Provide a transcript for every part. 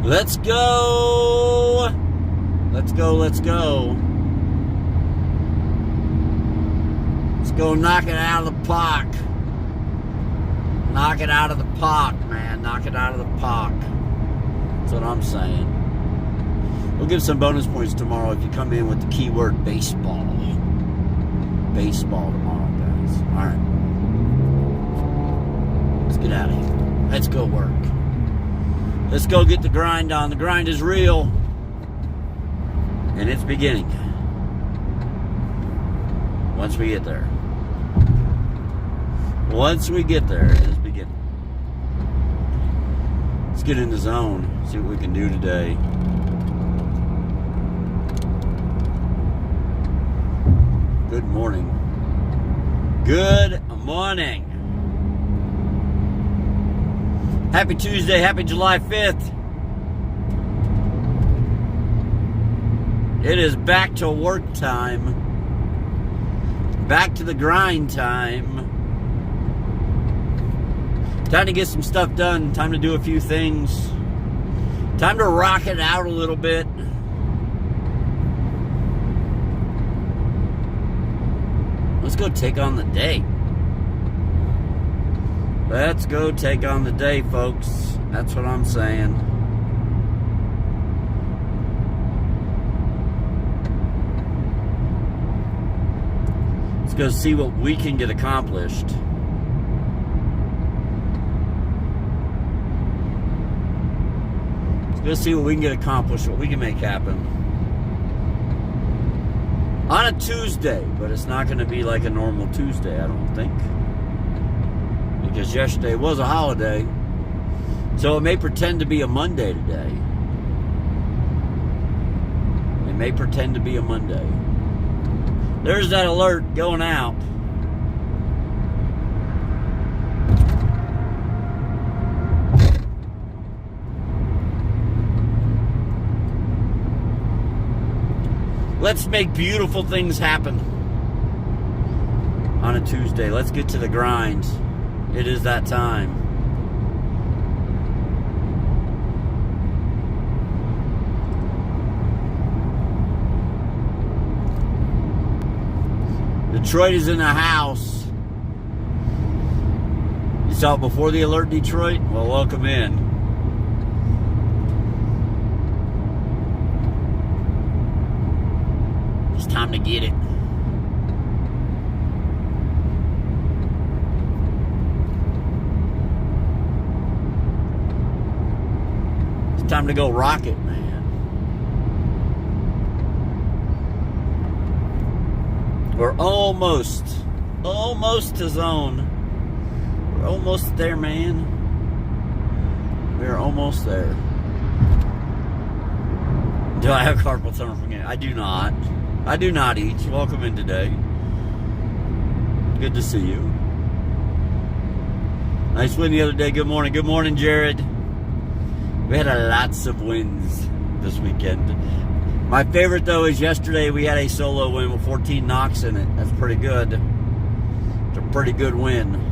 Let's go. Let's go. Let's go. Let's go knock it out of the park. Knock it out of the park, man. Knock it out of the park. That's what I'm saying. We'll give some bonus points tomorrow if you come in with the keyword baseball. Baseball tomorrow, guys. All right. Let's get out of here. Let's go work. Let's go get the grind on. The grind is real. And it's beginning. Once we get there. Once we get there, it is beginning. Let's get in the zone. See what we can do today. Good morning. Good morning. Happy Tuesday. Happy July 5th. It is back to work time. Back to the grind time. Time to get some stuff done. Time to do a few things. Time to rock it out a little bit. Let's go take on the day. Let's go take on the day, folks. That's what I'm saying. Let's go see what we can get accomplished. Let's go see what we can get accomplished, what we can make happen. On a Tuesday, but it's not going to be like a normal Tuesday, I don't think. Because yesterday was a holiday. So it may pretend to be a Monday today. It may pretend to be a Monday. There's that alert going out. Let's make beautiful things happen on a Tuesday. Let's get to the grind. It is that time. Detroit is in the house. You saw it before the alert, Detroit? Well, welcome in. It's time to get it. It's time to go rock it, man. We're almost to zone. We're almost there, man. We're almost there. Do I have carpal tunnel from it? I do not. I do not eat. Welcome in today. Good to see you. Nice win the other day. Good morning. Good morning, Jared. We had lots of wins this weekend. My favorite, though, is yesterday we had a solo win with 14 knocks in it. That's pretty good. It's a pretty good win.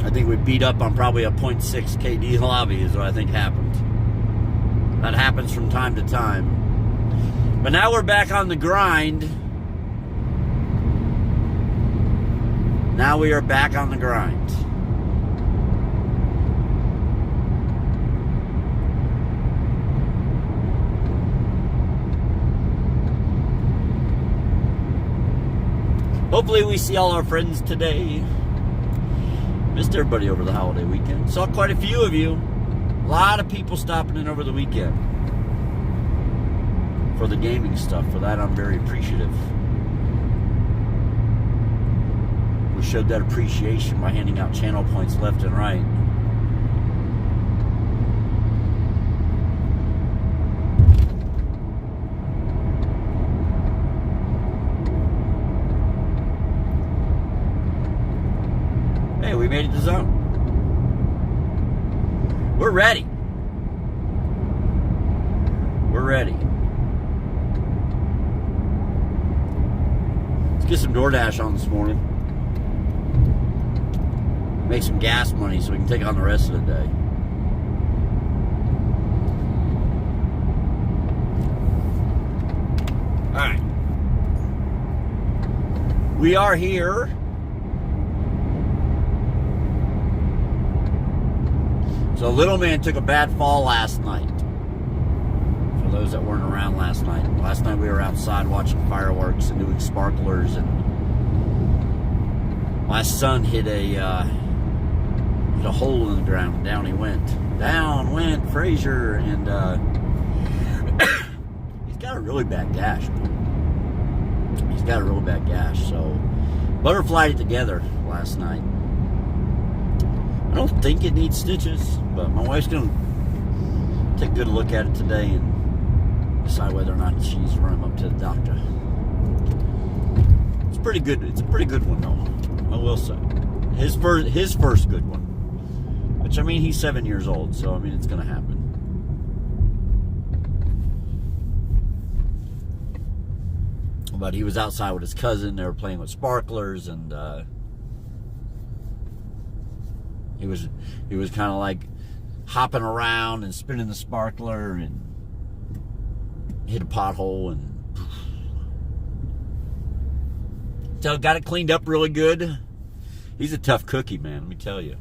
I think we beat up on probably a 0.6 KD lobby is what I think happened. That happens from time to time. But now we're back on the grind. Now we are back on the grind. Hopefully we see all our friends today. Missed everybody over the holiday weekend. Saw quite a few of you. A lot of people stopping in over the weekend for the gaming stuff. For that, I'm very appreciative. We showed that appreciation by handing out channel points left and right. Hey, we made it to zone. We're ready. We're ready. Let's get some DoorDash on this morning. make some gas money so we can take on the rest of the day. All right. We are here. So little man took a bad fall last night. For those that weren't around last night. Last night we were outside watching fireworks and doing sparklers, and my son hit a hole in the ground, and down he went. Down went Frazier, and he's got a really bad gash. He's got a real bad gash, so butterflied it together last night. I don't think it needs stitches, but my wife's going to take a good look at it today and decide whether or not she's run him up to the doctor. It's pretty good. It's a pretty good one, though, I will say. His first good one. Which, I mean, he's 7 years old, so, I mean, it's going to happen. But he was outside with his cousin. They were playing with sparklers, and he was kind of like hopping around and spinning the sparkler and hit a pothole, and so got it cleaned up really good. He's a tough cookie, man, let me tell you.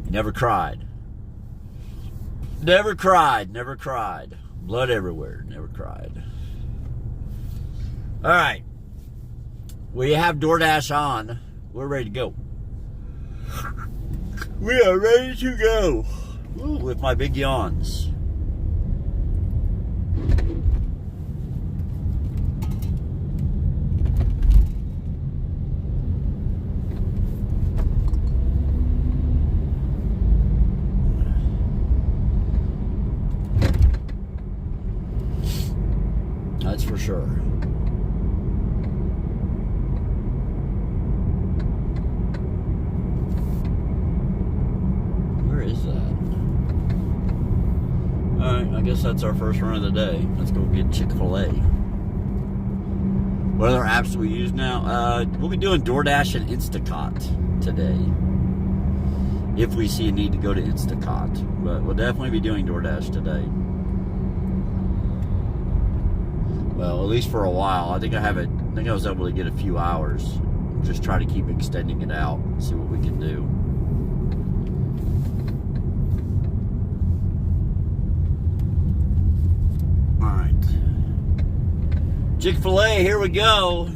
He never cried. Never cried. Blood everywhere. Never cried. All right. We have DoorDash on. We're ready to go. We are ready to go. Ooh, with my big yawns. That's for sure. I guess that's our first run of the day. Let's go get Chick-fil-A. What other apps do we use now? We'll be doing DoorDash and Instacart today, if we see a need to go to Instacart. But we'll definitely be doing DoorDash today. Well, at least for a while. I think I was able to get a few hours. Just try to keep extending it out. See what we can do. Chick-fil-A, here we go.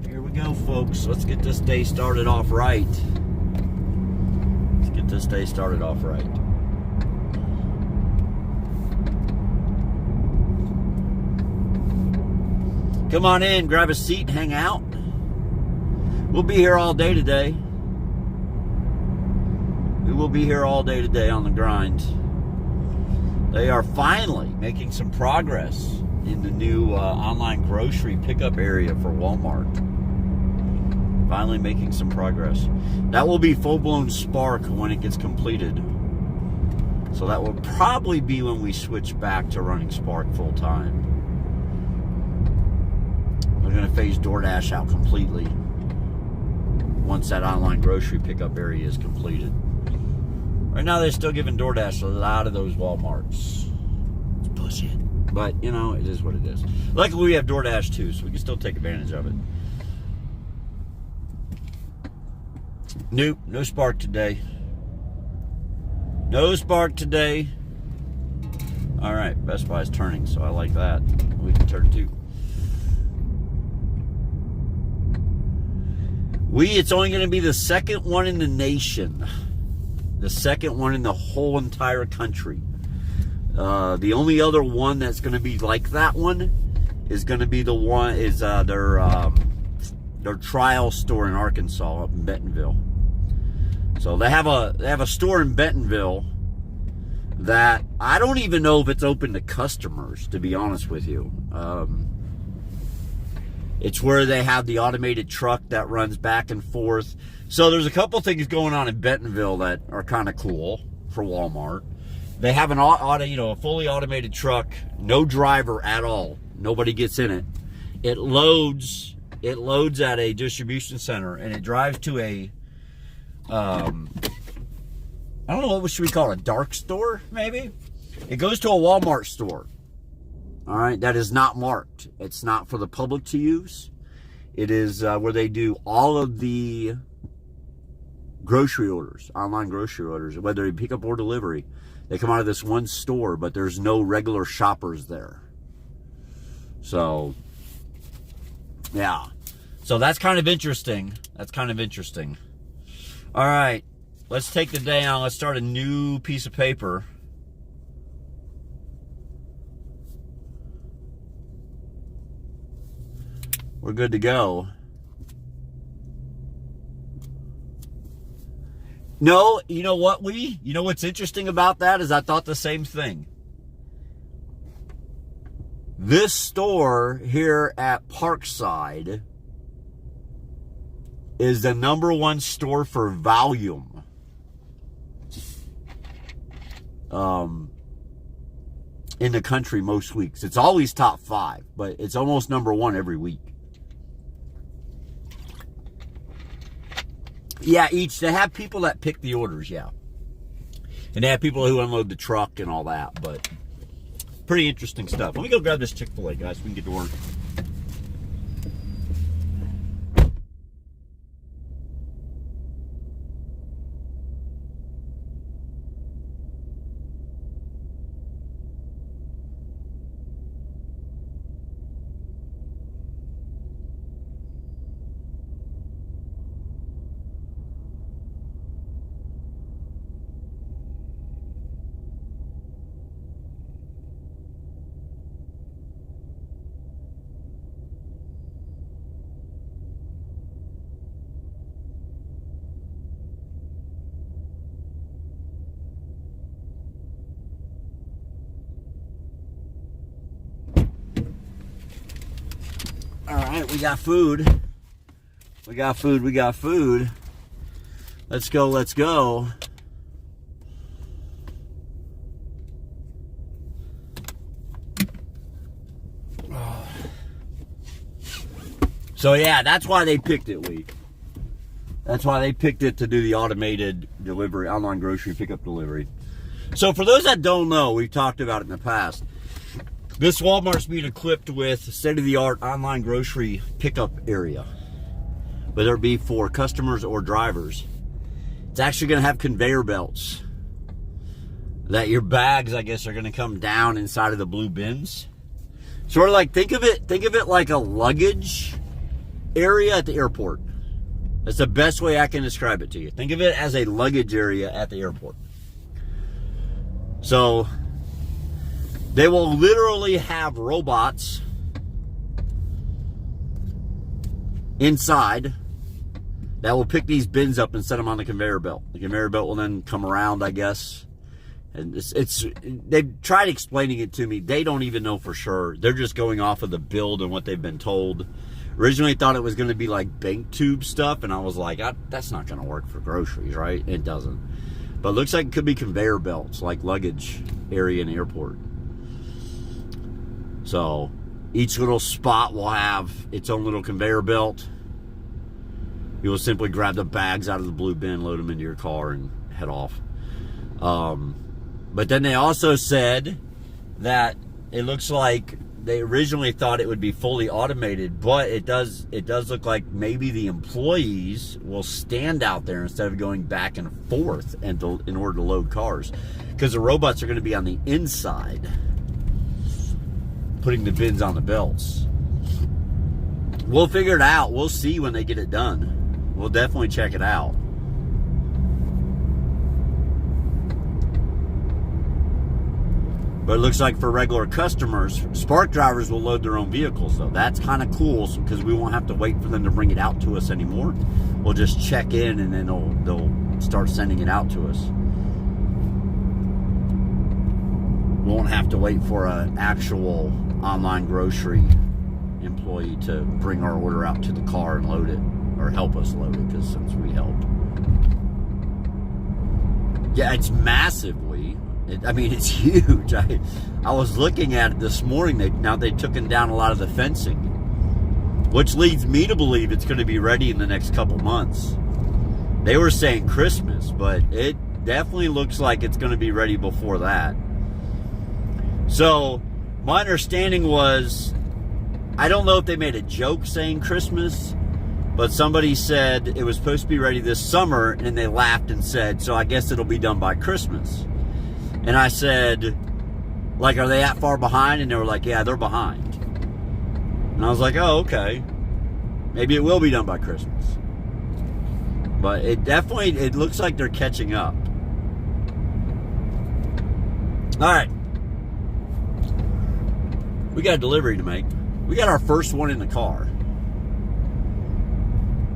Here we go, folks. Let's get this day started off right. Come on in, grab a seat, and hang out. We'll be here all day today. We will be here all day today on the grind. They are finally making some progress in the new online grocery pickup area for Walmart. Finally making some progress. That will be full-blown Spark when it gets completed. So that will probably be when we switch back to running Spark full-time. We're going to phase DoorDash out completely once that online grocery pickup area is completed. Right now they're still giving DoorDash a lot of those Walmarts. It's bullshit. But, you know, it is what it is. Luckily, we have DoorDash, too, so we can still take advantage of it. Nope, no Spark today. No Spark today. All right, Best Buy's turning, so I like that. We can turn, too. It's only going to be the second one in the nation. The second one in the whole entire country. The only other one that's going to be like that one is going to be the one is their trial store in Arkansas, up in Bentonville. So they have a store in Bentonville that I don't even know if it's open to customers, to be honest with you. It's where they have the automated truck that runs back and forth. So there's a couple things going on in Bentonville that are kind of cool for Walmart. They have a fully automated truck, no driver at all. Nobody gets in it. It loads at a distribution center, and it drives to I don't know, what should we call it? A dark store, maybe? It goes to a Walmart store. All right, that is not marked. It's not for the public to use. It is where they do all of the grocery orders, online grocery orders, whether you pick up or delivery. They come out of this one store, but there's no regular shoppers there. So, yeah. So that's kind of interesting. That's kind of interesting. All right, let's take the day on. Let's start a new piece of paper. We're good to go. No, you know what, you know what's interesting about that is I thought the same thing. This store here at Parkside is the #1 store for volume. In the country most weeks. It's always top 5, but it's almost #1 every week. Yeah, they have people that pick the orders, yeah. And they have people who unload the truck and all that, but pretty interesting stuff. Let me go grab this Chick-fil-A, guys, so we can get to work. All right, we got food. We got food. Let's go. So yeah, that's why they picked it, Lee. That's why they picked it to do the automated delivery, online grocery pickup delivery. So for those that don't know, we've talked about it in the past. This Walmart's being equipped with state-of-the-art online grocery pickup area, whether it be for customers or drivers. It's actually going to have conveyor belts that your bags, I guess, are going to come down inside of the blue bins. Sort of like, think of it like a luggage area at the airport. That's the best way I can describe it to you. Think of it as a luggage area at the airport. So they will literally have robots inside that will pick these bins up and set them on the conveyor belt. The conveyor belt will then come around, I guess. And they've tried explaining it to me. They don't even know for sure. They're just going off of the build and what they've been told. Originally thought it was going to be like bank tube stuff, and I was like, that's not going to work for groceries, right? It doesn't. But it looks like it could be conveyor belts, like luggage area in the airport. So each little spot will have its own little conveyor belt. You will simply grab the bags out of the blue bin, load them into your car, and head off. But then they also said that it looks like they originally thought it would be fully automated, but it does look like maybe the employees will stand out there instead of going back and forth in order to load cars, because the robots are going to be on the inside putting the bins on the belts. We'll figure it out. We'll see when they get it done. We'll definitely check it out. But it looks like for regular customers, Spark drivers will load their own vehicles, though. That's kind of cool, because we won't have to wait for them to bring it out to us anymore. We'll just check in, and then they'll start sending it out to us. We won't have to wait for an actual online grocery employee to bring our order out to the car and load it, or help us load it, because since we help. Yeah, it's massive, it's huge. I was looking at it this morning. They've taken down a lot of the fencing, which leads me to believe it's going to be ready in the next couple months. They were saying Christmas, but it definitely looks like it's going to be ready before that. So my understanding was, I don't know if they made a joke saying Christmas, but somebody said it was supposed to be ready this summer, and they laughed and said, so I guess it'll be done by Christmas. And I said, like, are they that far behind? And they were like, yeah, they're behind. And I was like, oh, okay. Maybe it will be done by Christmas. But it looks like they're catching up. All right. We got a delivery to make. We got our first one in the car.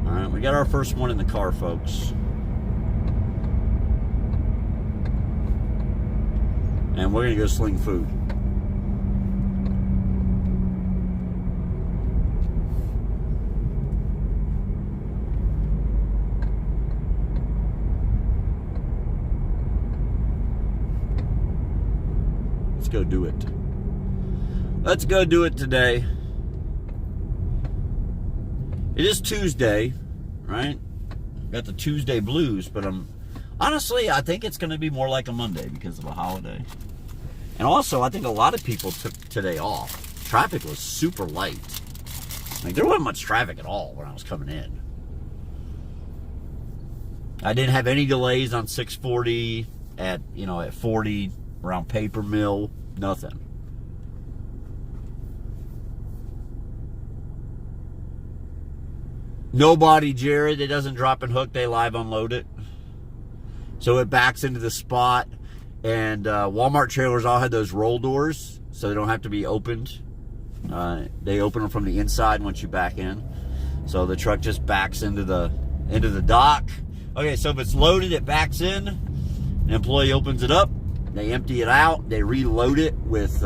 All right, we got our first one in the car, folks. And we're going to go sling food. Let's go do it. Let's go do it today. It is Tuesday, right? Got the Tuesday blues, but honestly, I think it's going to be more like a Monday because of a holiday. And also, I think a lot of people took today off. Traffic was super light. Like, there wasn't much traffic at all when I was coming in. I didn't have any delays on 640 at 40 around Paper Mill. Nothing. Nobody, Jared. It doesn't drop and hook. They live unload it. So it backs into the spot. And Walmart trailers all had those roll doors, so they don't have to be opened. They open them from the inside once you back in. So the truck just backs into the dock. Okay, so if it's loaded, it backs in. An employee opens it up. They empty it out. They reload it with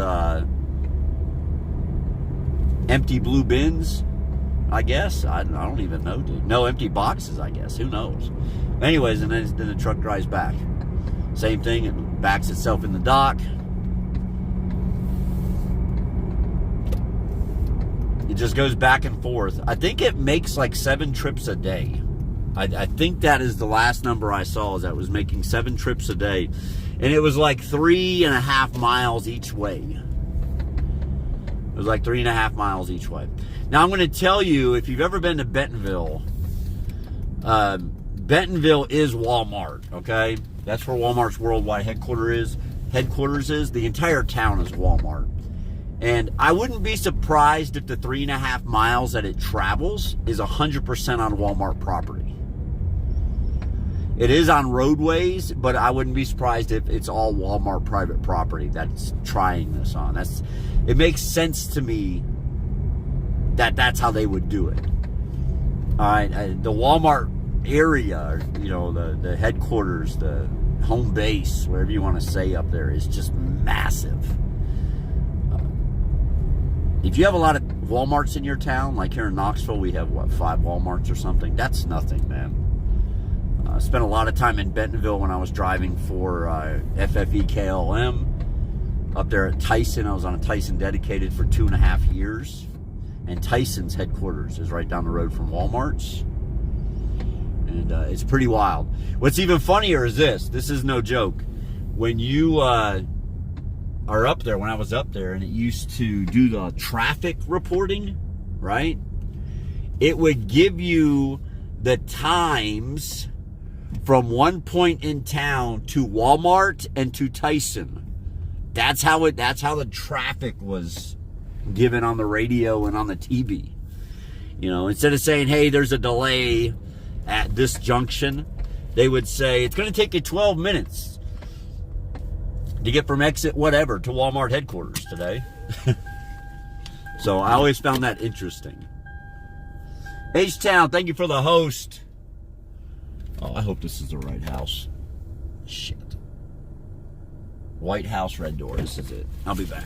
empty blue bins, I guess. I don't even know, dude. No, empty boxes, I guess. Who knows? Anyways, and then the truck drives back. Same thing, it backs itself in the dock. It just goes back and forth. I think it makes like 7 trips a day. I think that is the last number I saw, is that it was making 7 trips a day. And it was like 3.5 miles each way. It was like 3.5 miles each way. Now I'm going to tell you, if you've ever been to Bentonville, Bentonville is Walmart, okay? That's where Walmart's worldwide headquarters is. The entire town is Walmart. And I wouldn't be surprised if the 3.5 miles that it travels is 100% on Walmart property. It is on roadways, but I wouldn't be surprised if it's all Walmart private property that's trying this on. It makes sense to me that that's how they would do it. All right, the Walmart area, the headquarters, the home base, whatever you want to say up there, is just massive. If you have a lot of Walmarts in your town, like here in Knoxville, we have 5 Walmarts or something. That's nothing, man. I spent a lot of time in Bentonville when I was driving for FFE KLM. Up there at Tyson, I was on a Tyson dedicated for 2.5 years. And Tyson's headquarters is right down the road from Walmart's. And it's pretty wild. What's even funnier is this. This is no joke. When you are up there, when I was up there, and it used to do the traffic reporting, right? It would give you the times from one point in town to Walmart and to Tyson. That's how the traffic was given on the radio and on the TV. Instead of saying, hey, there's a delay at this junction, they would say, it's going to take you 12 minutes to get from exit whatever to Walmart headquarters today. So I always found that interesting. H-Town, thank you for the host. Oh, I hope this is the right house. Shit. White house, red door. This is it. I'll be back.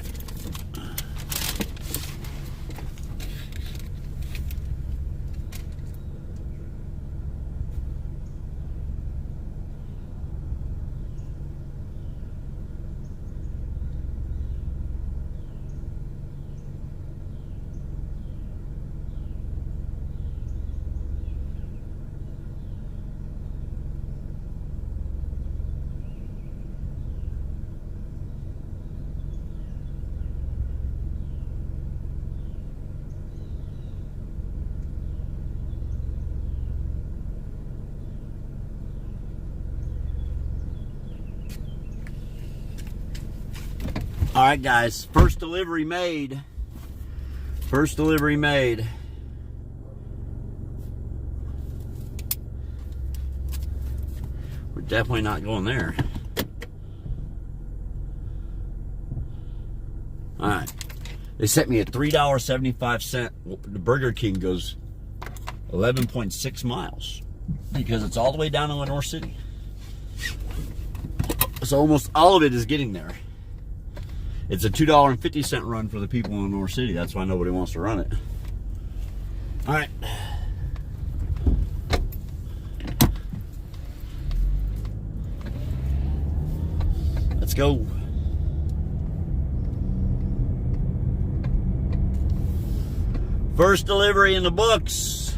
All right, guys. First delivery made. First delivery made. We're definitely not going there. All right. They sent me a $3.75. The Burger King goes 11.6 miles because it's all the way down to Lenore City. So almost all of it is getting there. It's a $2.50 run for the people in Lenore City. That's why nobody wants to run it. All right. Let's go. First delivery in the books.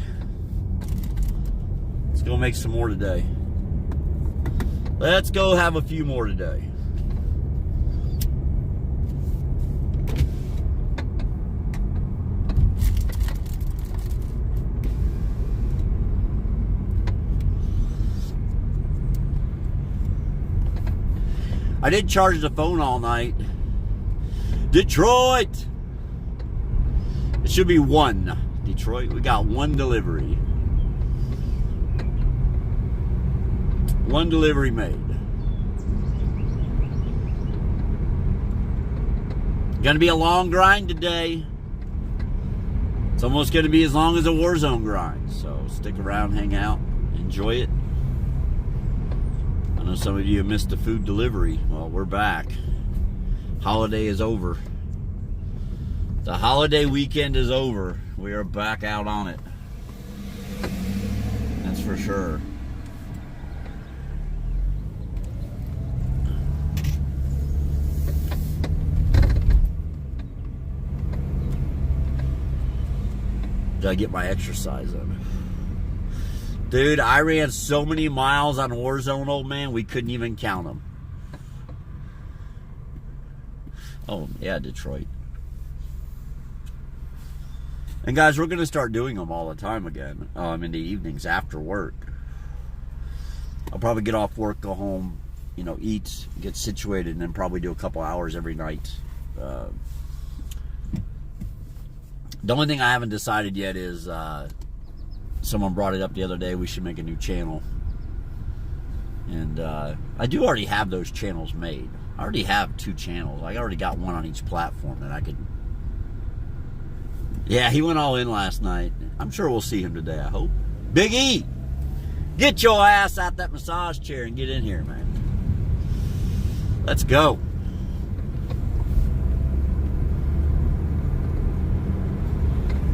Let's go make some more today. Let's go have a few more today. I did charge the phone all night. Detroit! It should be one. Detroit, we got one delivery. One delivery made. Gonna be a long grind today. It's almost gonna be as long as a Warzone grind. So stick around, hang out, enjoy it. I know some of you have missed the food delivery. Well, we're back. Holiday is over. The holiday weekend is over. We are back out on it. That's for sure. Gotta get my exercise in. Dude, I ran so many miles on Warzone, old man, we couldn't even count them. Oh, yeah, Detroit. And guys, we're going to start doing them all the time again in the evenings after work. I'll probably get off work, go home, eat, get situated, and then probably do a couple hours every night. The only thing I haven't decided yet is someone brought it up the other day. We should make a new channel. And I do already have those channels made. I already have 2 channels. I already got one on each platform that I could... Yeah, he went all in last night. I'm sure we'll see him today, I hope. Big E! Get your ass out that massage chair and get in here, man. Let's go.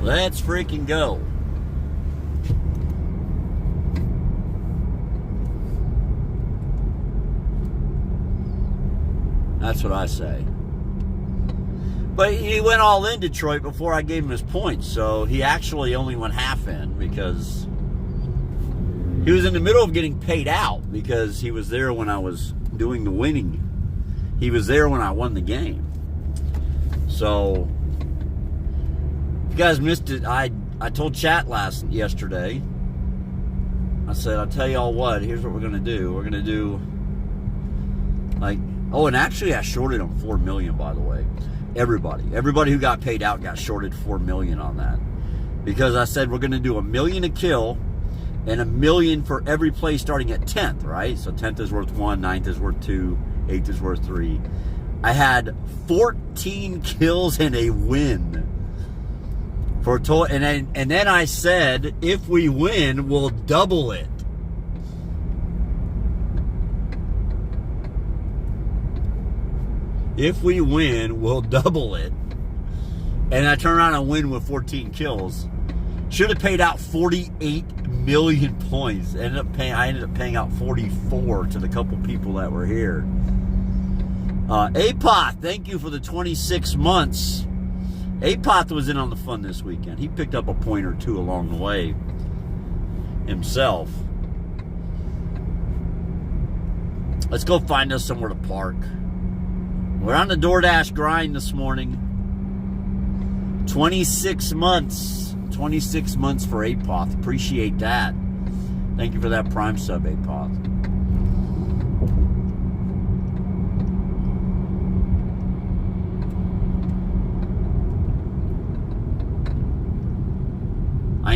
Let's freaking go. That's what I say. But he went all in Detroit before I gave him his points, so he actually only went half in because he was in the middle of getting paid out because he was there when I was doing the winning. He was there when I won the game. So, if you guys missed it, I told chat yesterday, I said, I'll tell y'all what, here's what we're going to do. We're going to do, and actually I shorted him 4 million, by the way. Everybody who got paid out got shorted 4 million on that. Because I said we're going to do $1 million a kill and $1 million for every play starting at 10th, right? So 10th is worth 1, 9th is worth 2, 8th is worth 3. I had 14 kills and a win. For a total, and then I said, if we win, we'll double it. If we win, we'll double it. And I turn around and win with 14 kills. Should have paid out 48 million points. I ended up paying out 44 to the couple people that were here. Apoth, thank you for the 26 months. Apoth was in on the fun this weekend. He picked up a point or two along the way himself. Let's go find us somewhere to park. We're on the DoorDash grind this morning. 26 months. 26 months for Apoth. Appreciate that. Thank you for that Prime sub, Apoth.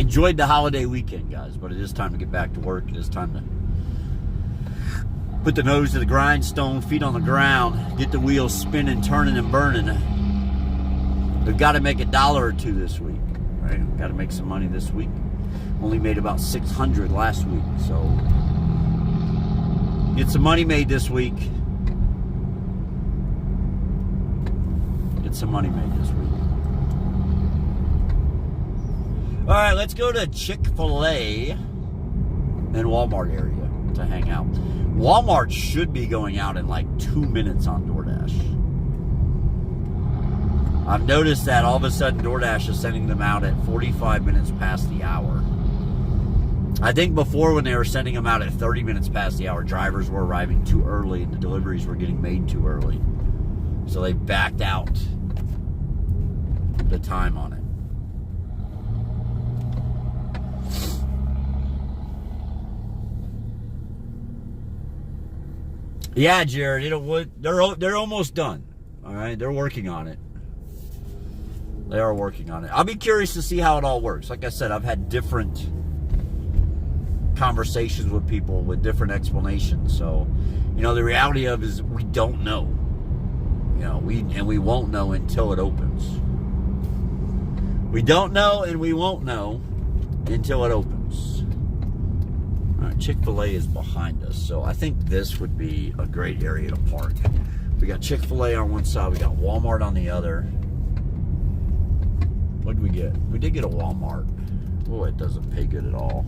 enjoyed the holiday weekend, guys, but it is time to get back to work. It is time to put the nose to the grindstone, feet on the ground, get the wheels spinning, turning, and burning. We've got to make $1 or $2 this week, right? We've got to make some money this week. Only made about $600 last week, so get some money made this week. Get some money made this week. All right, let's go to Chick-fil-A and Walmart area to hang out. Walmart should be going out in like 2 minutes on DoorDash. I've noticed that all of a sudden DoorDash is sending them out at 45 minutes past the hour. I think before, when they were sending them out at 30 minutes past the hour, drivers were arriving too early and the deliveries were getting made too early. So they backed out the time on it. Yeah, Jared, they're almost done. All right, they're working on it. They are working on it. I'll be curious to see how it all works. Like I said, I've had different conversations with people with different explanations. So, the reality of it is we don't know. We won't know until it opens. We don't know and we won't know until it opens. All right, Chick-fil-A is behind us, so I think this would be a great area to park. We got Chick-fil-A on one side, we got Walmart on the other. What did we get? We did get a Walmart. Oh, it doesn't pay good at all.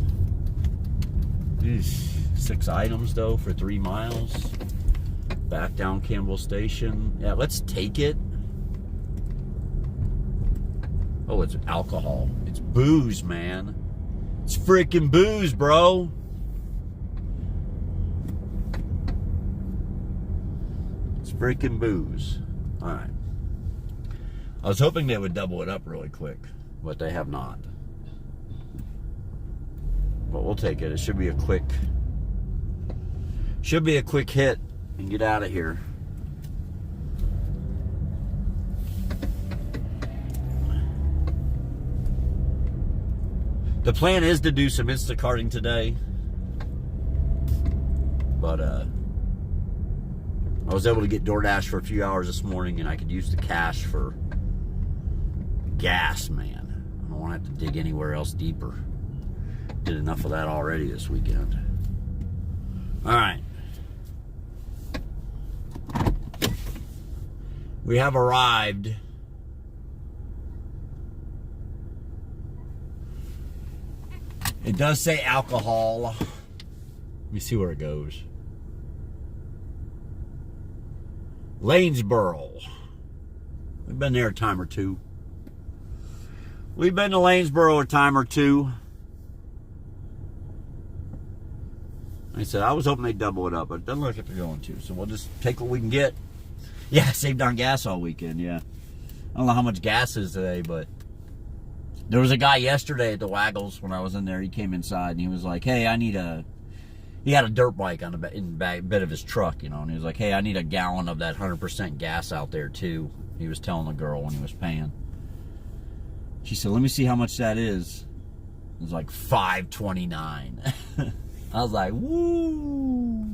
These 6 items, though, for 3 miles. Back down Campbell Station. Yeah, let's take it. Oh, it's alcohol. It's booze, man. It's freaking booze, bro. It's freaking booze. All right. I was hoping they would double it up really quick, but they have not. But we'll take it. It should be a quick hit and get out of here. The plan is to do some Instacarting today, but I was able to get DoorDash for a few hours this morning, and I could use the cash for gas, man. I don't want to have to dig anywhere else deeper. Did enough of that already this weekend. All right. We have arrived. It does say alcohol. Let me see where it goes. Lanesboro. We've been there a time or two. We've been to Lanesboro a time or two. Like I said, I was hoping they'd double it up, but it doesn't look like they're going to. So we'll just take what we can get. Yeah, saved on gas all weekend, yeah. I don't know how much gas is today, but there was a guy yesterday at the Waggles when I was in there. He came inside and he was like, hey, he had a dirt bike on in the bed of his truck, and he was like, hey, I need a gallon of that 100% gas out there too. He was telling the girl when he was paying. She said, let me see how much that is. It was like $5.29. I was like, woo.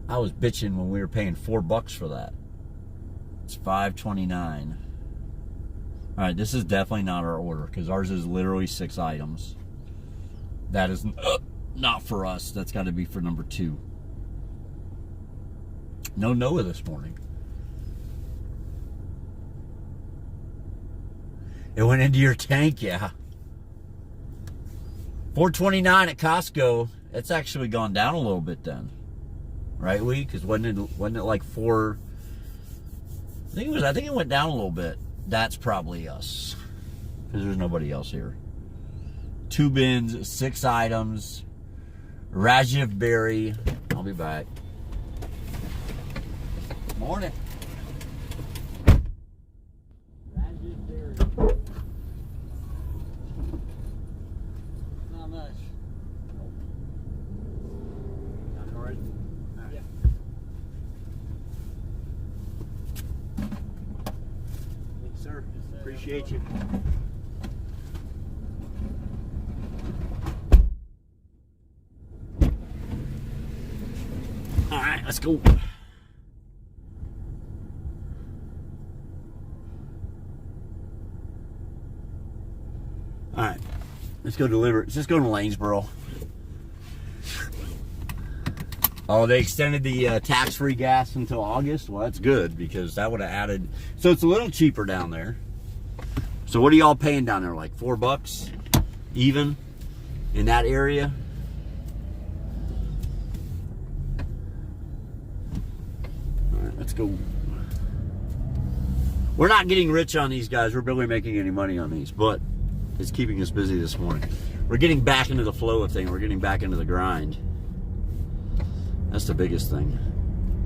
I was bitching when we were paying $4 for that. It's $5.29. All right, this is definitely not our order because ours is literally 6 items. That is not for us. That's got to be for number 2. No Noah this morning. It went into your tank, yeah. $4.29 at Costco. It's actually gone down a little bit then, right? Because wasn't it like 4? I think it went down a little bit. That's probably us, because there's nobody else here. 2 bins, 6 items. Rajiv Berry. I'll be back. Morning. Rajiv Berry. Not much. Nope. All right. Yeah. Thanks, sir. Appreciate Appreciate you. All right, let's go. All right, let's go deliver it. Let's go to Lanesboro. Oh, they extended the tax-free gas until August? Well, that's good because that would have added... So it's a little cheaper down there. So what are y'all paying down there? Like $4 even in that area? All right, let's go. We're not getting rich on these guys. We're barely making any money on these, but it's keeping us busy this morning. We're getting back into the flow of things. We're getting back into the grind. That's the biggest thing.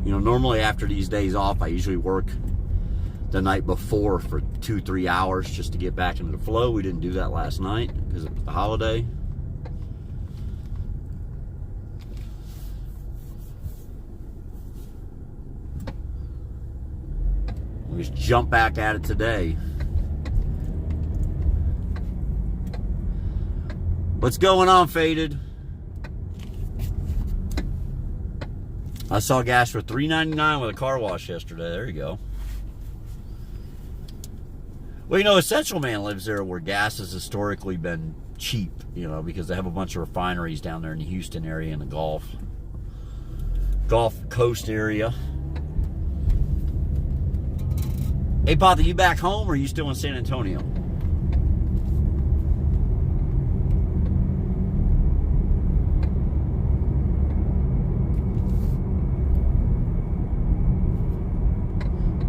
You know, normally after these days off, I usually work the night before for 2-3 hours just to get back into the flow. We didn't do that last night because it was the holiday. We just jump back at it today. What's going on, Faded? I saw gas for $3.99 with a car wash yesterday. There you go. Well, you know, Essential Man lives there where gas has historically been cheap, you know, because they have a bunch of refineries down there in the Houston area and the Gulf Coast area. Hey, Papa, you back home or are you still in San Antonio?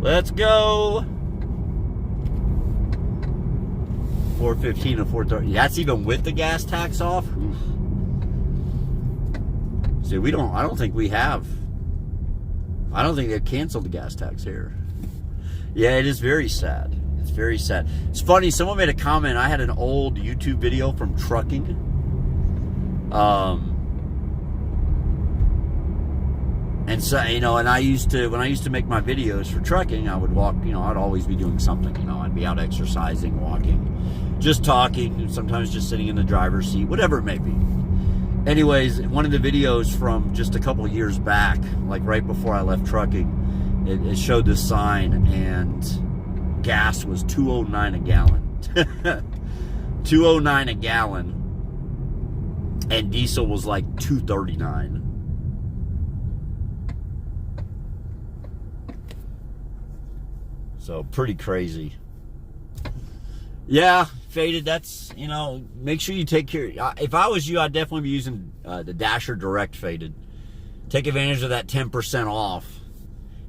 Let's go. 415 to 430. That's even with the gas tax off. Oof. See, I don't think they've canceled the gas tax here. Yeah, it is very sad. It's very sad. It's funny, someone made a comment. I had an old YouTube video from trucking. And so, you know, and when I used to make my videos for trucking, I would walk, you know, I'd always be doing something, you know, I'd be out exercising, walking, just talking, sometimes just sitting in the driver's seat, whatever it may be. Anyways, one of the videos from just a couple of years back, like right before I left trucking, it showed this sign and gas was $2.09 a gallon. $2.09 a gallon. And diesel was like $2.39. So pretty crazy. Yeah, Faded, that's, you know, make sure you take care. If I was you, I'd definitely be using the Dasher Direct, Faded. Take advantage of that 10% off.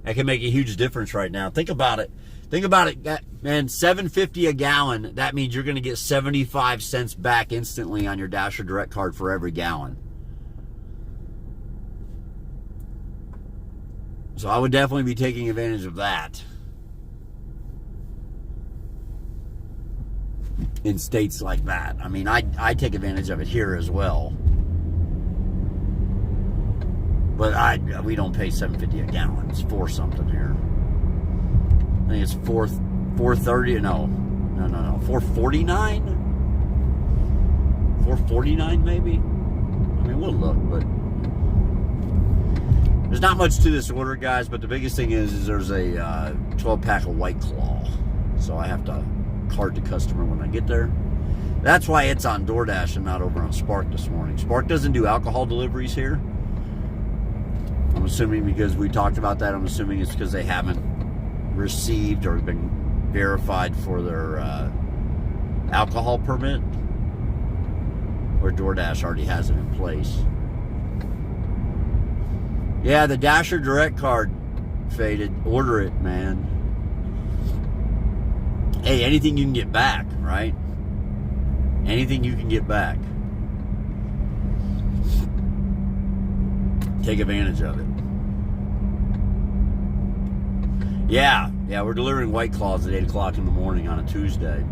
That can make a huge difference right now. Think about it. Think about it, man, $7.50 a gallon. That means you're going to get 75 cents back instantly on your Dasher Direct card for every gallon. So I would definitely be taking advantage of that. In states like that. I mean, I take advantage of it here as well. But we don't pay $7.50 a gallon. It's $4 something here. I think it's $4.30. No, $4.49. $4.49 maybe. I mean, we'll look, but there's not much to this order, guys. But the biggest thing is there's a 12-pack of White Claw, so I have to card the customer when I get there. That's why it's on DoorDash and not over on Spark this morning. Spark doesn't do alcohol deliveries here. I'm assuming because we talked about that, I'm assuming it's because they haven't received or been verified for their alcohol permit, or DoorDash already has it in place. Yeah, the Dasher Direct card, Faded. Order it, man. Hey, anything you can get back, right? Anything you can get back. Take advantage of it. Yeah, we're delivering White Claws at 8 o'clock in the morning on a Tuesday.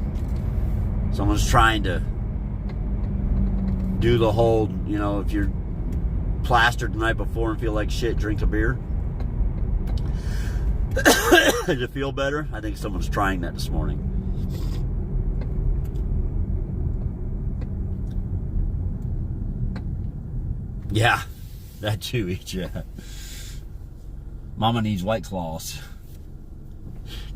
Someone's trying to do the whole, you know, if you're plastered the night before and feel like shit, drink a beer. To feel better. I think someone's trying that this morning. Yeah, that too, yeah. Mama needs White Claws.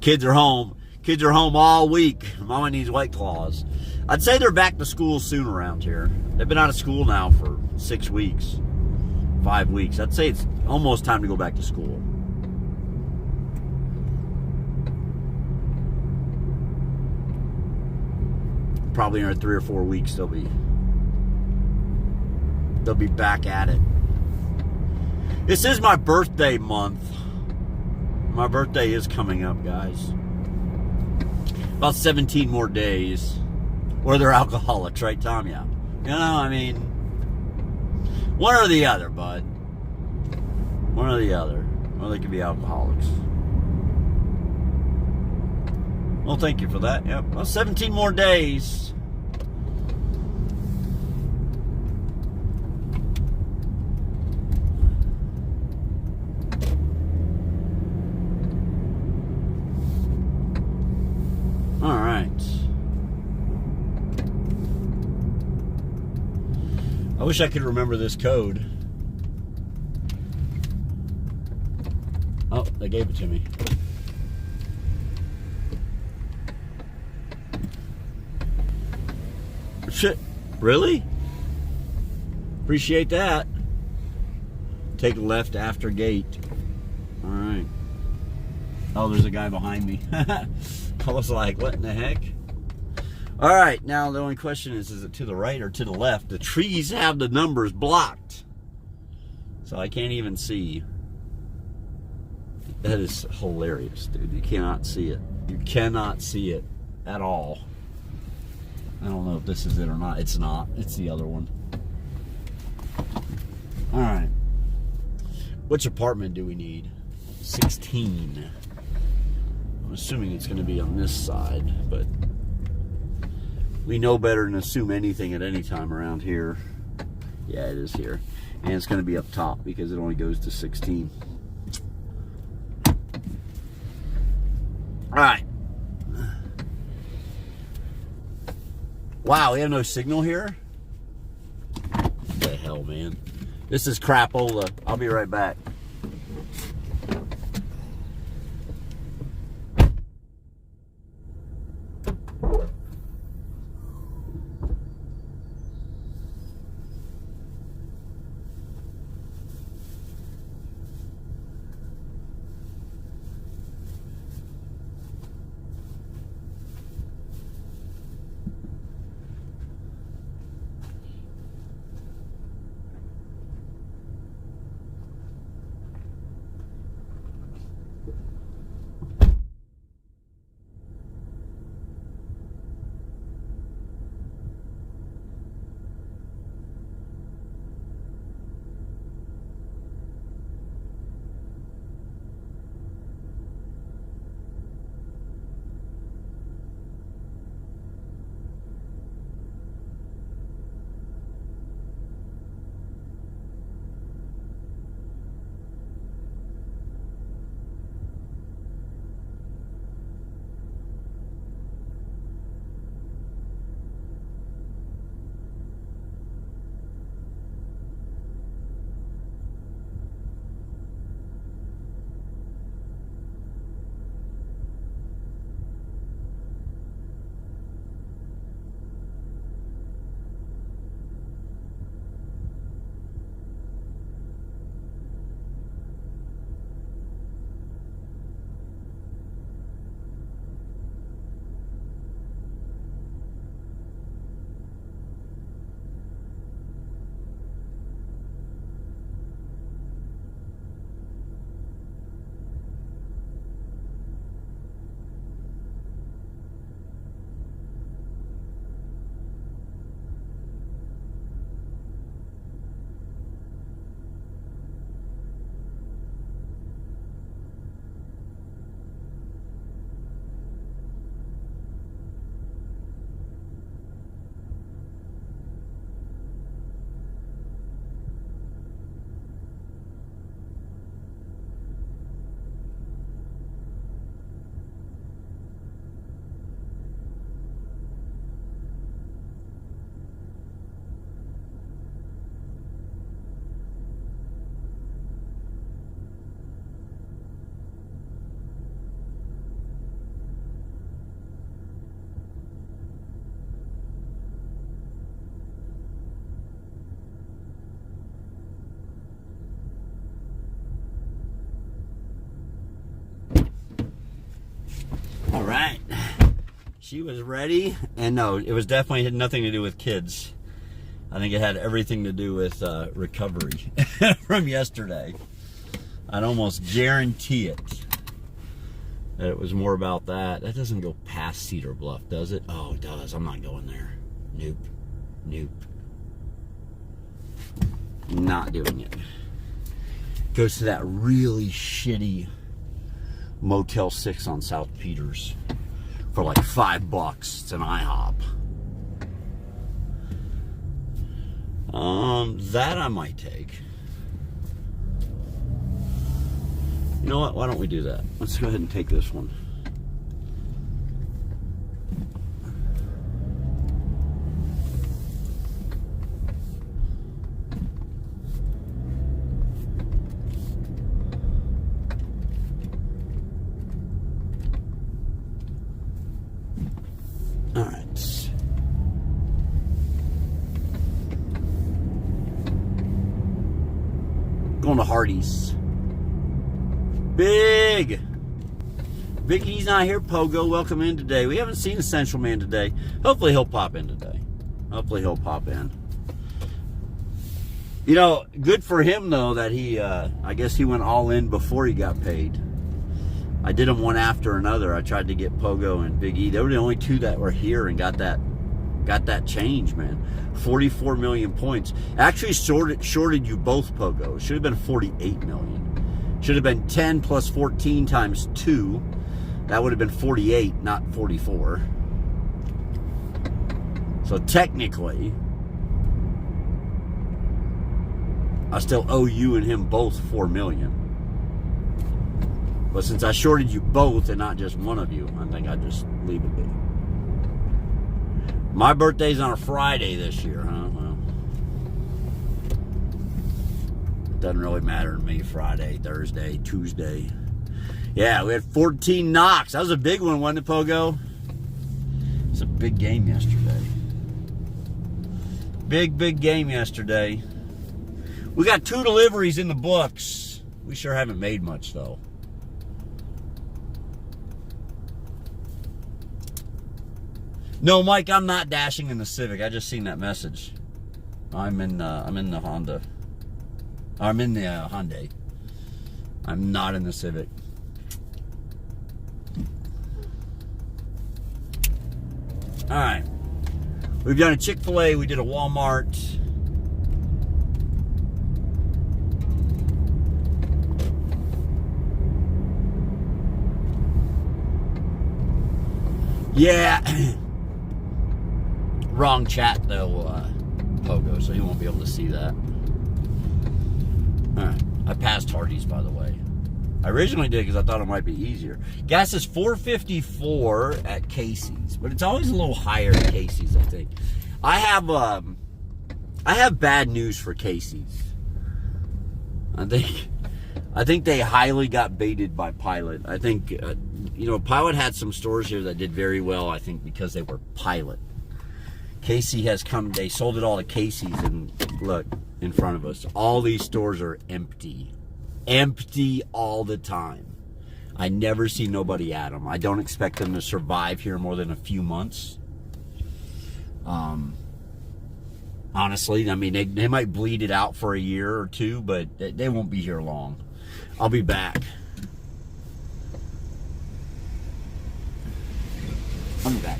Kids are home. Kids are home all week. Mama needs White Claws. I'd say they're back to school soon around here. They've been out of school now for 6 weeks, 5 weeks. I'd say it's almost time to go back to school. Probably in 3 or 4 weeks they'll be back at it. This is my birthday month. My birthday is coming up, guys. About 17 more days. Or they're alcoholics, right, Tom? Yeah. You know, I mean, one or the other, bud. One or the other. Or they could be alcoholics. Well, thank you for that. Yep. Well, 17 more days. All right. I wish I could remember this code. Oh, they gave it to me. Shit. Really? Appreciate that. Take a left after gate. All right. Oh, there's a guy behind me. I was like, what in the heck? All right, now the only question is it to the right or to the left? The trees have the numbers blocked, so I can't even see. That is hilarious, dude. You cannot see it. You cannot see it at all. I don't know if this is it or not. It's not. It's the other one. All right. Which apartment do we need? 16. I'm assuming it's going to be on this side, but we know better than assume anything at any time around here. Yeah, it is here. And it's going to be up top because it only goes to 16. All right. Wow, we have no signal here? What the hell, man? This is crapola. I'll be right back. She was ready, and no, it was definitely had nothing to do with kids. I think it had everything to do with recovery from yesterday. I'd almost guarantee it that it was more about that. That doesn't go past Cedar Bluff, does it? Oh, it does. I'm not going there. Nope. Nope. Not doing it. Goes to that really shitty Motel 6 on South Peters for like $5. It's an IHOP. That I might take. You know what? Why don't we do that? Let's go ahead and take this one. All right. Going to Hardee's. Big E's not here. Pogo, welcome in today. We haven't seen Essential Man today. Hopefully he'll pop in today. Hopefully he'll pop in. You know, good for him though that he, I guess he went all in before he got paid. I did them one after another. I tried to get Pogo and Big E. They were the only two that were here and got that change, man. 44 million points. Actually shorted you both, Pogo. It should have been 48 million. Should have been 10 plus 14 times 2. That would have been 48, not 44. So technically, I still owe you and him both 4 million. But since I shorted you both and not just one of you, I think I just leave it be. My birthday's on a Friday this year, huh? Well, it doesn't really matter to me. Friday, Thursday, Tuesday. Yeah, we had 14 knocks. That was a big one, wasn't it, Pogo? It's a big game yesterday. Big game yesterday. We got 2 deliveries in the books. We sure haven't made much, though. No, Mike, I'm not dashing in the Civic. I just seen that message. I'm in the Honda. I'm in the Hyundai. I'm not in the Civic. All right. We've done a Chick-fil-A. We did a Walmart. Yeah. Wrong chat though, Pogo, so you won't be able to see that. Alright, I passed Hardee's, by the way. I originally did because I thought it might be easier. Gas is $4.54 at Casey's, but it's always a little higher at Casey's, I think. I have bad news for Casey's. I think they highly got baited by Pilot. I think, you know, Pilot had some stores here that did very well, I think, because they were Pilot. Casey has come, they sold it all to Casey's, and look, in front of us, all these stores are empty. Empty all the time. I never see nobody at them. I don't expect them to survive here more than a few months. Honestly, I mean, they might bleed it out for a year or two, but they won't be here long. I'll be back. I'll be back.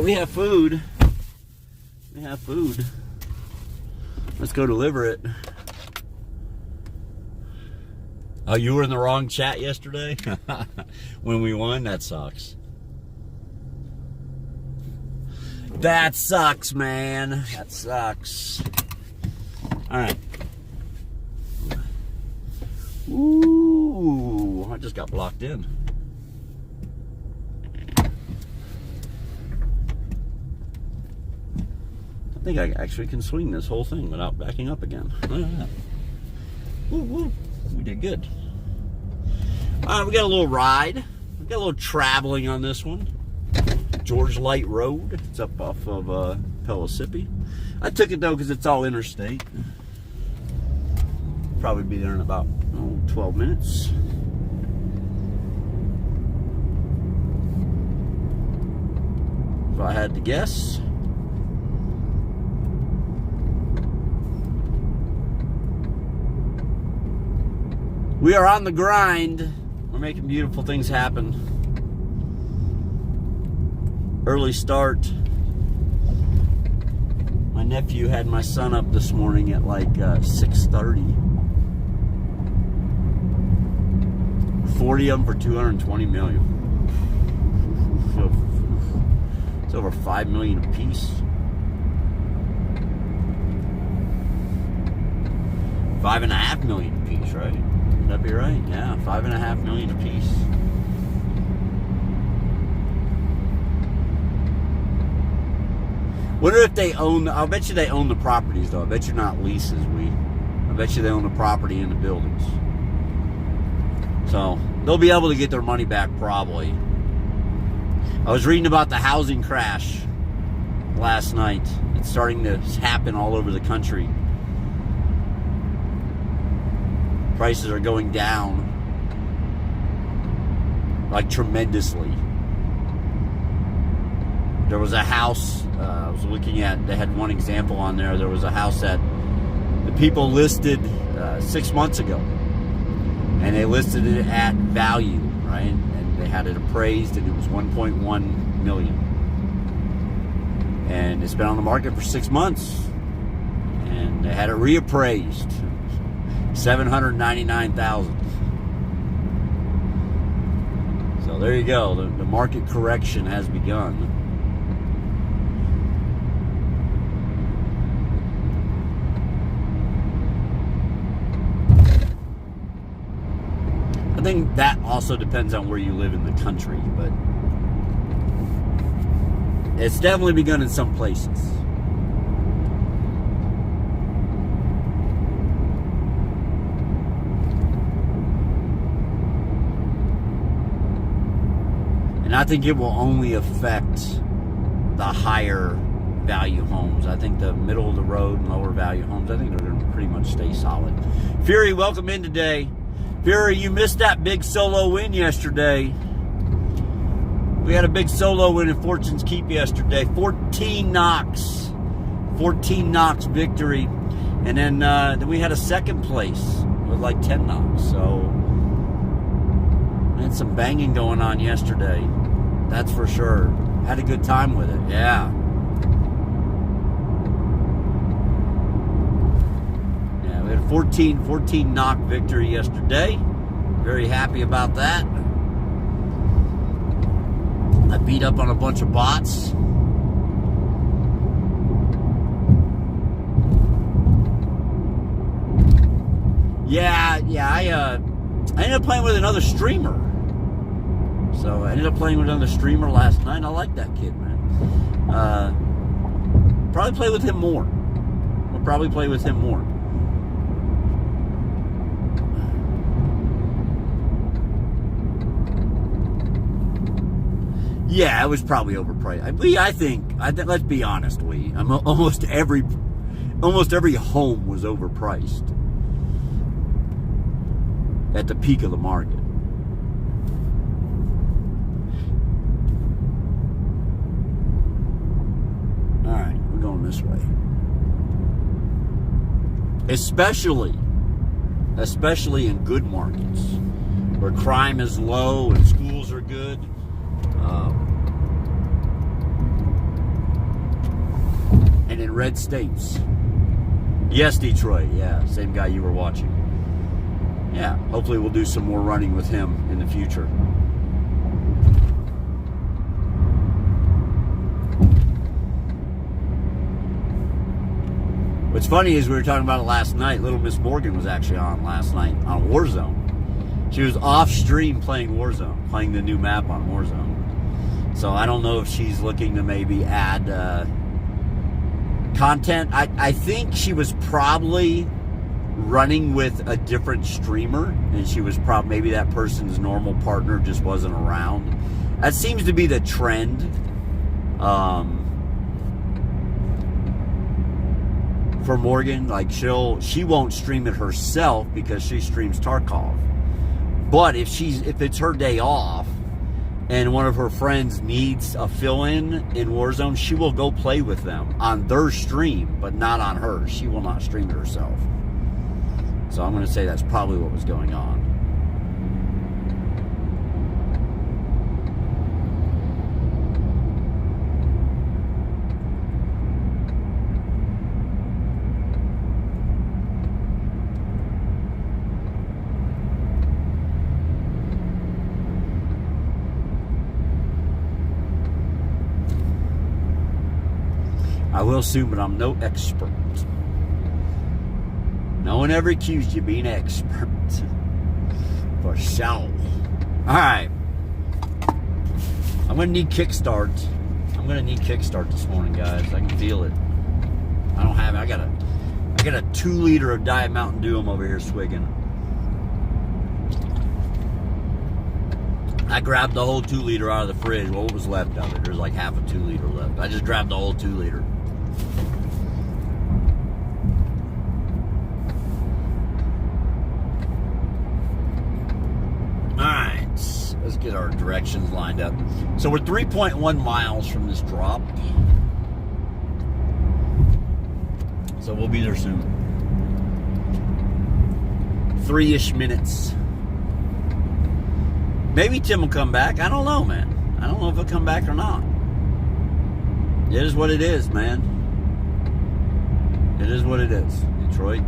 right, we have food. We have food. Let's go deliver it. Oh, you were in the wrong chat yesterday? When we won? That sucks. That sucks, man. That sucks. Alright. Ooh, I just got blocked in. I think I actually can swing this whole thing without backing up again. Yeah. Woo, woo. We did good. All right, we got a little ride. We got a little traveling on this one. George Light Road. It's up off of Pellissippi. I took it though because it's all interstate. Probably be there in about 12 minutes. If I had to guess. We are on the grind. We're making beautiful things happen. Early start. My nephew had my son up this morning at like 6:30. 40 of them for $220 million. It's over $5 million a piece. $5.5 million a piece, right? Would that be right? Yeah, $5.5 million a piece. Wonder if they own. I'll bet you they own the properties though. I bet you not leases. I bet you they own the property and the buildings. So they'll be able to get their money back probably. I was reading about the housing crash last night. It's starting to happen all over the country. Prices are going down like tremendously. There was a house I was looking at, they had one example on there. There was a house that the people listed 6 months ago, and they listed it at value, right? And they had it appraised, and it was $1.1 million. And it's been on the market for 6 months, and they had it reappraised, $799,000. So there you go. The market correction has begun. I think that also depends on where you live in the country, but it's definitely begun in some places. And I think it will only affect the higher value homes. I think the middle of the road and lower value homes, I think they're going to pretty much stay solid. Fury, welcome in today. Fury, you missed that big solo win yesterday. We had a big solo win in Fortune's Keep yesterday. 14 knocks. 14 knocks victory. And then we had a second place with like 10 knocks. So we had some banging going on yesterday. That's for sure. Had a good time with it. Yeah. We had a 14 knock victory yesterday. Very happy about that. I beat up on a bunch of bots. I ended up playing with another streamer. So I ended up playing with another streamer last night. I like that kid, man. Probably play with him more. We'll probably play with him more. Yeah, it was probably overpriced. I think let's be honest, almost every home was overpriced at the peak of the market. All right, we're going this way. Especially in good markets where crime is low and schools are good. and in red states. Yes, Detroit. Yeah, same guy you were watching. Yeah, hopefully we'll do some more running with him in the future. What's funny is we were talking about it last night. Little Miss Morgan was actually on last night on Warzone. She was off stream playing Warzone, playing the new map on Warzone. So I don't know if she's looking to maybe add content. I think she was probably running with a different streamer, and she was probably, maybe that person's normal partner just wasn't around. That seems to be the trend. For Morgan, like she won't stream it herself because she streams Tarkov. But if it's her day off and one of her friends needs a fill-in Warzone, she will go play with them on their stream, but not on hers. She will not stream it herself. So I'm going to say that's probably what was going on. I will soon, but I'm no expert. No one ever accused you of being an expert. For sure. Alright. I'm going to need kickstart. I'm going to need kickstart this morning, guys. I can feel it. I don't have it. I got a 2 liter of Diet Mountain Dew I'm over here swigging. I grabbed the whole 2 liter out of the fridge. Well, what was left of it? There's like half a 2 liter left. I just grabbed the whole 2 liter. Alright, let's get our directions lined up. So we're 3.1 miles from this drop. So we'll be there soon. 3-ish minutes. Maybe Tim will come back. I don't know, man. I don't know if he'll come back or not. It is what it is, man. It is what it is, Detroit.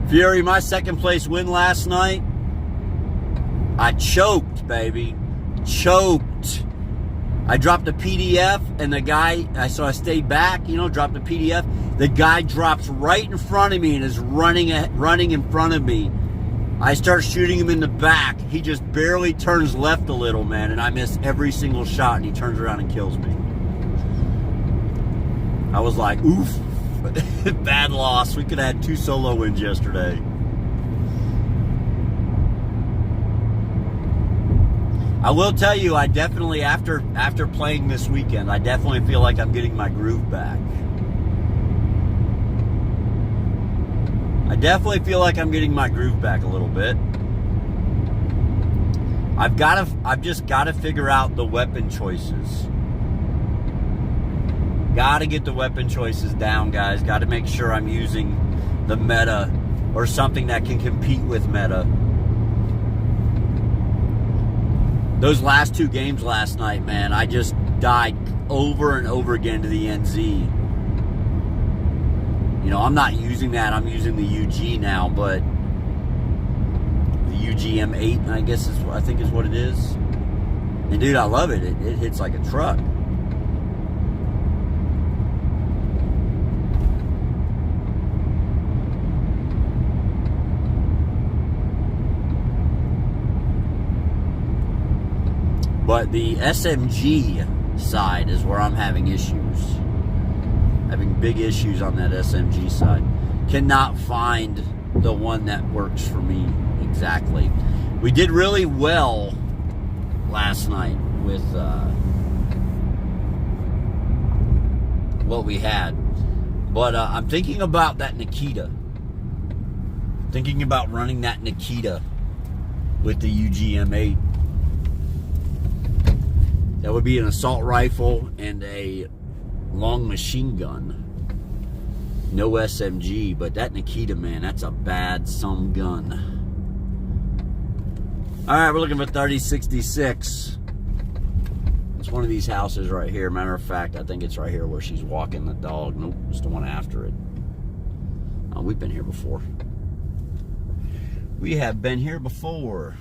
Fury, my second place win last night. I choked, baby. Choked. I dropped a PDF, and the guy, so I stayed back, dropped the PDF. The guy drops right in front of me and is running in front of me. I start shooting him in the back. He just barely turns left a little, man, and I miss every single shot, and he turns around and kills me. I was like, oof. Bad loss. We could have had 2 solo wins yesterday. I will tell you, I definitely, after playing this weekend, I definitely feel like I'm getting my groove back. I definitely feel like I'm getting my groove back a little bit. I've just got to figure out the weapon choices. Got to get the weapon choices down, guys. Got to make sure I'm using the meta or something that can compete with meta. Those last 2 games last night, man, I just died over and over again to the NZ. I'm not using that. I'm using the UG now, but the UG M8, I think is what it is. And dude, I love it. It hits like a truck. But the SMG side is where I'm having issues. Having big issues on that SMG side. Cannot find the one that works for me exactly. We did really well last night with what we had. But I'm thinking about that Nikita. Thinking about running that Nikita with the UGM8. That would be an assault rifle and a long machine gun. No SMG, but that Nikita, man, that's a bad some gun. All right, we're looking for 3066. It's one of these houses right here. Matter of fact, I think it's right here where she's walking the dog. Nope, it's the one after it. Oh, we've been here before. We have been here before.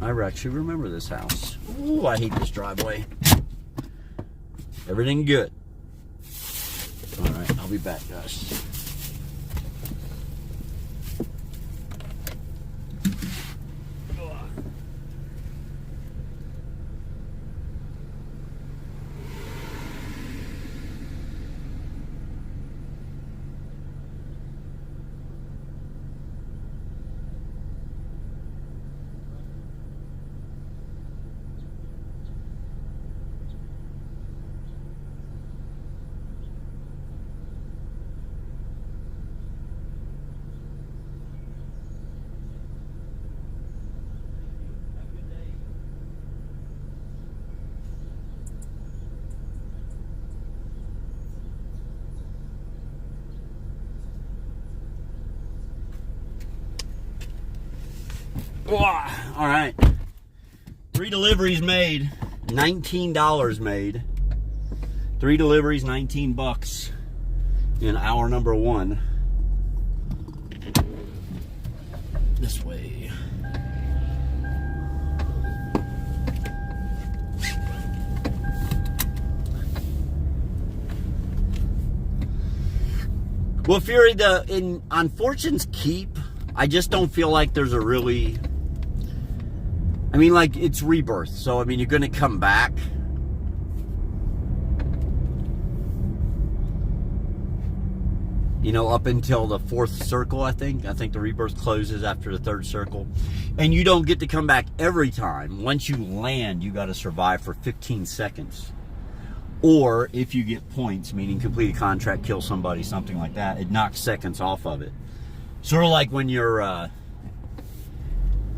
I actually remember this house. Ooh, I hate this driveway. Everything good. All right, I'll be back, guys. All right, 3 deliveries made, $19 made. 3 deliveries, 19 bucks in hour number 1. This way. Well, Fury, on Fortune's Keep, I just don't feel like there's a really, I mean, like, it's rebirth. So, I mean, you're going to come back. You know, up until the 4th circle, I think. I think the rebirth closes after the 3rd circle. And you don't get to come back every time. Once you land, you got to survive for 15 seconds. Or if you get points, meaning complete a contract, kill somebody, something like that, it knocks seconds off of it. Sort of like when you're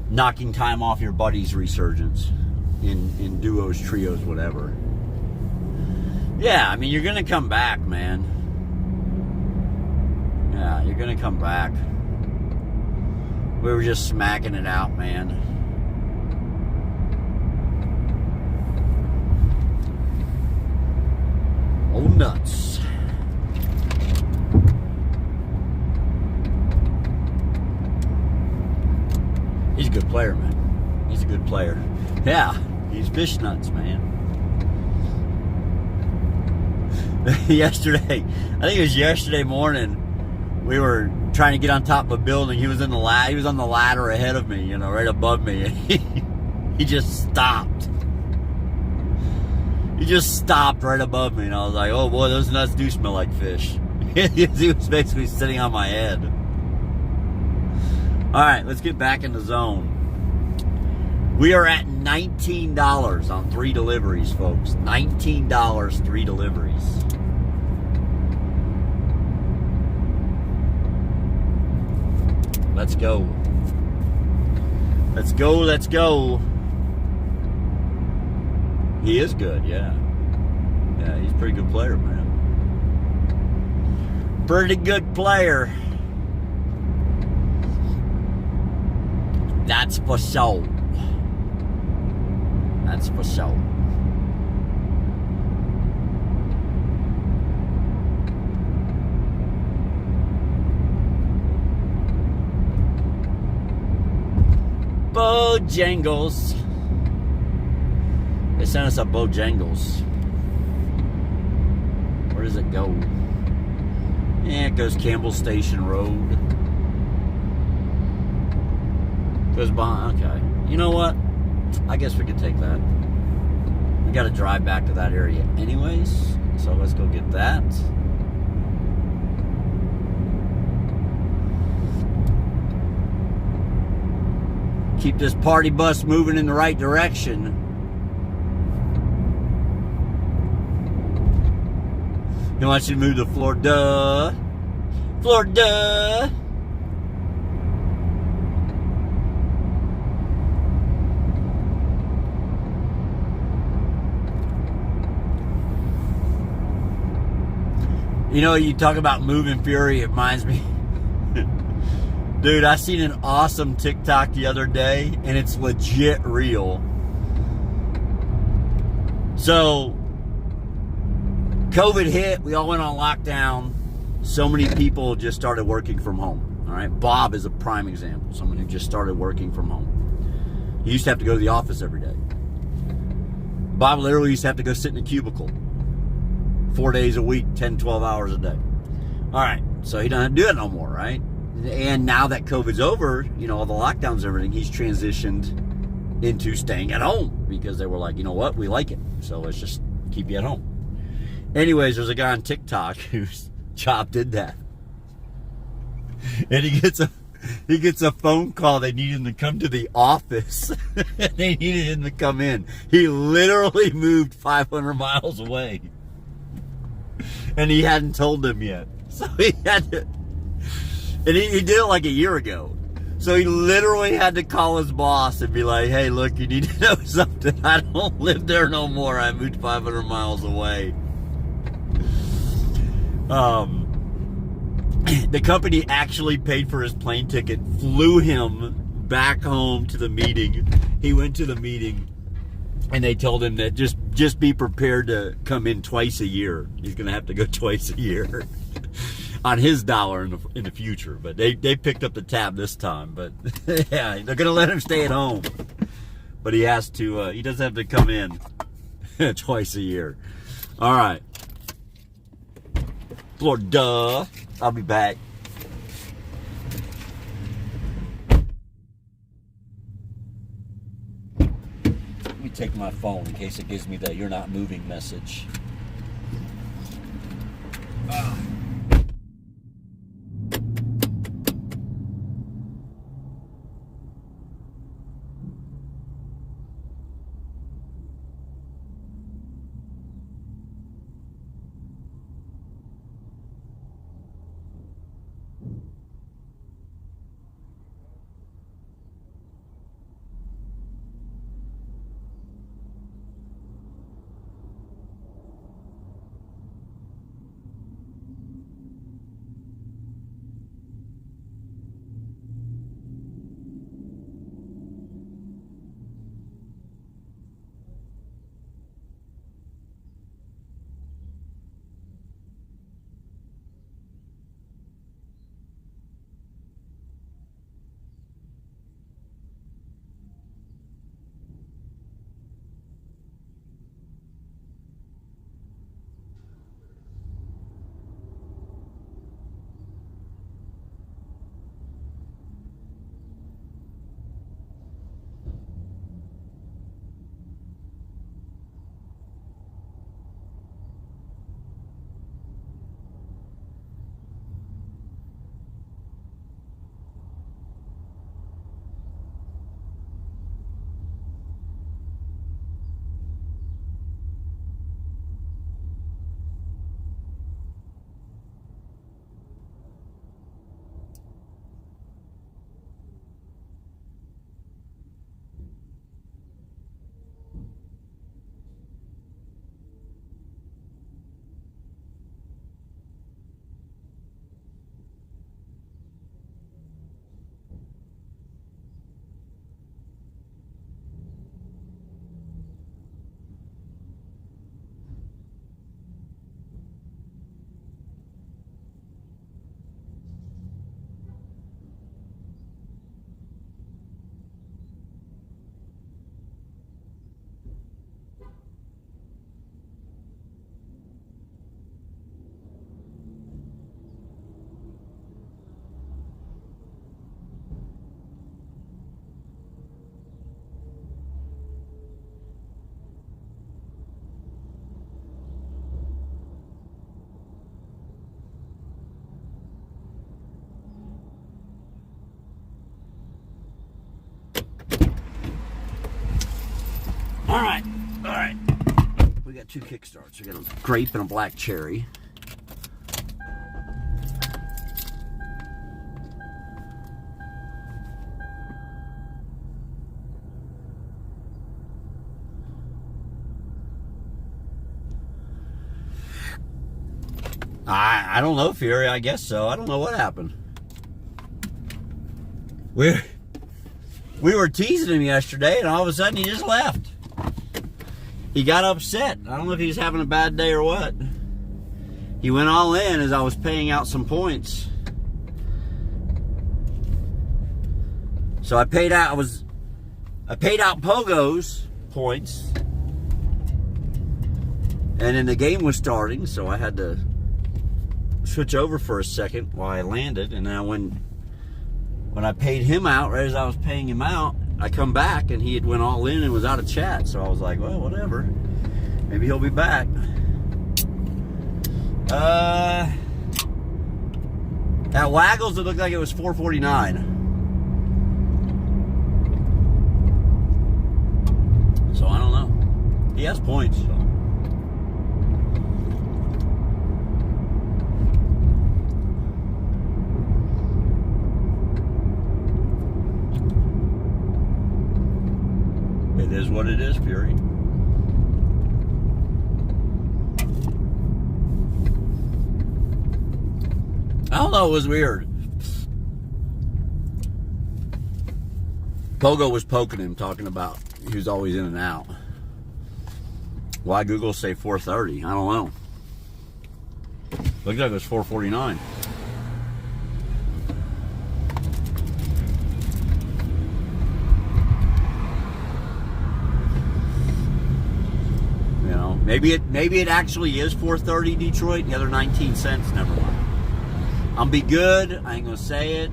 knocking time off your buddy's resurgence in duos, trios, whatever. Yeah, I mean, you're going to come back, man. Yeah, you're going to come back. We were just smacking it out, man. Oh, nuts. He's a good player, man. He's a good player. Yeah, he's fish nuts, man. Yesterday, I think it was yesterday morning, we were trying to get on top of a building. He was in the he was on the ladder ahead of me, you know, right above me. And he just stopped. He just stopped right above me, and I was like, "Oh boy, those nuts do smell like fish." He was basically sitting on my head. All right, let's get back in the zone. We are at $19 on 3 deliveries, folks. $19, 3 deliveries. Let's go. Let's go, let's go. He is good, yeah. Yeah, he's a pretty good player, man. Pretty good player. That's for sure. That's for sure. Bojangles. They sent us a Bojangles. Where does it go? Yeah, it goes Campbell Station Road. Goes behind. Okay. You know what? I guess we could take that. We got to drive back to that area anyways. So let's go get that. Keep this party bus moving in the right direction. He wants you to move to Florida. Florida. You know, you talk about moving fury, it reminds me. Dude, I seen an awesome TikTok the other day, and it's legit real. So, COVID hit, we all went on lockdown. So many people just started working from home. All right, Bob is a prime example, someone who just started working from home. He used to have to go to the office every day. Bob literally used to have to go sit in a cubicle 4 days a week, 10, 12 hours a day. All right, so he doesn't have to do it no more, right? And now that COVID's over, you know, all the lockdowns and everything, he's transitioned into staying at home because they were like, you know what, we like it, so let's just keep you at home. Anyways, there's a guy on TikTok whose job did that. And he gets a phone call. They need him to come to the office. They needed him to come in. He literally moved 500 miles away. And he hadn't told them yet. So he had to... And he did it like a year ago. So he literally had to call his boss and be like, hey, look, you need to know something. I don't live there no more. I moved 500 miles away. The company actually paid for his plane ticket, flew him back home to the meeting. He went to the meeting, and they told him that just be prepared to come in twice a year. He's going to have to go twice a year on his dollar in the future. But they picked up the tab this time. But yeah, they're going to let him stay at home. But he has to. He does have to come in twice a year. All right. Florida. I'll be back. Let me take my phone in case it gives me the "you're not moving" message. All right. We got two kickstarts. We got a grape and a black cherry. I don't know, Fury. I guess so. I don't know what happened. We were teasing him yesterday, and all of a sudden he just left. He got upset. I don't know if he was having a bad day or what. He went all in as I was paying out some points. So I paid out Pogo's points. And then the game was starting, so I had to switch over for a second while I landed. And then when I paid him out, right as I was paying him out, I come back and he had went all in and was out of chat. So I was like, well, whatever. Maybe he'll be back. At Waggles, it looked like it was $4.49. So I don't know. He has points. So. It is what it is, Fury. I don't know, it was weird. Pogo was poking him, talking about he was always in and out. Why Google say 4:30? I don't know. Looked like it was 4:49. You know, maybe it actually is 4:30 Detroit. The other 19 cents, never mind. I'm be good. I ain't gonna say it,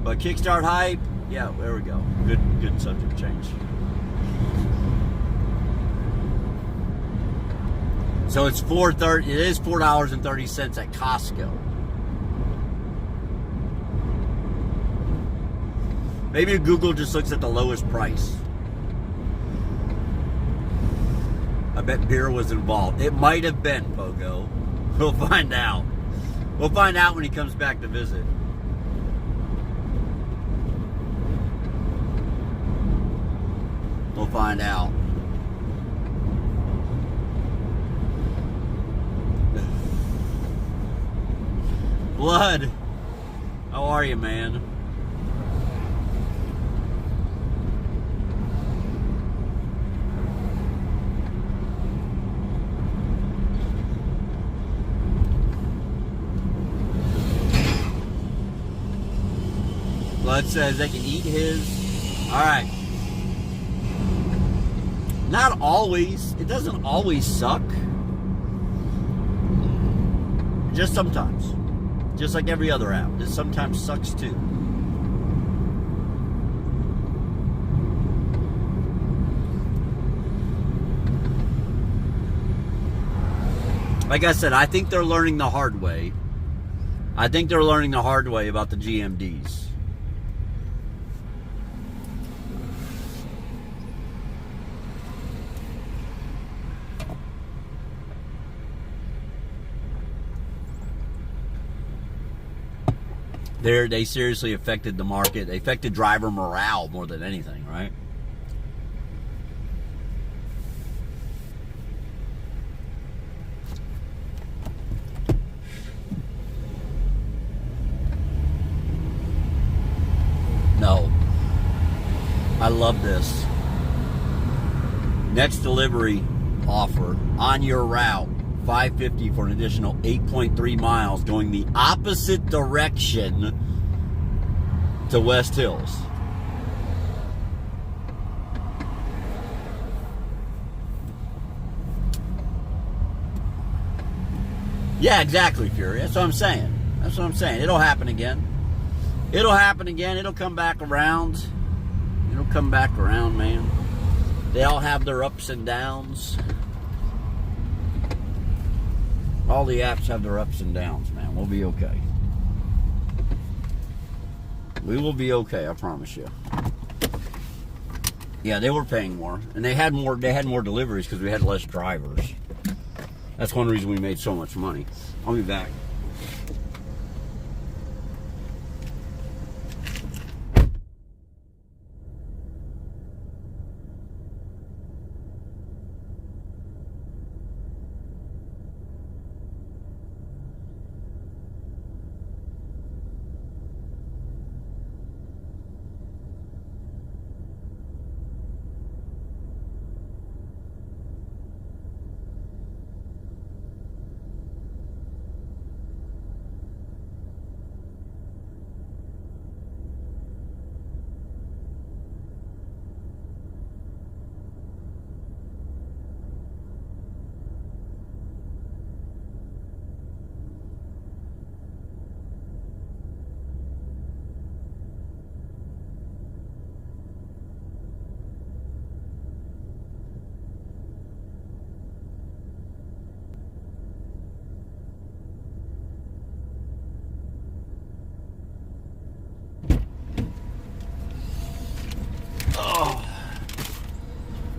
but Kickstart hype. Yeah, there we go. Good subject change. So it's 4:30. It is $4.30 at Costco. Maybe Google just looks at the lowest price. I bet beer was involved. It might have been, Pogo. We'll find out. We'll find out when he comes back to visit. We'll find out. Blood, how are you, man? Blood says they can eat his. All right. Not always. It doesn't always suck. Just sometimes. Just like every other app. It sometimes sucks too. Like I said, I think they're learning the hard way. I think they're learning the hard way about the GMDs. They seriously affected the market. They affected driver morale more than anything, right? No. I love this. Next delivery offer on your route. $5.50 for an additional 8.3 miles going the opposite direction to West Hills. Yeah, exactly, Fury. That's what I'm saying. That's what I'm saying. It'll happen again. It'll happen again. It'll come back around. It'll come back around, man. They all have their ups and downs. All the apps have their ups and downs, man. We'll be okay. We will be okay, I promise you. Yeah, they were paying more. And they had more deliveries because we had less drivers. That's one reason we made so much money. I'll be back.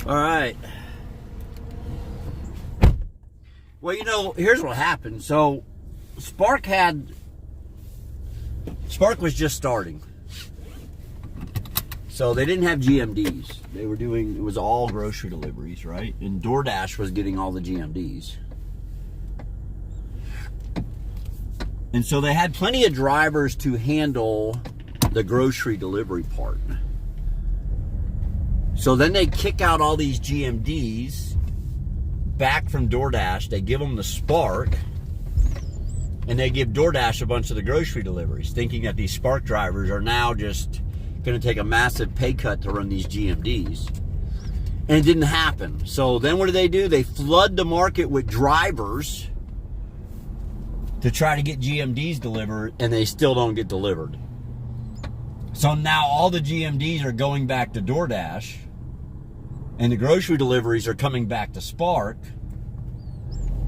All right. Well, you know, here's what happened. So, Spark was just starting. So they didn't have GMDs. They were doing, it was all grocery deliveries, right? And DoorDash was getting all the GMDs. And so they had plenty of drivers to handle the grocery delivery part. So then they kick out all these GMDs back from DoorDash. They give them the Spark, and they give DoorDash a bunch of the grocery deliveries, thinking that these Spark drivers are now just going to take a massive pay cut to run these GMDs. And it didn't happen. So then what do? They flood the market with drivers to try to get GMDs delivered, and they still don't get delivered. So now all the GMDs are going back to DoorDash, and the grocery deliveries are coming back to Spark.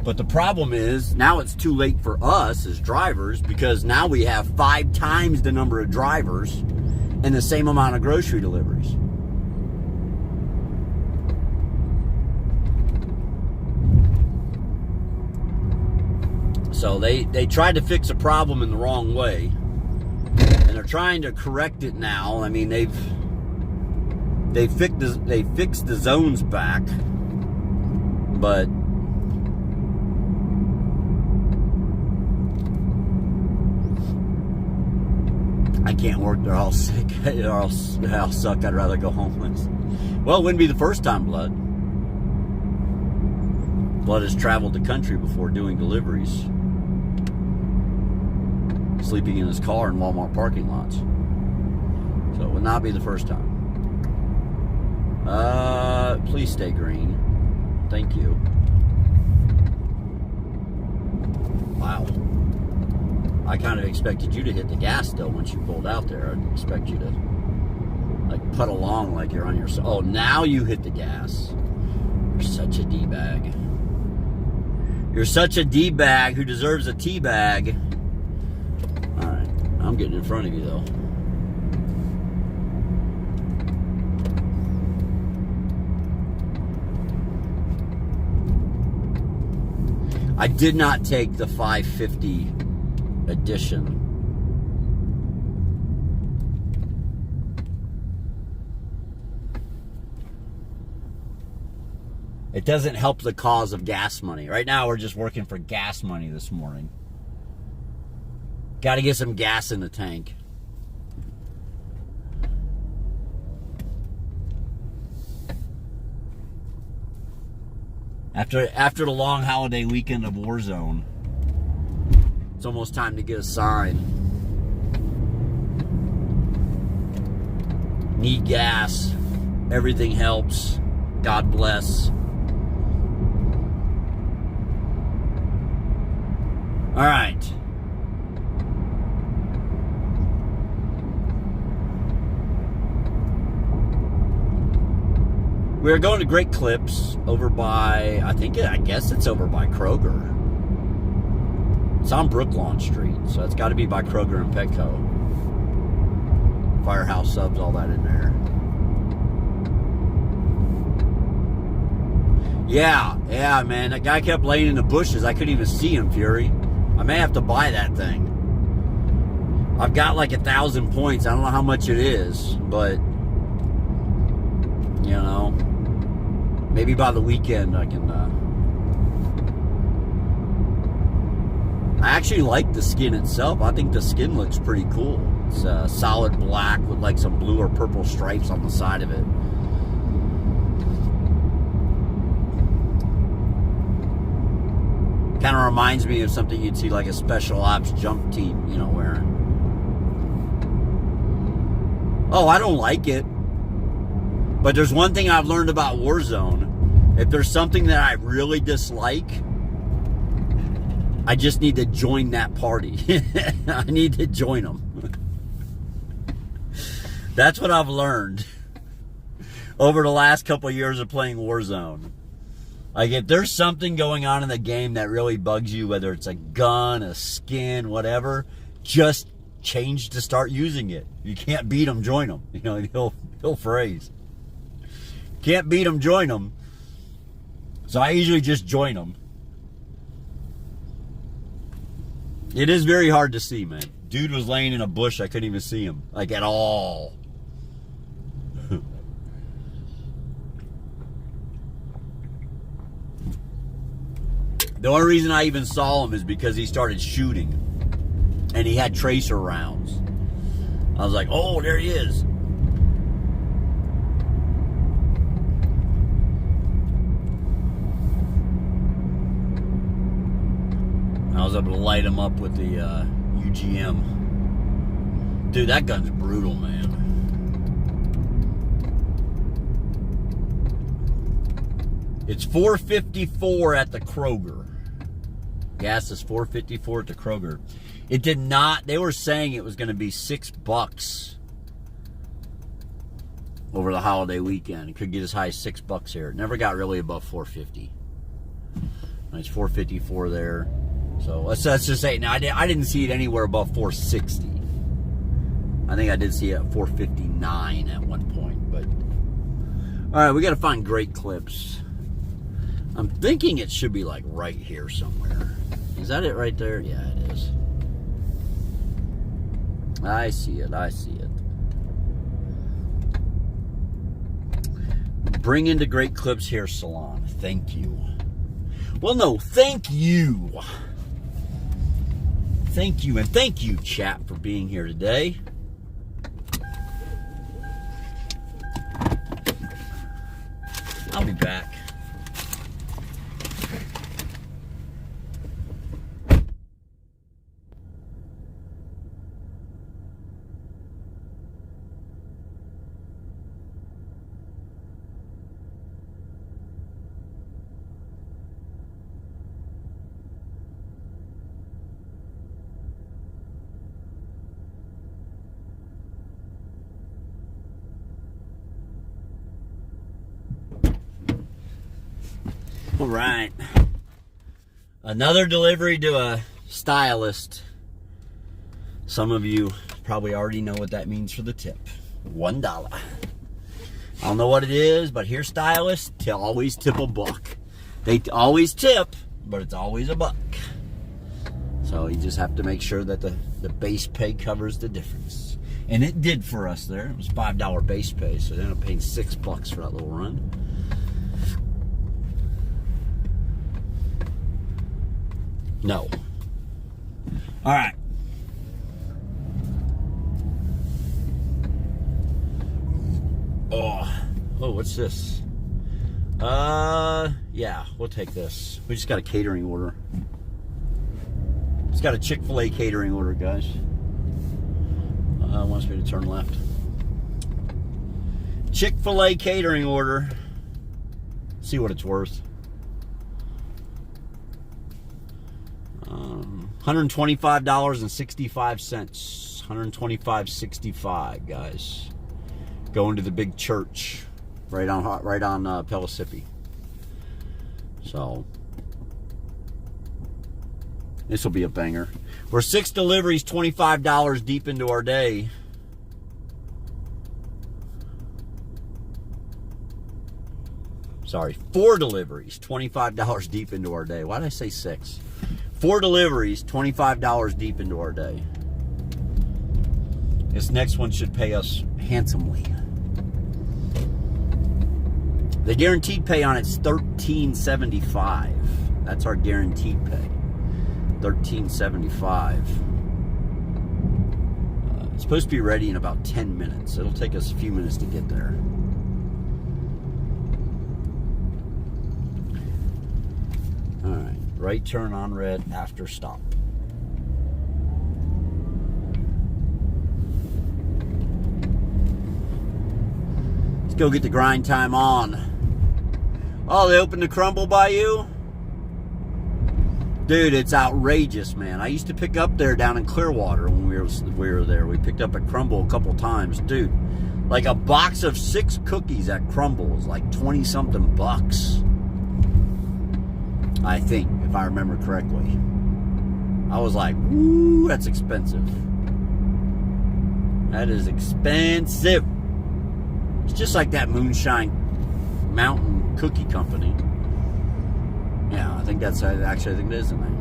But the problem is, now it's too late for us as drivers, because now we have 5 times the number of drivers and the same amount of grocery deliveries. So they tried to fix a problem in the wrong way, and they're trying to correct it now. I mean, they fixed the zones back, but I can't work. They're all sick. They all suck. I'd rather go homeless. Well, it wouldn't be the first time Blood has traveled the country before doing deliveries, sleeping in his car in Walmart parking lots. So it would not be the first time. Please stay green. Thank you. Wow. I kind of expected you to hit the gas still once you pulled out there. I'd expect you to like put along like you're on your... Oh, now you hit the gas. You're such a D-bag. You're such a D-bag who deserves a T-bag. All right. I'm getting in front of you, though. I did not take the 550 edition. It doesn't help the cause of gas money. Right now we're just working for gas money this morning. Got to get some gas in the tank. After the long holiday weekend of Warzone, it's almost time to get a sign. Need gas. Everything helps. God bless. All right. We're going to Great Clips over by, I guess it's over by Kroger. It's on Brooklawn Street, so it's got to be by Kroger and Petco. Firehouse Subs, all that in there. Yeah, man. That guy kept laying in the bushes. I couldn't even see him, Fury. I may have to buy that thing. I've got like 1,000 points. I don't know how much it is, but, you know, maybe by the weekend I can... I actually like the skin itself. I think the skin looks pretty cool. It's solid black with like some blue or purple stripes on the side of it. Kind of reminds me of something you'd see like a special ops jump team, you know, wearing. Oh, I don't like it. But there's one thing I've learned about Warzone. If there's something that I really dislike, I just need to join that party. I need to join them. That's what I've learned over the last couple of years of playing Warzone. Like, if there's something going on in the game that really bugs you, whether it's a gun, a skin, whatever, just change to start using it. You can't beat them, join them. You know, he'll phrase. Can't beat them, join them. So I usually just join them. It is very hard to see, man. Dude was laying in a bush. I couldn't even see him, like, at all. The only reason I even saw him is because he started shooting. And he had tracer rounds. I was like, oh, there he is. I was able to light him up with the UGM. Dude, that gun's brutal, man. It's $4.54 at the Kroger. Gas is $4.54 at the Kroger. It did not, they were saying it was going to be $6 over the holiday weekend. It could get as high as $6 here. It never got really above $4.50. It's $4.54 there. So let's just say, now I didn't see it anywhere above $4.60. I think I did see it at $4.59 at one point. But all right, we got to find great clips. I'm thinking it should be like right here somewhere. Is that it right there? Yeah, it is. I see it. I see it. Bring into Great Clips Hair Salon. Thank you. Well, no, thank you. Thank you, and thank you, chat, for being here today. I'll be back. All right. Another delivery to a stylist. Some of you probably already know what that means for the tip. $1. I don't know what it is, but here stylists always tip $1. They always tip, but it's always $1. So you just have to make sure that the base pay covers the difference. And it did for us there. It was $5 base pay, so they ended up paying $6 for that little run. No. All right. Oh, what's this? Yeah, we'll take this. We just got a catering order. Just got a Chick-fil-A catering order, guys. Wants me to turn left. Chick-fil-A catering order. See what it's worth. $125.65. $125.65, guys. Going to the big church right on Pellissippi. So this will be a banger. We're 6 deliveries, $25 deep into our day. Sorry, 4 deliveries, $25 deep into our day. Why did I say 6? 4 deliveries, $25 deep into our day. This next one should pay us handsomely. The guaranteed pay on it's $13.75. That's our guaranteed pay. $13.75. It's supposed to be ready in about 10 minutes. It'll take us a few minutes to get there. All right. Right turn on red after stop. Let's go get the grind time on. Oh, they opened the crumble by you? Dude, it's outrageous, man. I used to pick up there down in Clearwater when we were there. We picked up at Crumble a couple times. Dude, like a box of 6 cookies at Crumble is like 20-something bucks. I think, if I remember correctly. I was like, woo, that's expensive. That is expensive. It's just like that moonshine Mountain Cookie Company. Yeah, I think that's actually, I think it is the name.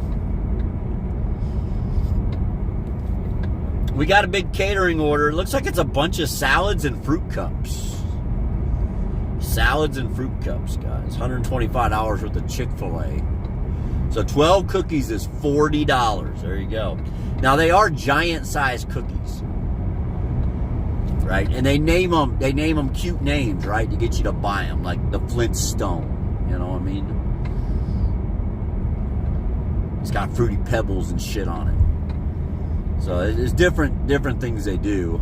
We got a big catering order. It looks like it's a bunch of salads and fruit cups. Salads and fruit cups, guys. $125 worth of Chick-fil-A. So 12 cookies is $40. There you go. Now they are giant-sized cookies, right? And they name them cute names, right, to get you to buy them, like the Flintstone. You know what I mean? It's got Fruity Pebbles and shit on it. So it's different things they do.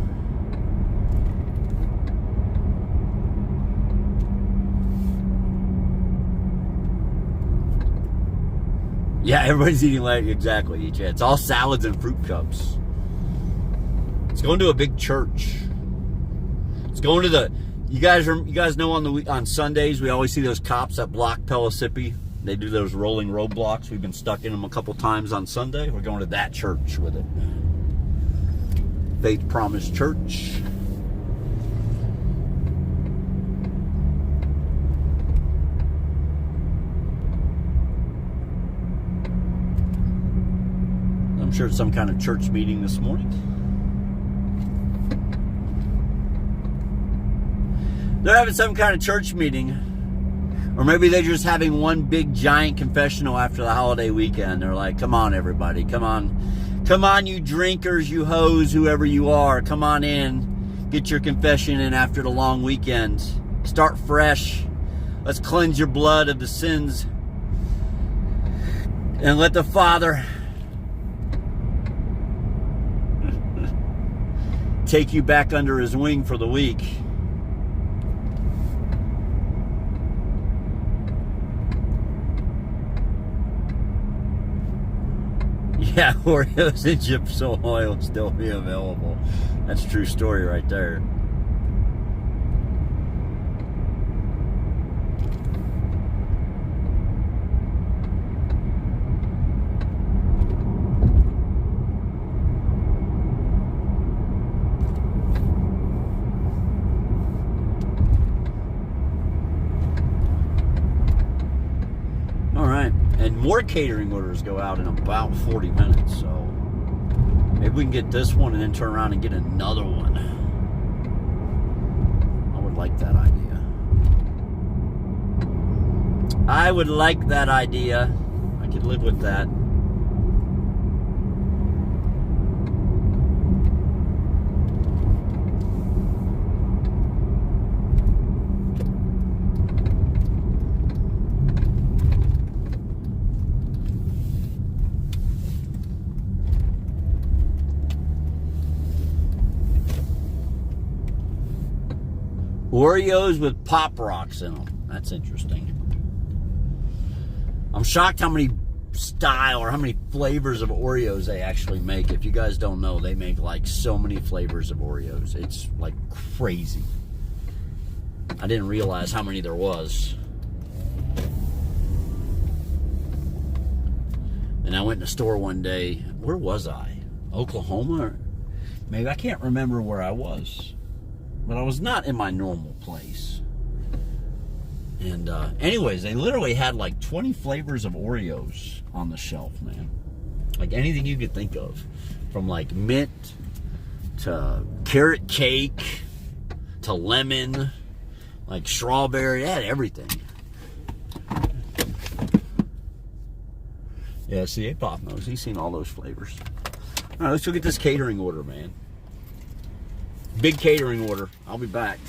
Yeah, everybody's eating like exactly. It's all salads and fruit cups. It's going to a big church. It's going to the. You guys know on Sundays we always see those cops that block Pellissippi. They do those rolling roadblocks. We've been stuck in them a couple times on Sunday. We're going to that church with it. Faith Promise Church. I'm sure it's some kind of church meeting this morning. They're having some kind of church meeting. Or maybe they're just having one big giant confessional after the holiday weekend. They're like, come on, everybody. Come on. Come on, you drinkers, you hoes, whoever you are. Come on in. Get your confession in after the long weekend. Start fresh. Let's cleanse your blood of the sins. And let the Father take you back under his wing for the week. Yeah, Oreos and gypsum oil will still be available. That's a true story right there. All right. And more catering orders go out in about 40 minutes, so maybe we can get this one and then turn around and get another one. I would like that idea. I would like that idea. I could live with that. Oreos with Pop Rocks in them. That's interesting. I'm shocked how many how many flavors of Oreos they actually make. If you guys don't know, they make like so many flavors of Oreos. It's like crazy. I didn't realize how many there was. And I went in a store one day. Where was I? Oklahoma? Or maybe I can't remember where I was. But I was not in my normal place. And anyways, they literally had like 20 flavors of Oreos on the shelf, man. Like anything you could think of. From like mint to carrot cake to lemon, like strawberry. They had everything. Yeah, see, A-Pop knows. He's seen all those flavors. All right, let's go get this catering order, man. Big catering order. I'll be back.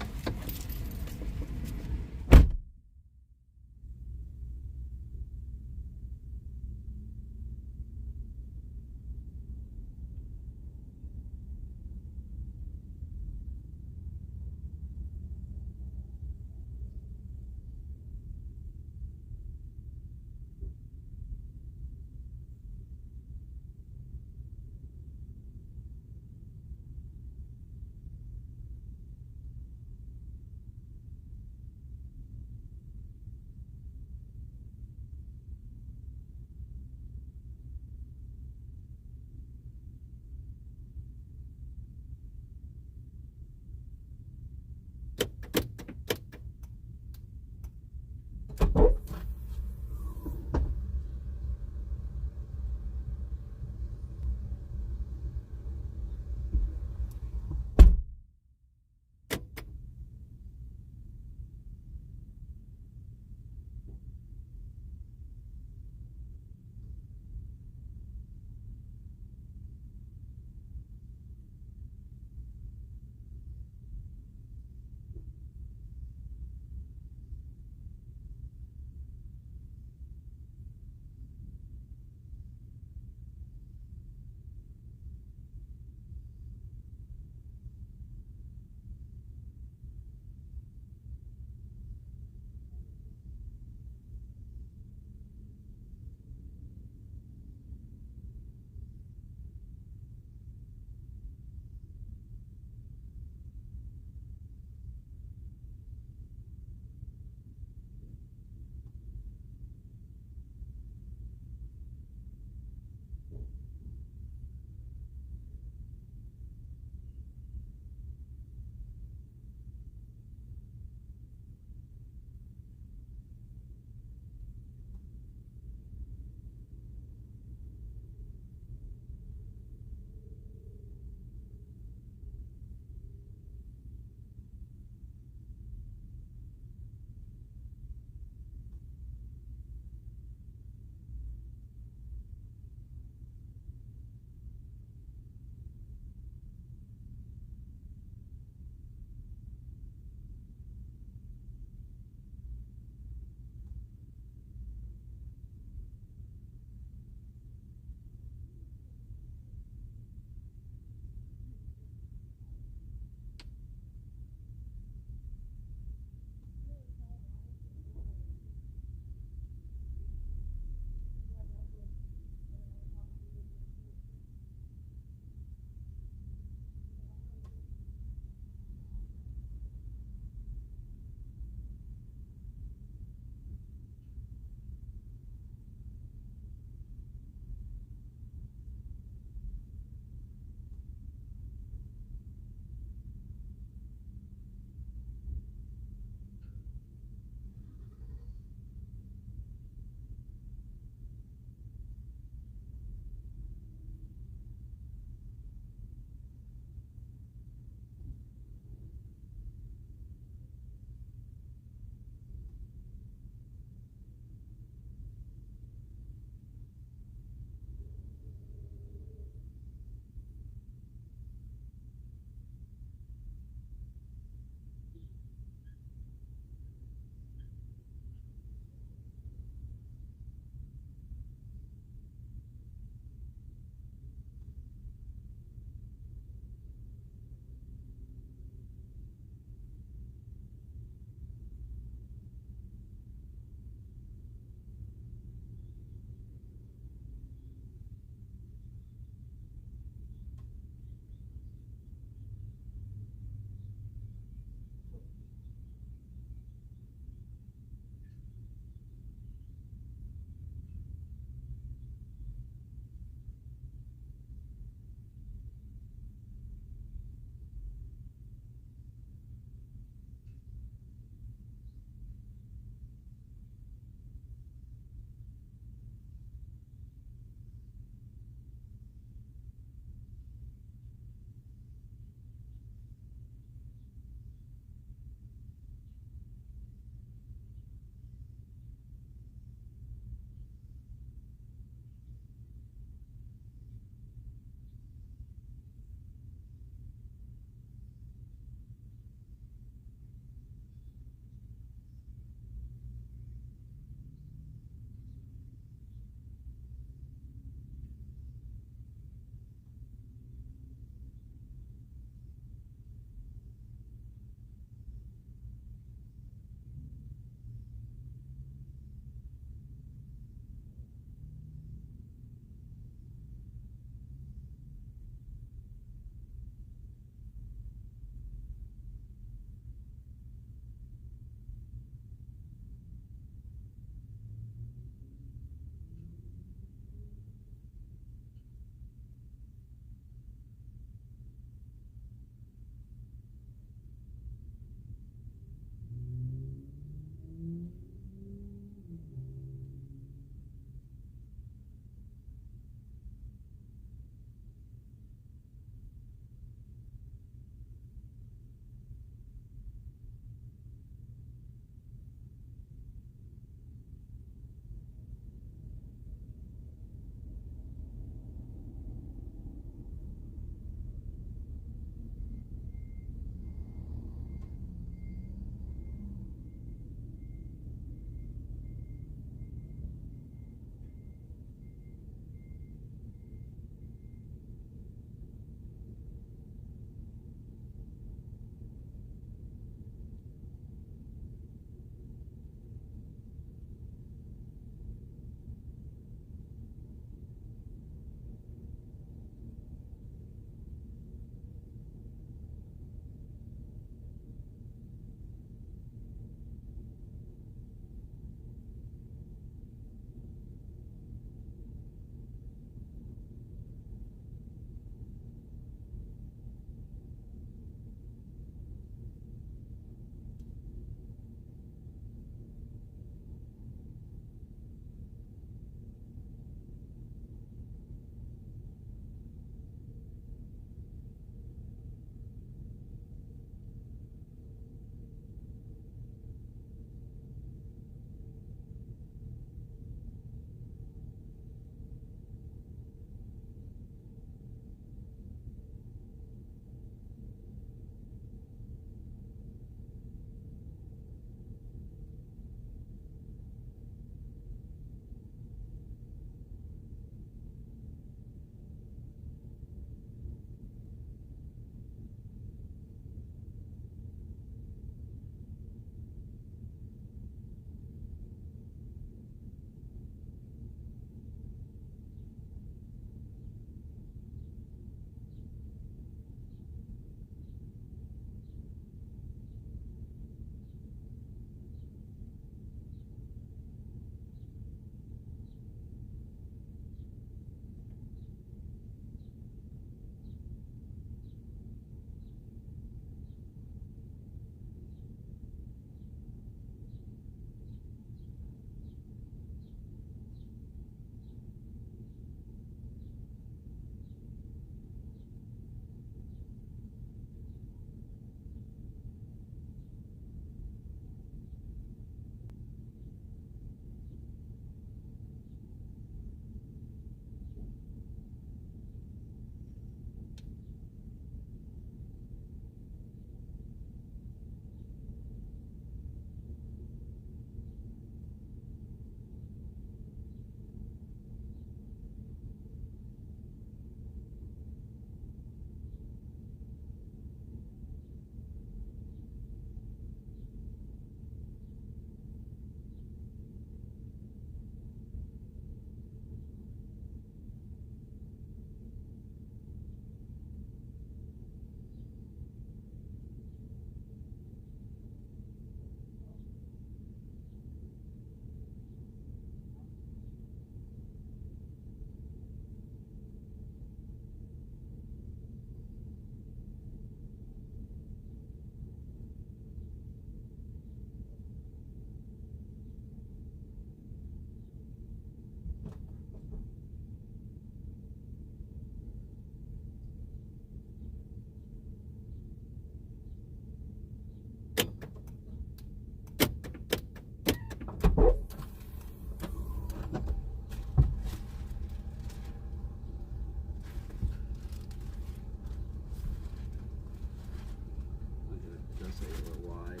Say a little wide.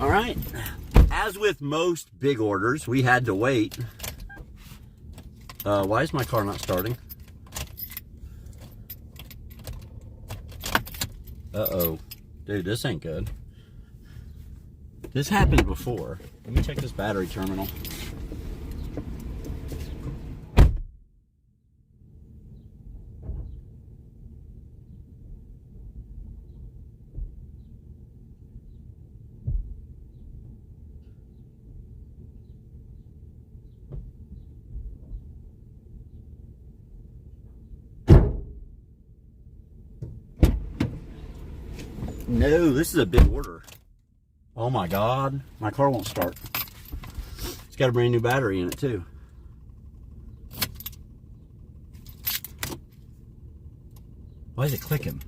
All right. As with most big orders, we had to wait. Why is my car not starting? Uh-oh. Dude, this ain't good. This happened before. Let me check this battery terminal. No, this is a big order. Oh my God, my car won't start. It's got a brand new battery in it too. Why is it clicking?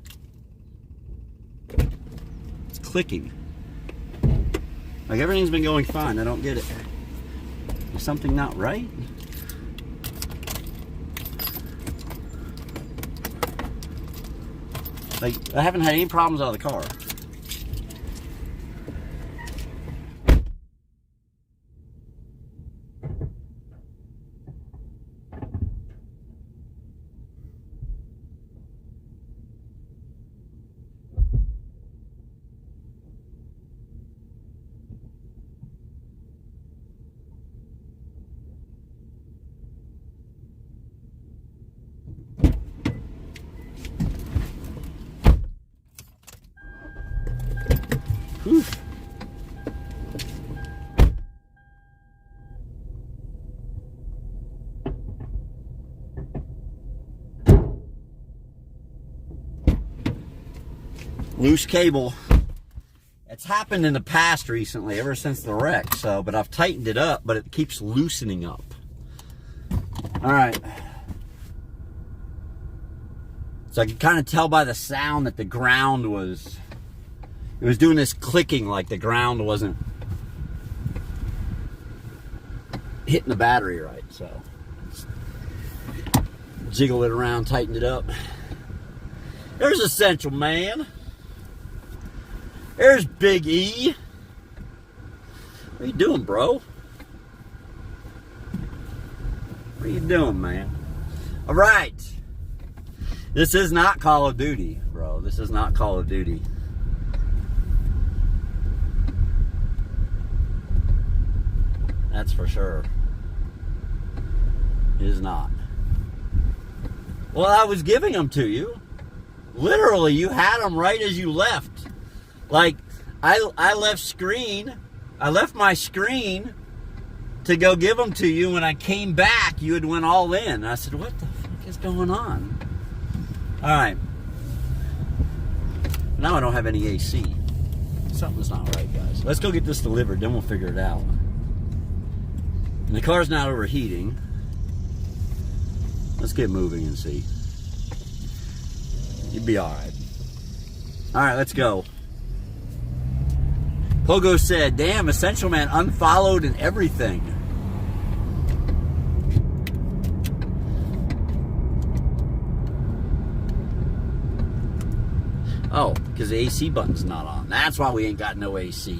It's clicking. Like everything's been going fine, I don't get it. Is something not right? Like, I haven't had any problems out of the car. Whew. Loose cable. It's happened in the past recently, ever since the wreck. So, but I've tightened it up, but it keeps loosening up. All right. So I could kind of tell by the sound that the ground was. It was doing this clicking like the ground wasn't hitting the battery right, so jiggle it around, tighten it up. There's Essential Man. There's Big E. What are you doing, bro? What are you doing, man? All right. This is not Call of Duty, bro. This is not Call of Duty. That's for sure. It is not. Well, I was giving them to you. Literally, you had them right as you left. Like, I left my screen to go give them to you. When I came back, you had went all in. I said, what the fuck is going on? All right. Now I don't have any AC. Something's not right, guys. Let's go get this delivered, then we'll figure it out. And the car's not overheating. Let's get moving and see. You'd be all right. All right, let's go. Pogo said, damn, Essential Man unfollowed and everything. Oh, because the AC button's not on. That's why we ain't got no AC.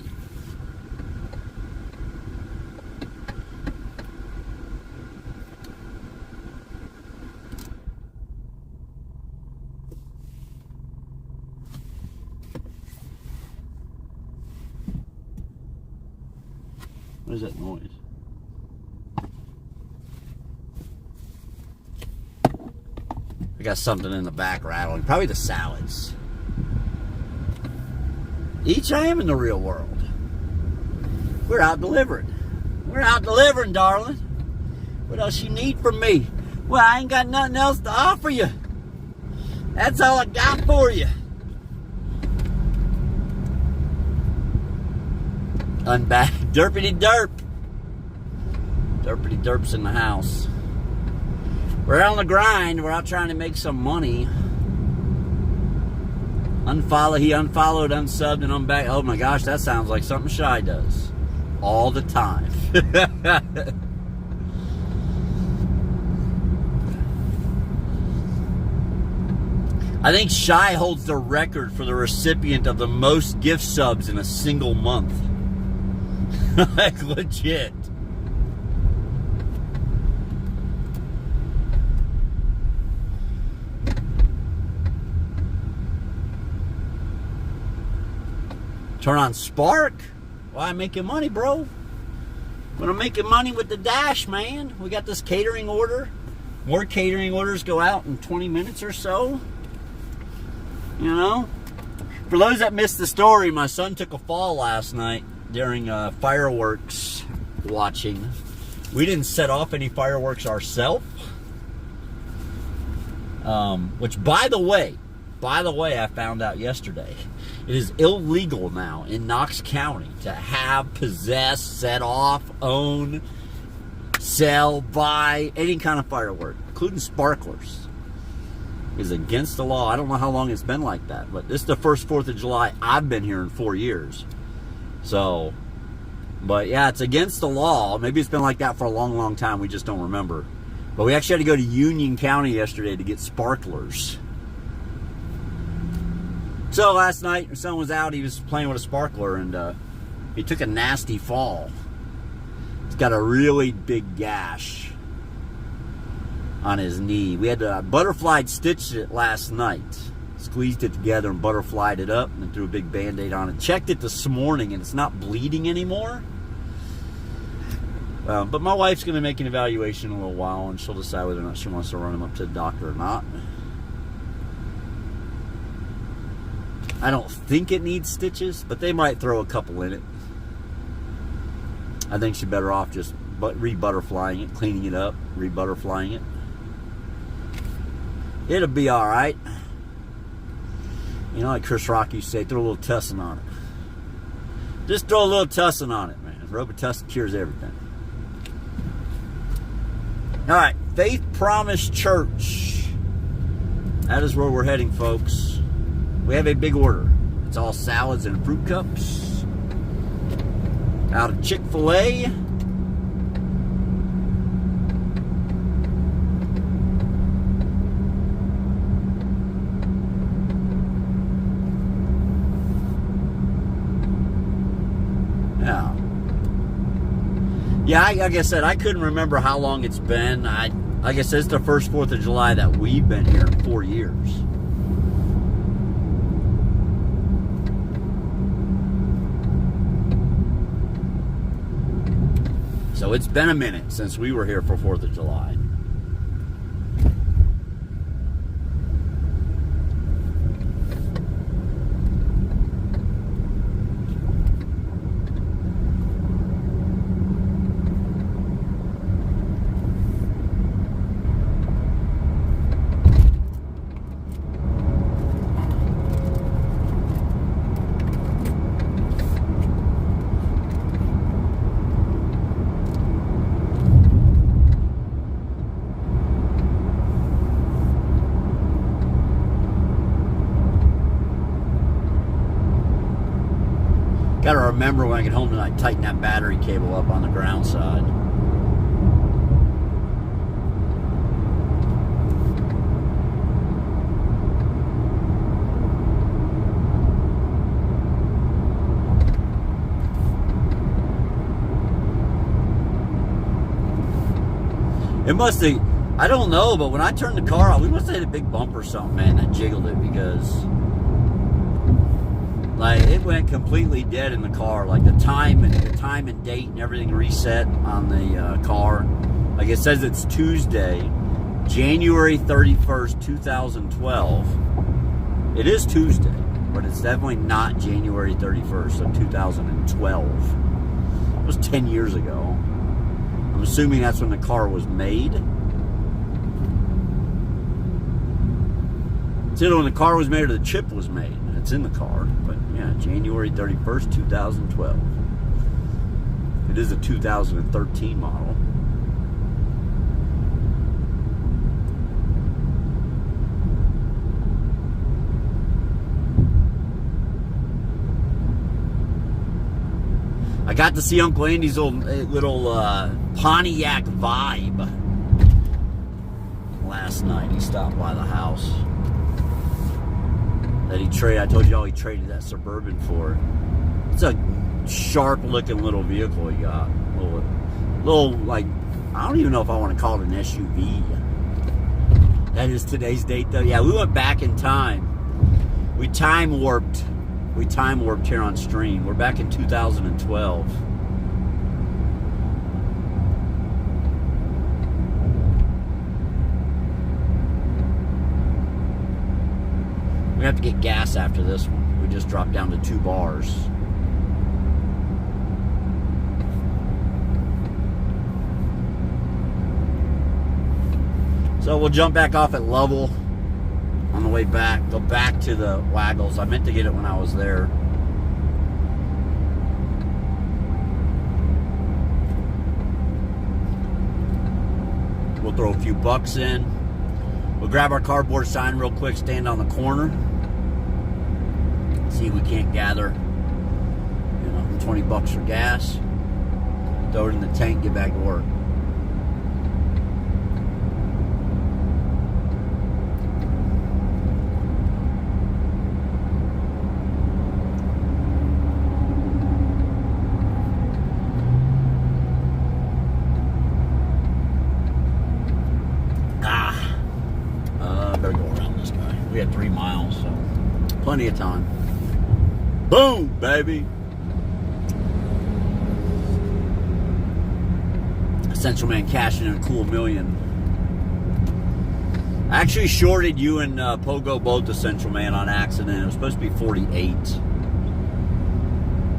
What is that noise? I got something in the back rattling. Probably the salads. Each I am in the real world. We're out delivering. We're out delivering, darling. What else you need from me? Well, I ain't got nothing else to offer you. That's all I got for you. Unback. Derpity derp. Derpity derp's in the house. We're on the grind. We're out trying to make some money. He unfollowed, unsubbed, and unback. Oh my gosh, that sounds like something Shy does. All the time. I think Shy holds the record for the recipient of the most gift subs in a single month. Like, legit. Turn on Spark? Why, I'm making money, bro. When I'm making money with the Dash, man. We got this catering order. More catering orders go out in 20 minutes or so. You know? For those that missed the story, my son took a fall last night during fireworks watching. We didn't set off any fireworks ourselves. Which, by the way, I found out yesterday. It is illegal now in Knox County to have, possess, set off, own, sell, buy any kind of firework, including sparklers. Is against the law. I don't know how long it's been like that, but this is the first 4th of July I've been here in 4 years. So, but yeah, it's against the law. Maybe it's been like that for a long, long time. We just don't remember. But we actually had to go to Union County yesterday to get sparklers. So last night, my son was out. He was playing with a sparkler, and he took a nasty fall. He's got a really big gash on his knee. We had to butterflied stitched it last night. Squeezed it together and butterflied it up, and then threw a big Band-Aid on it. Checked it this morning, and it's not bleeding anymore. But my wife's going to make an evaluation in a little while, and she'll decide whether or not she wants to run him up to the doctor or not. I don't think it needs stitches, but they might throw a couple in it. I think she's better off just re-butterflying it, cleaning it up, re-butterflying it. It'll be all right. You know, like Chris Rock used to say, throw a little tussin on it. Just throw a little tussin on it, man. Robitussin cures everything. All right, Faith Promise Church. That is where we're heading, folks. We have a big order. It's all salads and fruit cups. Out of Chick-fil-A. Yeah, like I said, I couldn't remember how long it's been. Like I said, it's the first 4th of July that we've been here in 4 years. So it's been a minute since we were here for 4th of July. Gotta remember when I get home tonight, tighten that battery cable up on the ground side. It must have, I don't know, but when I turned the car on, we must have hit a big bump or something, man, that jiggled it, because like it went completely dead in the car. Like the time and date and everything reset on the car. Like it says it's Tuesday, January 31st, 2012. It is Tuesday, but it's definitely not January 31st of 2012. It was 10 years ago. I'm assuming that's when the car was made. It's either when the car was made or the chip was made. It's in the car, but yeah, January 31st, 2012. It is a 2013 model. I got to see Uncle Andy's little Pontiac Vibe last night. He stopped by the house. that he traded. I told you all he traded that Suburban for. It's a sharp looking little vehicle he got. Little like, I don't even know if I want to call it an SUV. That is today's date though. Yeah, we went back in time. We time warped here on stream. We're back in 2012. We have to get gas after this one. We just dropped down to 2 bars. So we'll jump back off at Lovell on the way back. Go back to the Waggles. I meant to get it when I was there. We'll throw a few bucks in. We'll grab our cardboard sign real quick, stand on the corner. See if we can't gather, 20 bucks for gas. Throw it in the tank, get back to work. Better go around this guy. We had 3 miles, so plenty of time. Boom, baby. Essential Man cashing in a cool $1 million. I actually shorted you and Pogo both Essential Man on accident. It was supposed to be 48.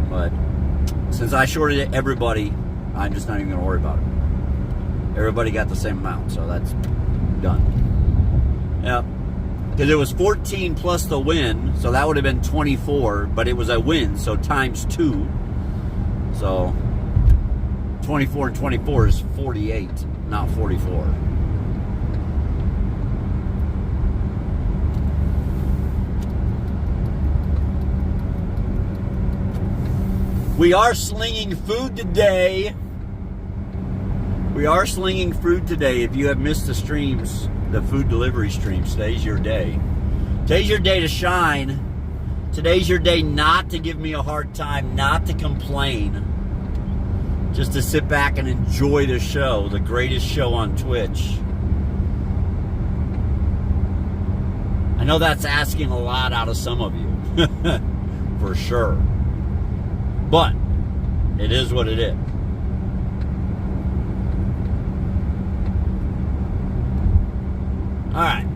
But since I shorted everybody, I'm just not even going to worry about it. Everybody got the same amount, so that's done. Yeah, because it was 14 plus the win, so that would have been 24, but it was a win, so times 2. So 24 and 24 is 48, not 44. We are slinging food today. We are slinging food today. If you have missed the streams, the food delivery streams, today's your day. Today's your day to shine. Today's your day not to give me a hard time, not to complain. Just to sit back and enjoy the show, the greatest show on Twitch. I know that's asking a lot out of some of you. For sure. But it is what it is. All right,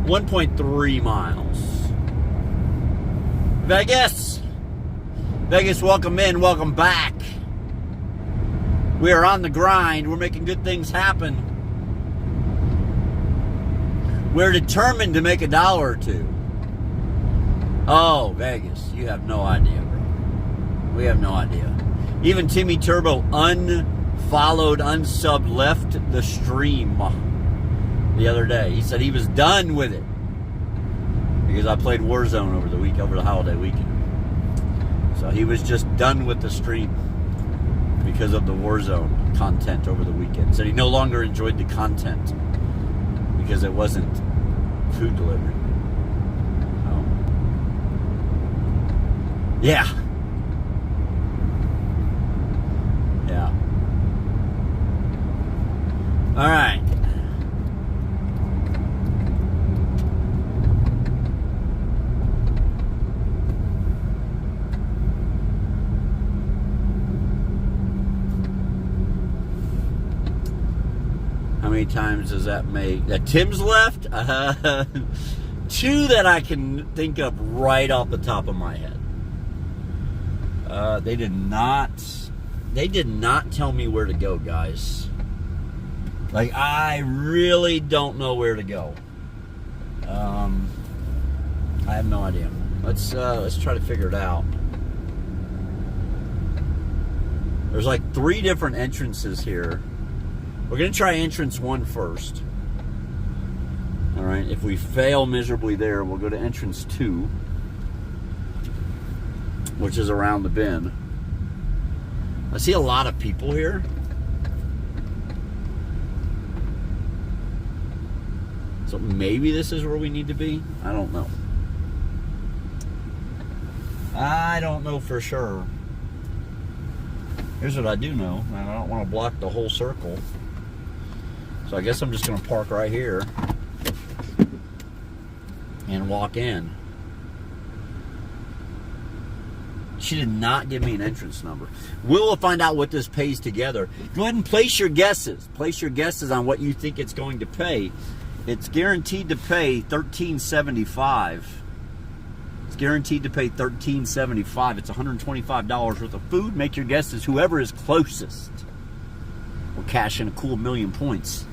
1.3 miles. Vegas, welcome in, welcome back. We are on the grind. We're making good things happen. We're determined to make $1 or $2. Oh, Vegas, you have no idea, bro. We have no idea. Even Timmy Turbo unfollowed, unsubbed, left the stream the other day. He said he was done with it because I played Warzone over the holiday weekend. So he was just done with the stream because of the Warzone content over the weekend. Said he no longer enjoyed the content because it wasn't food delivery. So, yeah. Yeah. All right. How many times does that make? That Tim's left? 2 that I can think of right off the top of my head. They did not tell me where to go, guys. Like, I really don't know where to go. I have no idea. Let's try to figure it out. There's like 3 different entrances here. We're going to try entrance 1 first. All right, if we fail miserably there, we'll go to entrance 2, which is around the bend. I see a lot of people here. So maybe this is where we need to be. I don't know. I don't know for sure. Here's what I do know. I don't want to block the whole circle. So I guess I'm just going to park right here and walk in. She did not give me an entrance number. We'll find out what this pays together. Go ahead and place your guesses. Place your guesses on what you think it's going to pay. It's guaranteed to pay $13.75. It's guaranteed to pay $13.75. It's $125 worth of food. Make your guesses. Whoever is closest will cash in a cool 1,000,000 points.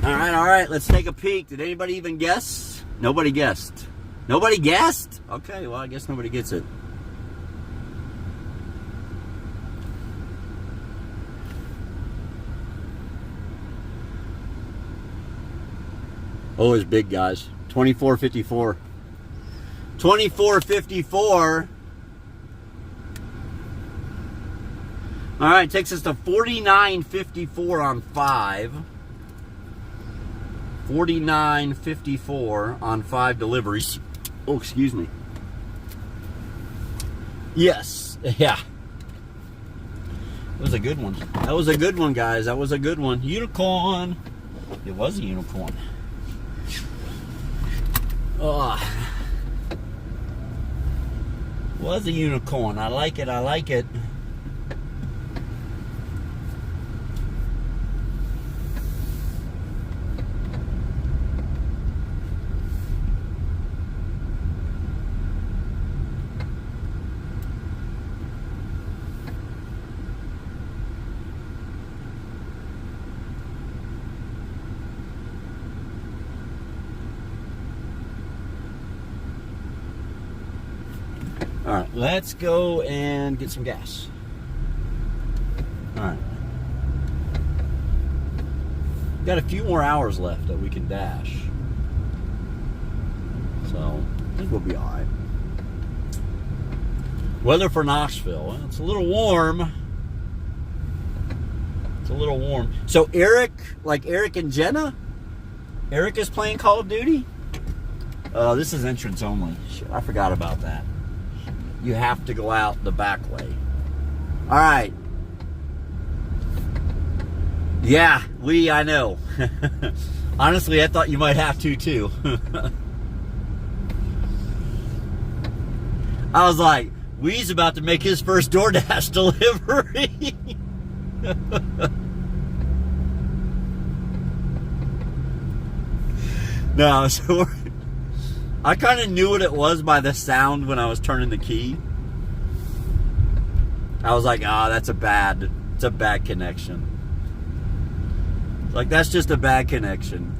All right, let's take a peek. Did anybody even guess? Nobody guessed. Nobody guessed? Okay, well, I guess nobody gets it. Oh, it's big, guys. $24.54. $24.54. All right, takes us to $49.54 on 5. $49.54 on 5 deliveries. Oh, excuse me. Yes, yeah. That was a good one. That was a good one, guys. That was a good one. Unicorn. It was a unicorn. Oh, was a unicorn. I like it. I like it. All right, let's go and get some gas. All right. Got a few more hours left that we can dash. So, I think we'll be all right. Weather for Knoxville. Well, it's a little warm. It's a little warm. So Eric, like Eric and Jenna? Eric is playing Call of Duty? This is entrance only. Shit, I forgot about that. You have to go out the back way. All right. Yeah, I know. Honestly, I thought you might have to too. I was like, Wee's about to make his first DoorDash delivery. No, so I kind of knew what it was by the sound when I was turning the key. I was like, it's a bad connection. Like, that's just a bad connection.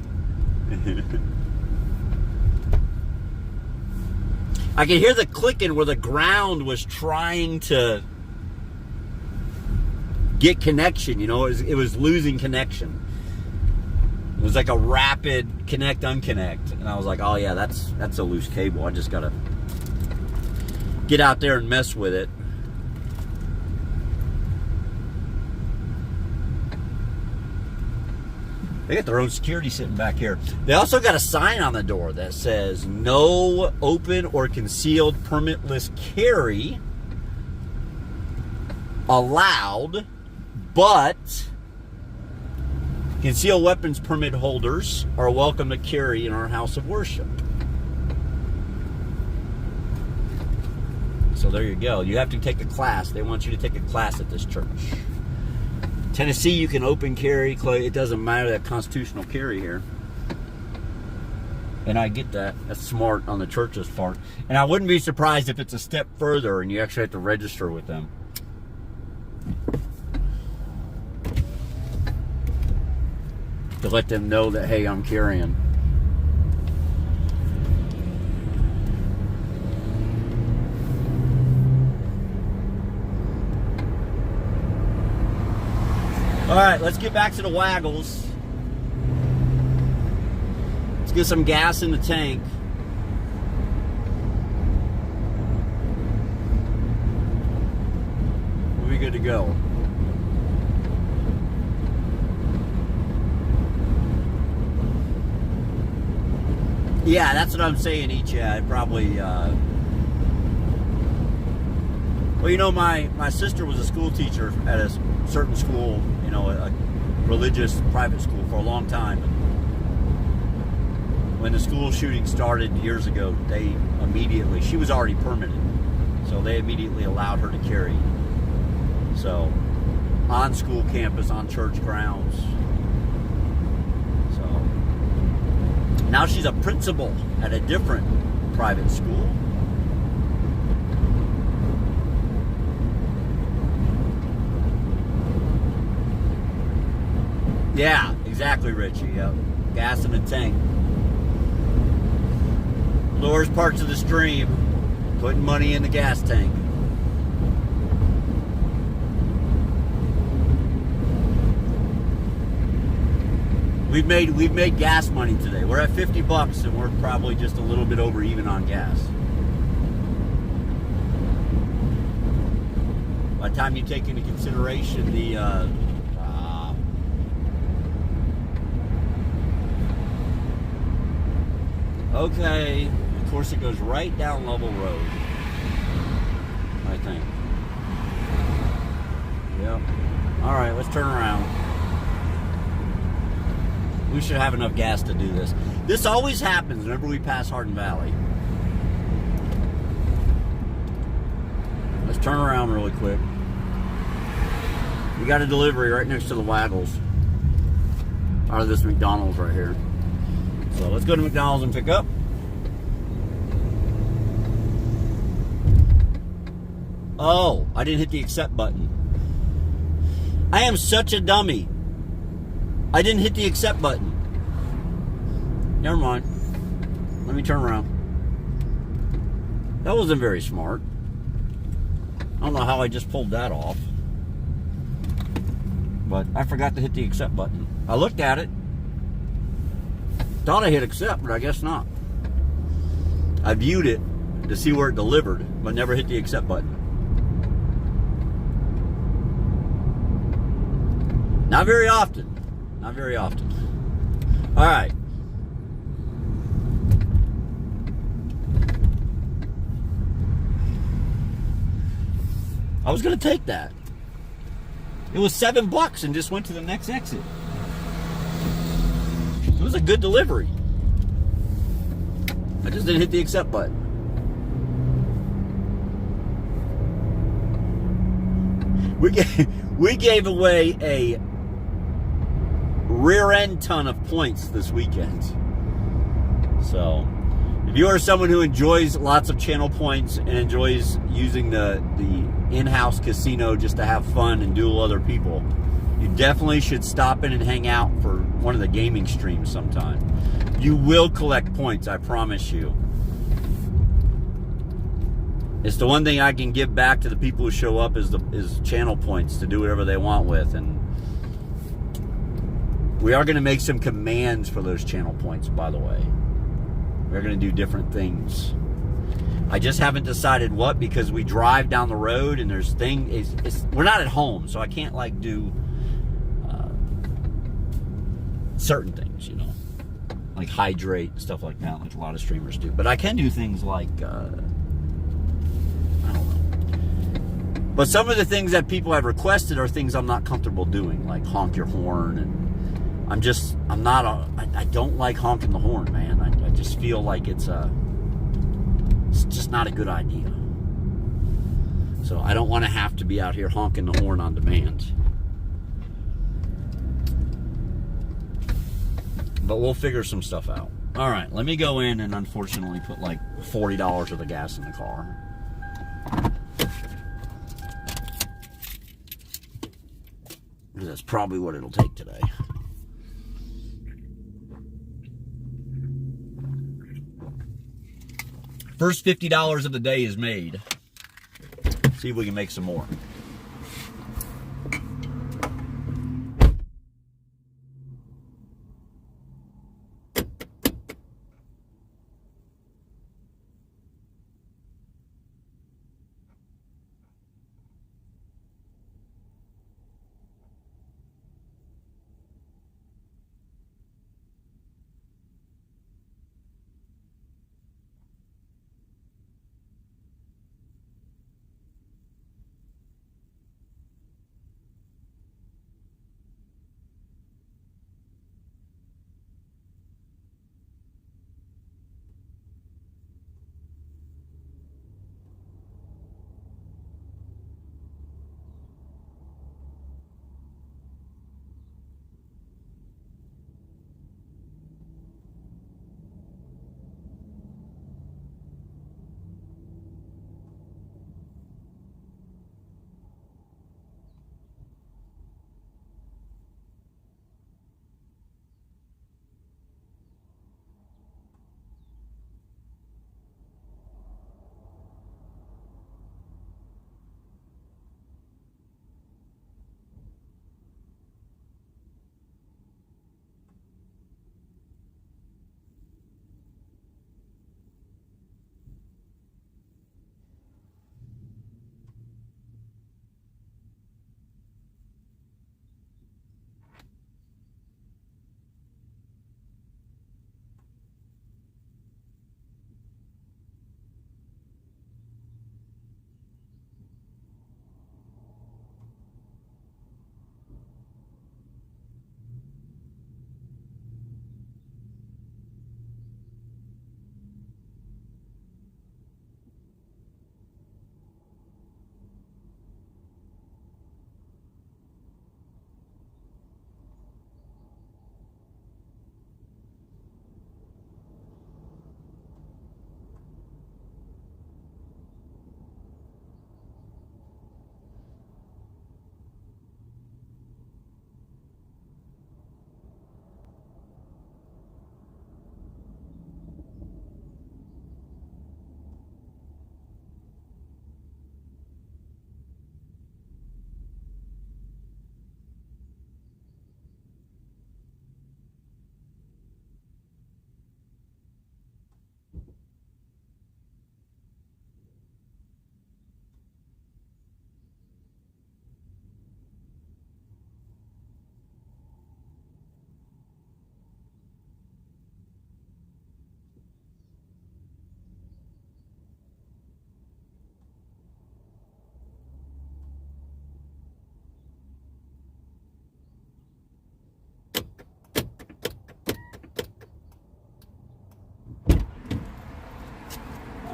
I could hear the clicking where the ground was trying to get connection, it was losing connection. It was like a rapid connect, unconnect. And I was like, oh yeah, that's a loose cable. I just gotta get out there and mess with it. They got their own security sitting back here. They also got a sign on the door that says, no open or concealed permitless carry allowed, but concealed weapons permit holders are welcome to carry in our house of worship. So there you go. You have to take a class. They want you to take a class at this church. Tennessee, you can open carry. It doesn't matter that constitutional carry here. And I get that. That's smart on the church's part. And I wouldn't be surprised if it's a step further and you actually have to register with them. To let them know that, hey, I'm carrying. All right, let's get back to the Waggles. Let's get some gas in the tank. We're good to go. Yeah, that's what I'm saying, I'd probably, well, my sister was a school teacher at a certain school, a religious private school for a long time. When the school shooting started years ago, she was already permitted, so they immediately allowed her to carry. So, on school campus, on church grounds. So, now she's a principal at a different private school. Yeah, exactly, Richie. Yep. Gas in the tank. Lowest parts of the stream, putting money in the gas tank. We've made gas money today. We're at $50 and we're probably just a little bit over even on gas. By the time you take into consideration the okay, of course it goes right down Level Road, I think. Yep. Alright, let's turn around. We should have enough gas to do this. This always happens whenever we pass Hardin Valley. Let's turn around really quick. We got a delivery right next to the Waggles. Out of this McDonald's right here. So let's go to McDonald's and pick up. Oh, I didn't hit the accept button. I am such a dummy. I didn't hit the accept button. Never mind. Let me turn around. That wasn't very smart. I don't know how I just pulled that off. But I forgot to hit the accept button. I looked at it. Thought I hit accept, but I guess not. I viewed it to see where it delivered, but never hit the accept button. Not very often. Not very often. All right. I was going to take that. It was $7 and just went to the next exit. It was a good delivery. I just didn't hit the accept button. We gave away a rear end ton of points this weekend. So if you are someone who enjoys lots of channel points and enjoys using the in-house casino just to have fun and duel other people, you definitely should stop in and hang out for one of the gaming streams sometime. You will collect points, I promise you. It's the one thing I can give back to the people who show up is channel points to do whatever they want with. And we are going to make some commands for those channel points, by the way. We're going to do different things. I just haven't decided what, because we drive down the road and there's we're not at home, so I can't like do certain things, you know, like hydrate and stuff like that, like a lot of streamers do. But I can do things like I don't know. But some of the things that people have requested are things I'm not comfortable doing, like honk your horn, and I don't like honking the horn, man. I just feel like it's just not a good idea. So I don't want to have to be out here honking the horn on demand. But we'll figure some stuff out. All right, let me go in and unfortunately put like $40 worth of gas in the car. That's probably what it'll take today. First $50 of the day is made. See if we can make some more.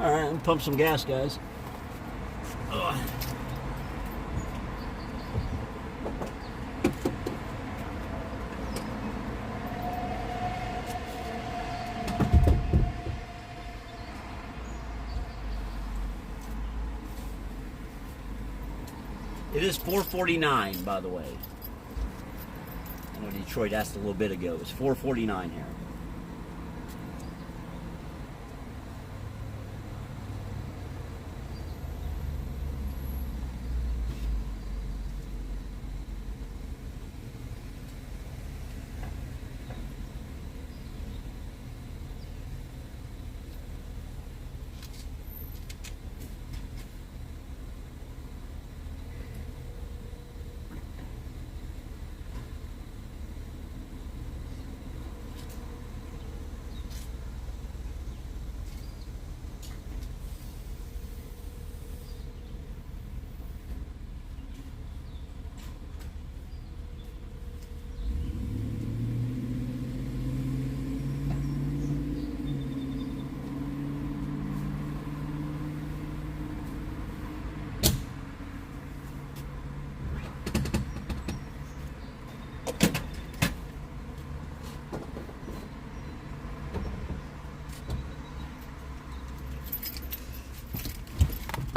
All right, let me pump some gas, guys. Ugh. It is $4.49, by the way. I know Detroit asked a little bit ago. It's $4.49 here.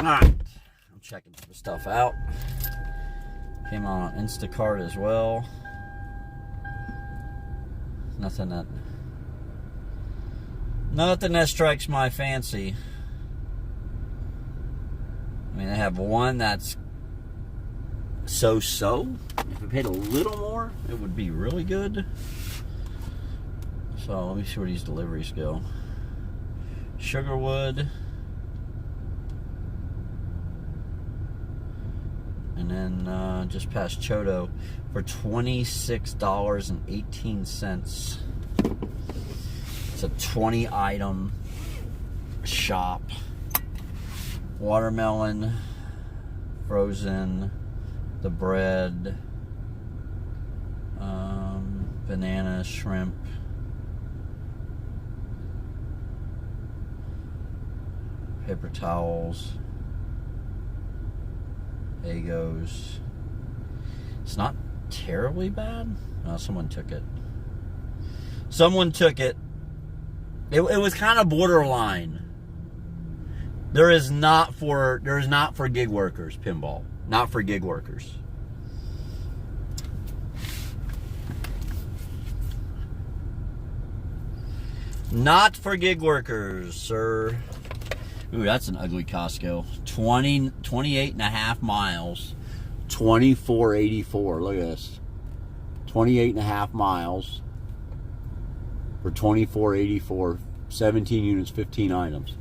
Alright, I'm checking some stuff out. Came on Instacart as well. Nothing that strikes my fancy. I mean, they have one that's so-so. If we paid a little more, it would be really good. So, let me see where these deliveries go. Sugarwood. And then just past Chodo for $26.18. It's a 20-item shop. Watermelon, frozen, the bread, banana, shrimp, paper towels, Egos. It's not terribly bad. No, someone took it. Someone took it. It was kind of borderline. There is not for gig workers, pinball. Not for gig workers. Not for gig workers, sir. Ooh, that's an ugly Costco. 28 and a half miles. $24.84. Look at this. 28 and a half miles for $24.84. 17 units, 15 items.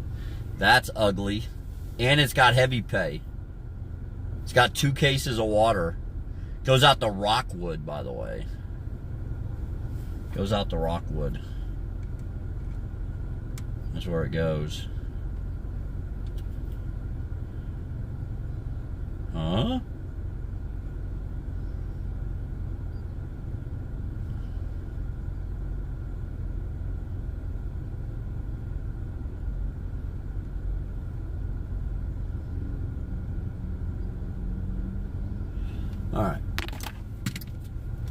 That's ugly. And it's got heavy pay. It's got 2 cases of water. Goes out to Rockwood, by the way. Goes out to Rockwood. That's where it goes. Huh? All right.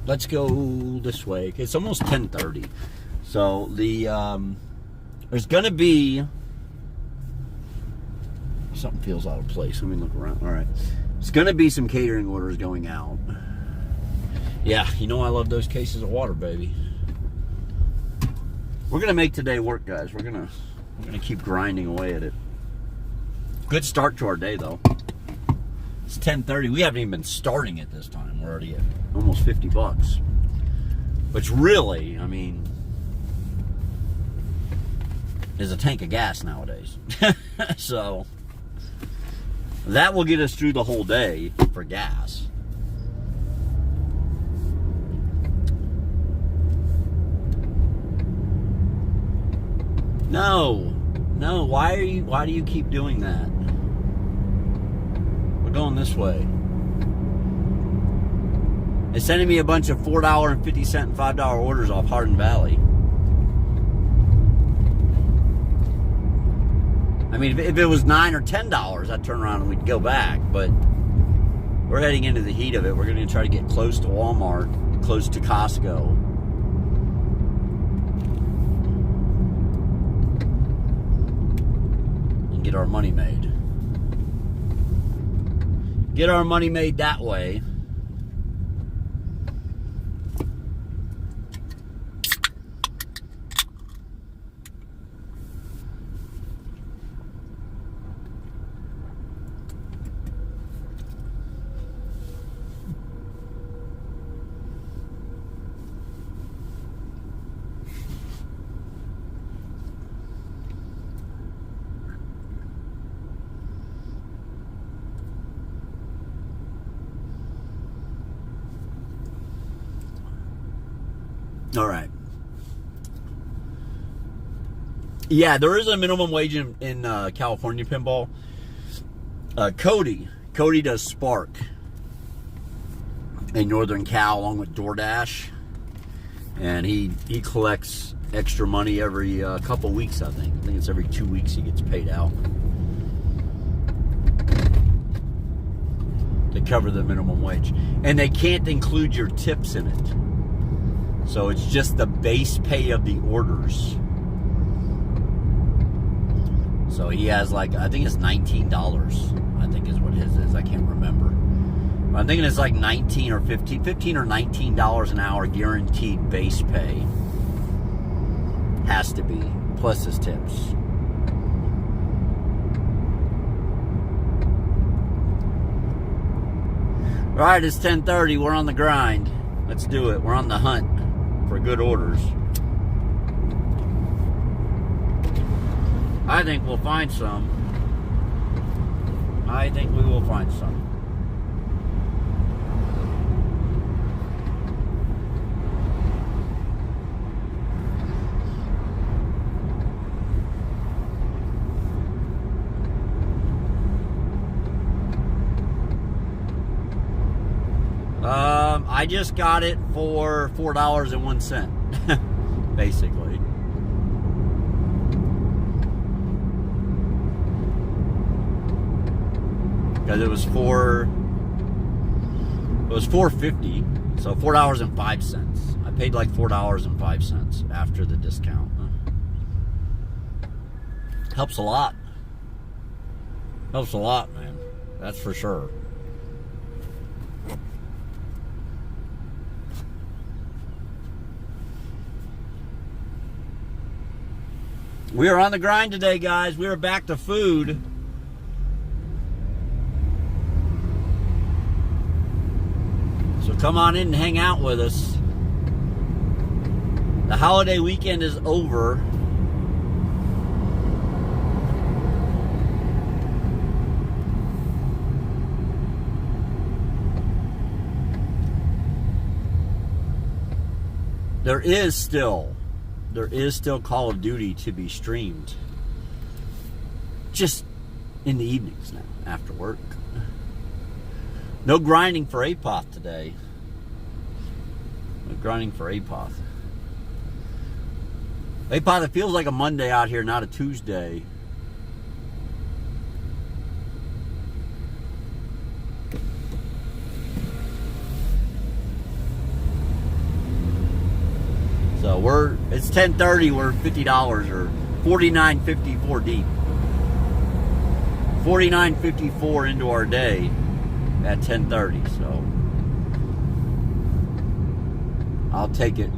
Let's go this way. It's almost 10:30. So there's gonna be something feels out of place. Let me look around. All right. It's going to be some catering orders going out. Yeah, you know I love those cases of water, baby. We're going to make today work, guys. We're going to keep grinding away at it. Good start to our day, though. It's 10:30. We haven't even been starting it this time. We're already at almost $50. Which really, I mean, is a tank of gas nowadays. So that will get us through the whole day for gas. No, why do you keep doing that? We're going this way. They're sending me a bunch of $4.50 and $5 orders off Hardin Valley. I mean, if it was $9 or $10, I'd turn around and we'd go back. But we're heading into the heat of it. We're going to try to get close to Walmart, close to Costco. And get our money made. get our money made that way. All right. Yeah, there is a minimum wage in California, Pinball. Cody does Spark in Northern Cal along with DoorDash, and he collects extra money every couple weeks. I think it's every 2 weeks he gets paid out to cover the minimum wage, and they can't include your tips in it. So it's just the base pay of the orders. So he has like, I think it's $19, I think is what his is. I can't remember. But I'm thinking it's like $19 or $15 or $19 an hour guaranteed base pay. Has to be, plus his tips. All right, it's 10:30. We're on the grind. Let's do it. We're on the hunt for good orders. I think we'll find some. I think we will find some. I just got it for $4.01, basically. Because it was $4.50, so $4.05. I paid like $4.05 after the discount. Helps a lot. Helps a lot, man. That's for sure. We are on the grind today, guys. We are back to food. So come on in and hang out with us. The holiday weekend is over. There is still Call of Duty to be streamed. Just in the evenings now, after work. No grinding for APOTH today. No grinding for APOTH. APOTH, it feels like a Monday out here, not a Tuesday. So it's 10:30, we're $50 or $49.54 deep. $49.54 into our day at 10:30, so I'll take it.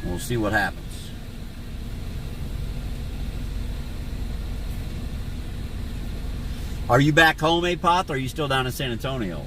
We'll see what happens. Are you back home, APOTH, or are you still down in San Antonio?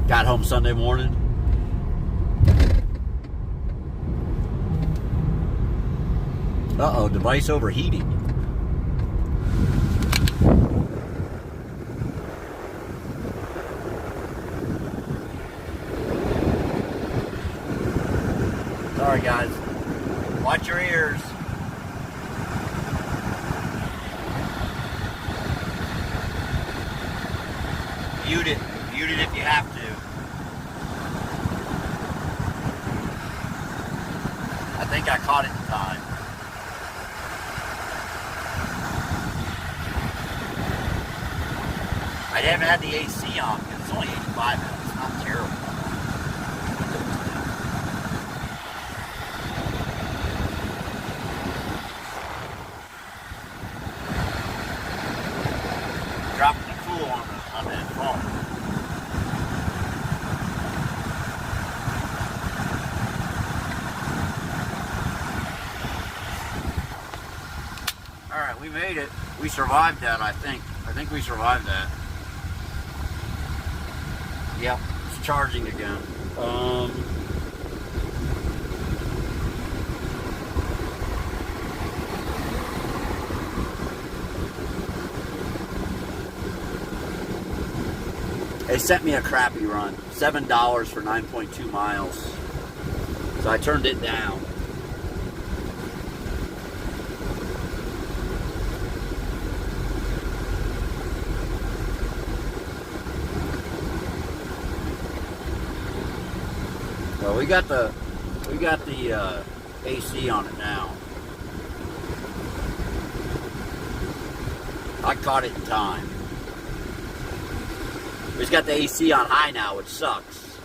Got home Sunday morning. Uh-oh, device overheating. Sorry, guys. Watch your ears. Mute it. Mute it if you have to. I think I caught it in time. I haven't had the AC on because it's only 85 minutes. It's not terrible. Dropping the cool on that phone. All right, we made it. We survived that, I think. I think we survived that. Yep, it's charging again. They sent me a crappy run. $7 for 9.2 miles. So I turned it down. Well, we got the AC on it now. I caught it in time. We just got the AC on high now, which sucks.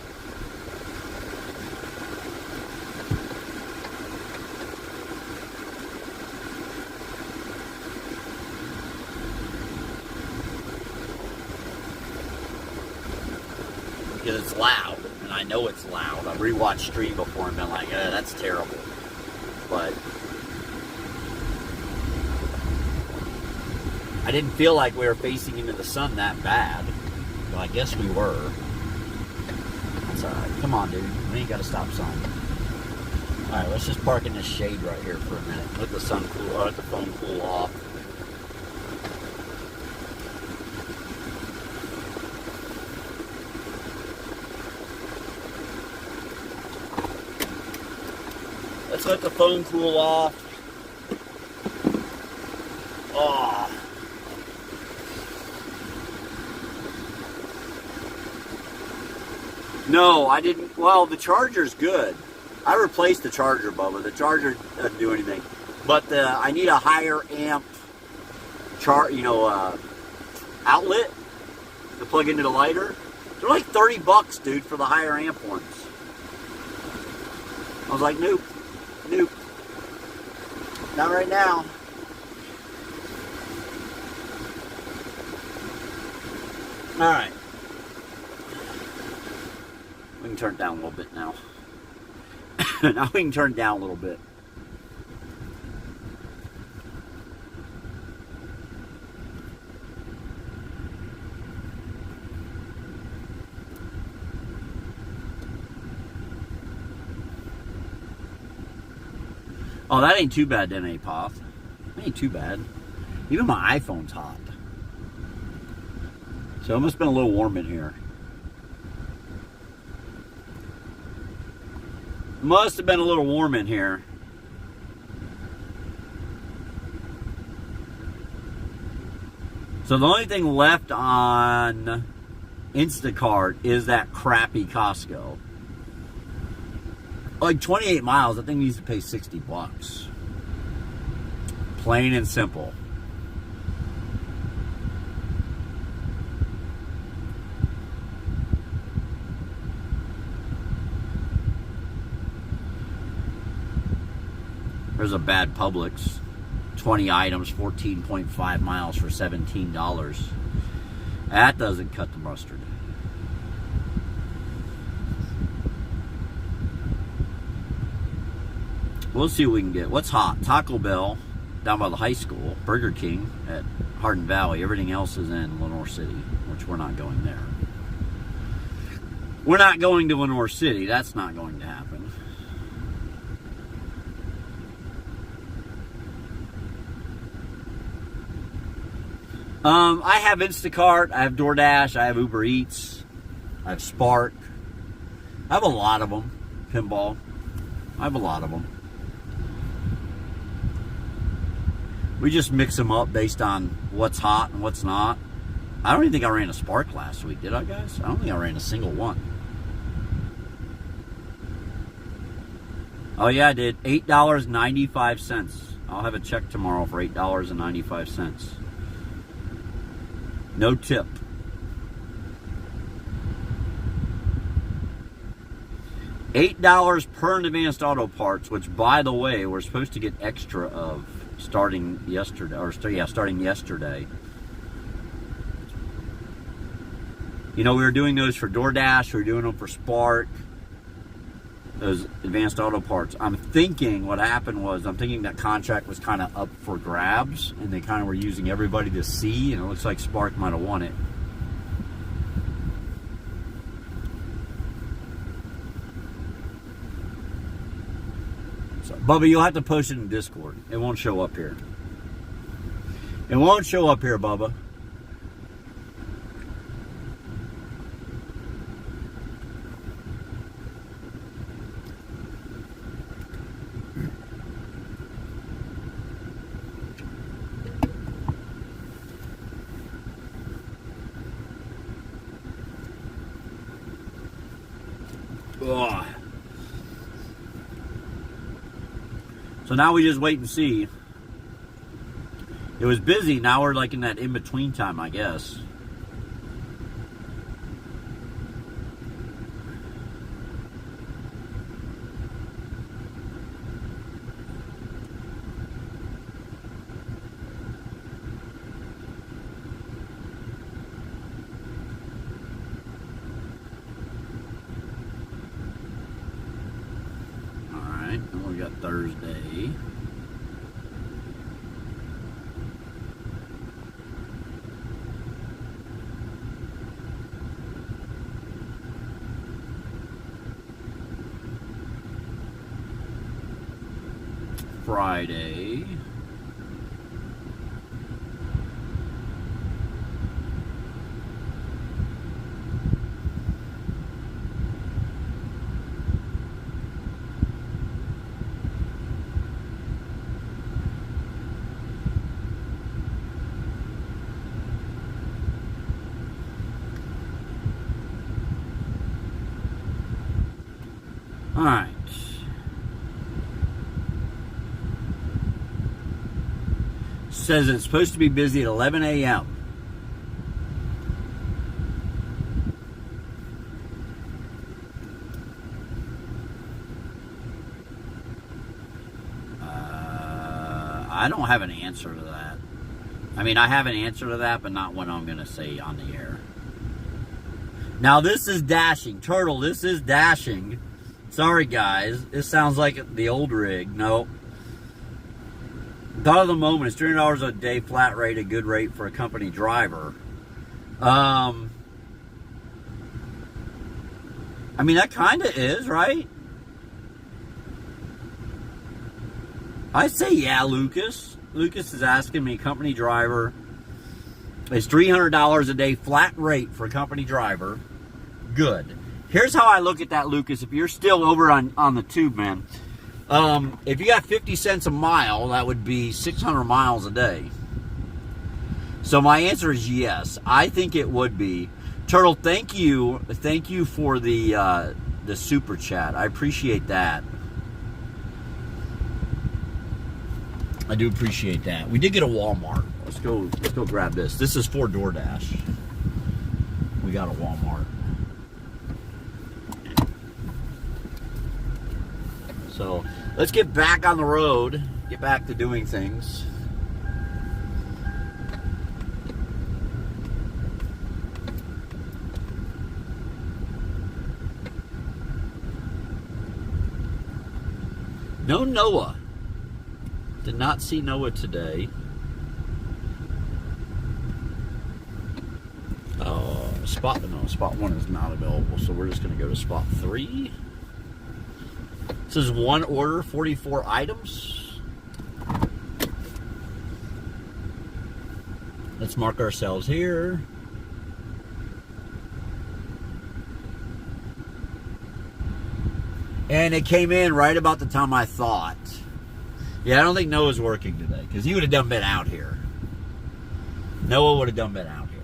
Because it's loud, and I know it's loud. I've rewatched stream before and been like, that's terrible. But I didn't feel like we were facing into the sun that bad. Well, I guess we were. That's alright. Come on, dude. We ain't got to stop sign. Alright, let's just park in this shade right here for a minute. Let the sun cool, let the phone cool off. Let's let the phone cool off. Oh. No, I didn't. Well, the charger's good. I replaced the charger, Bubba. The charger doesn't do anything. But I need a higher amp outlet to plug into the lighter. They're like $30, dude, for the higher amp ones. I was like, nope. Nope. Not right now. Alright. We can turn it down a little bit now. Now we can turn it down a little bit. Oh, that ain't too bad then, Apoth. That ain't too bad. Even my iPhone's hot. So it must have been a little warm in here. Must have been a little warm in here. So the only thing left on Instacart is that crappy Costco. Like 28 miles, I think needs to pay $60. Plain and simple. There's a bad Publix. 20 items, 14.5 miles for $17. That doesn't cut the mustard. We'll see what we can get. What's hot? Taco Bell down by the high school. Burger King at Hardin Valley. Everything else is in Lenore City, which we're not going there. We're not going to Lenore City. That's not going to happen. I have Instacart. I have DoorDash. I have Uber Eats. I have Spark. I have a lot of them. Pinball. I have a lot of them. We just mix them up based on what's hot and what's not. I don't even think I ran a Spark last week, did I, guys? I don't think I ran a single one. Oh, yeah, I did. $8.95. I'll have a check tomorrow for $8.95. No tip. $8 per Advanced Auto Parts, which, by the way, we're supposed to get extra of starting yesterday. Starting yesterday. You know, we were doing those for DoorDash. We were doing them for Spark. Those Advanced Auto Parts. I'm thinking what happened was, I'm thinking that contract was kind of up for grabs, and they kind of were using everybody to see, and it looks like Spark might have won it. So, Bubba, you'll have to post it in Discord. It won't show up here. It won't show up here, Bubba. Ugh. So now we just wait and see. It was busy. Now we're like in that in-between time, I guess. And we got Thursday. Friday. All right. Says it's supposed to be busy at 11 a.m. I don't have an answer to that. I mean, I have an answer to that, but not what I'm going to say on the air. Now, this is dashing. Turtle, this is dashing. Sorry, guys. This sounds like the old rig. No. Thought of the moment is $300 a day flat rate, a good rate for a company driver. I mean, that kind of is, right? I say, yeah, Lucas. Lucas is asking me, company driver. It's $300 a day flat rate for a company driver. Good. Here's how I look at that, Lucas. If you're still over on the tube, man. If you got 50 cents a mile, that would be 600 miles a day. So my answer is yes. I think it would be. Turtle, thank you. Thank you for the super chat. I appreciate that. I do appreciate that. We did get a Walmart. Let's go grab this. This is for DoorDash. We got a Walmart. So let's get back on the road, get back to doing things. No Noah. Did not see Noah today. Spot 1 is not available, so we're just going to go to spot 3. This is one order, 44 items. Let's mark ourselves here. And it came in right about the time I thought. Yeah, I don't think Noah's working today because he would have done been out here. Noah would have done been out here.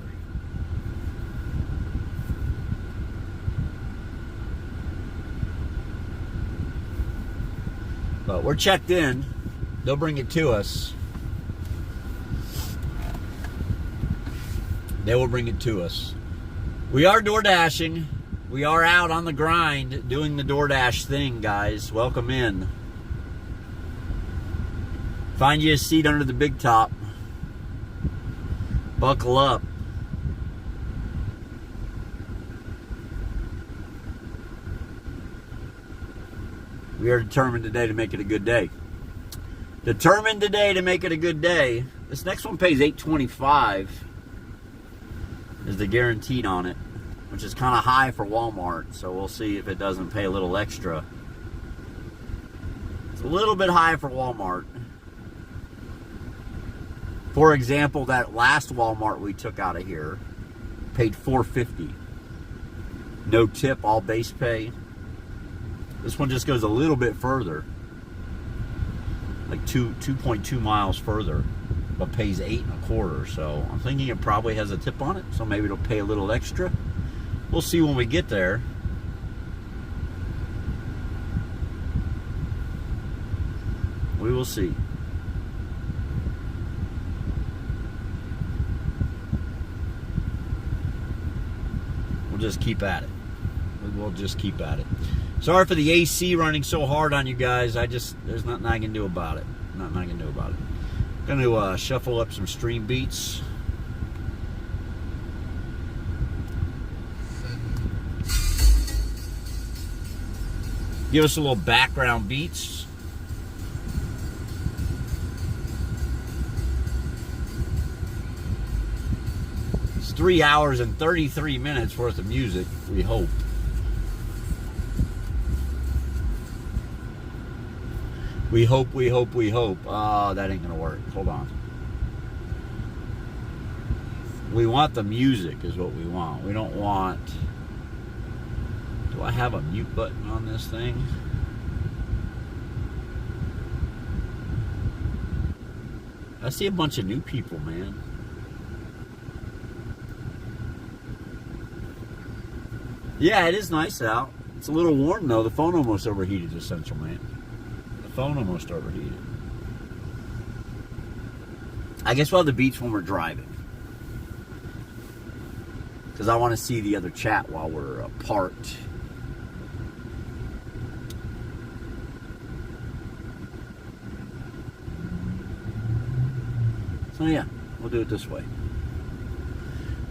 But we're checked in. They'll bring it to us. They will bring it to us. We are DoorDashing. We are out on the grind doing the DoorDash thing, guys. Welcome in. Find you a seat under the big top. Buckle up. We are determined today to make it a good day. Determined today to make it a good day. This next one pays $8.25 is the guaranteed on it, which is kind of high for Walmart, so we'll see if it doesn't pay a little extra. It's a little bit high for Walmart. For example, that last Walmart we took out of here paid $4.50. No tip, all base pay. This one just goes a little bit further, like 2.2 miles further, but pays $8.25. So I'm thinking it probably has a tip on it, so maybe it'll pay a little extra. We'll see when we get there. We will see. We'll just keep at it. We will just keep at it. Sorry for the AC running so hard on you guys. There's nothing I can do about it. Nothing I can do about it. Going to shuffle up some stream beats. Give us a little background beats. It's 3 hours and 33 minutes worth of music, we hope. We hope, we hope, we hope. Oh, that ain't gonna work. Hold on. We want the music is what we want. We don't want... Do I have a mute button on this thing? I see a bunch of new people, man. Yeah, it is nice out. It's a little warm, though. The phone almost overheated, Essential Man. The phone almost overheated. I guess we'll have the beats when we're driving. Because I want to see the other chat while we're apart. So yeah, we'll do it this way.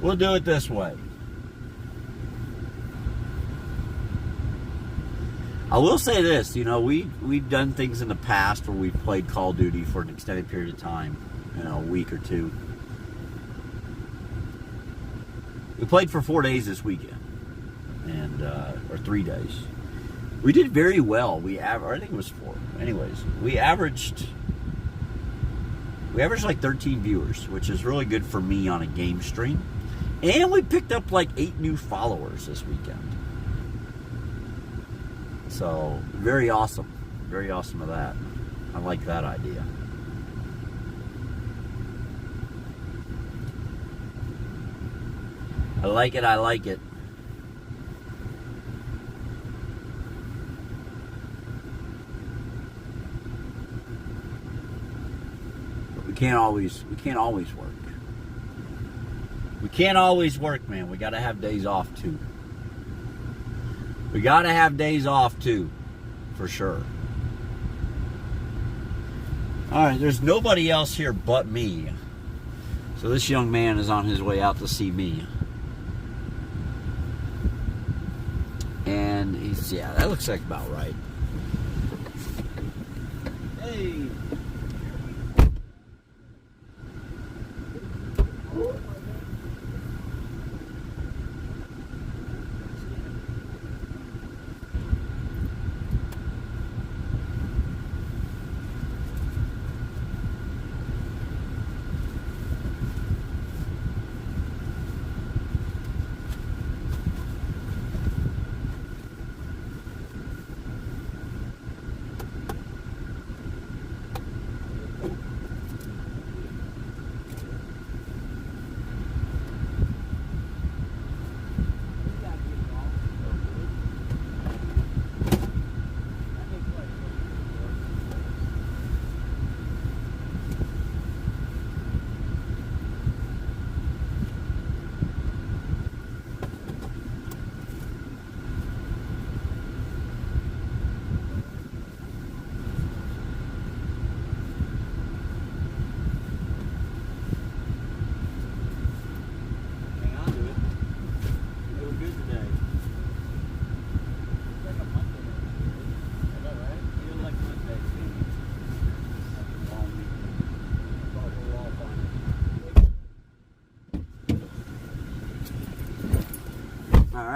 We'll do it this way. I will say this, you know, we've done things in the past where we've played Call of Duty for an extended period of time, you know, a week or two. We played for 4 days this weekend, and or 3 days. We did very well. I think it was 4. Anyways, we averaged like 13 viewers, which is really good for me on a game stream. And we picked up like 8 new followers this weekend. So, very awesome. Very awesome of that. I like that idea. I like it, I like it. But we can't always work. We can't always work, man. We gotta have days off too. We gotta have days off too, for sure. Alright, there's nobody else here but me. So this young man is on his way out to see me. And he's, yeah, that looks like about right. Hey!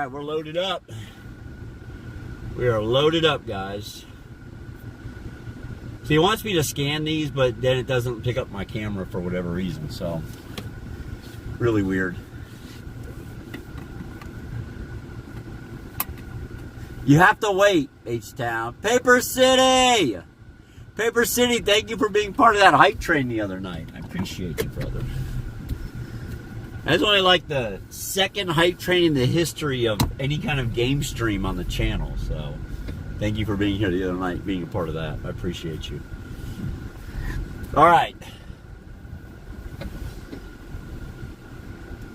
right, we're loaded up. We are loaded up, guys. So he wants me to scan these, but then it doesn't pick up my camera for whatever reason, so really weird. You have to wait, H-Town. Paper City! Paper City, thank you for being part of that hype train the other night. I appreciate you, brother. That's only like the second hype train in the history of any kind of game stream on the channel, so thank you for being here the other night, being a part of that. I appreciate you. All right.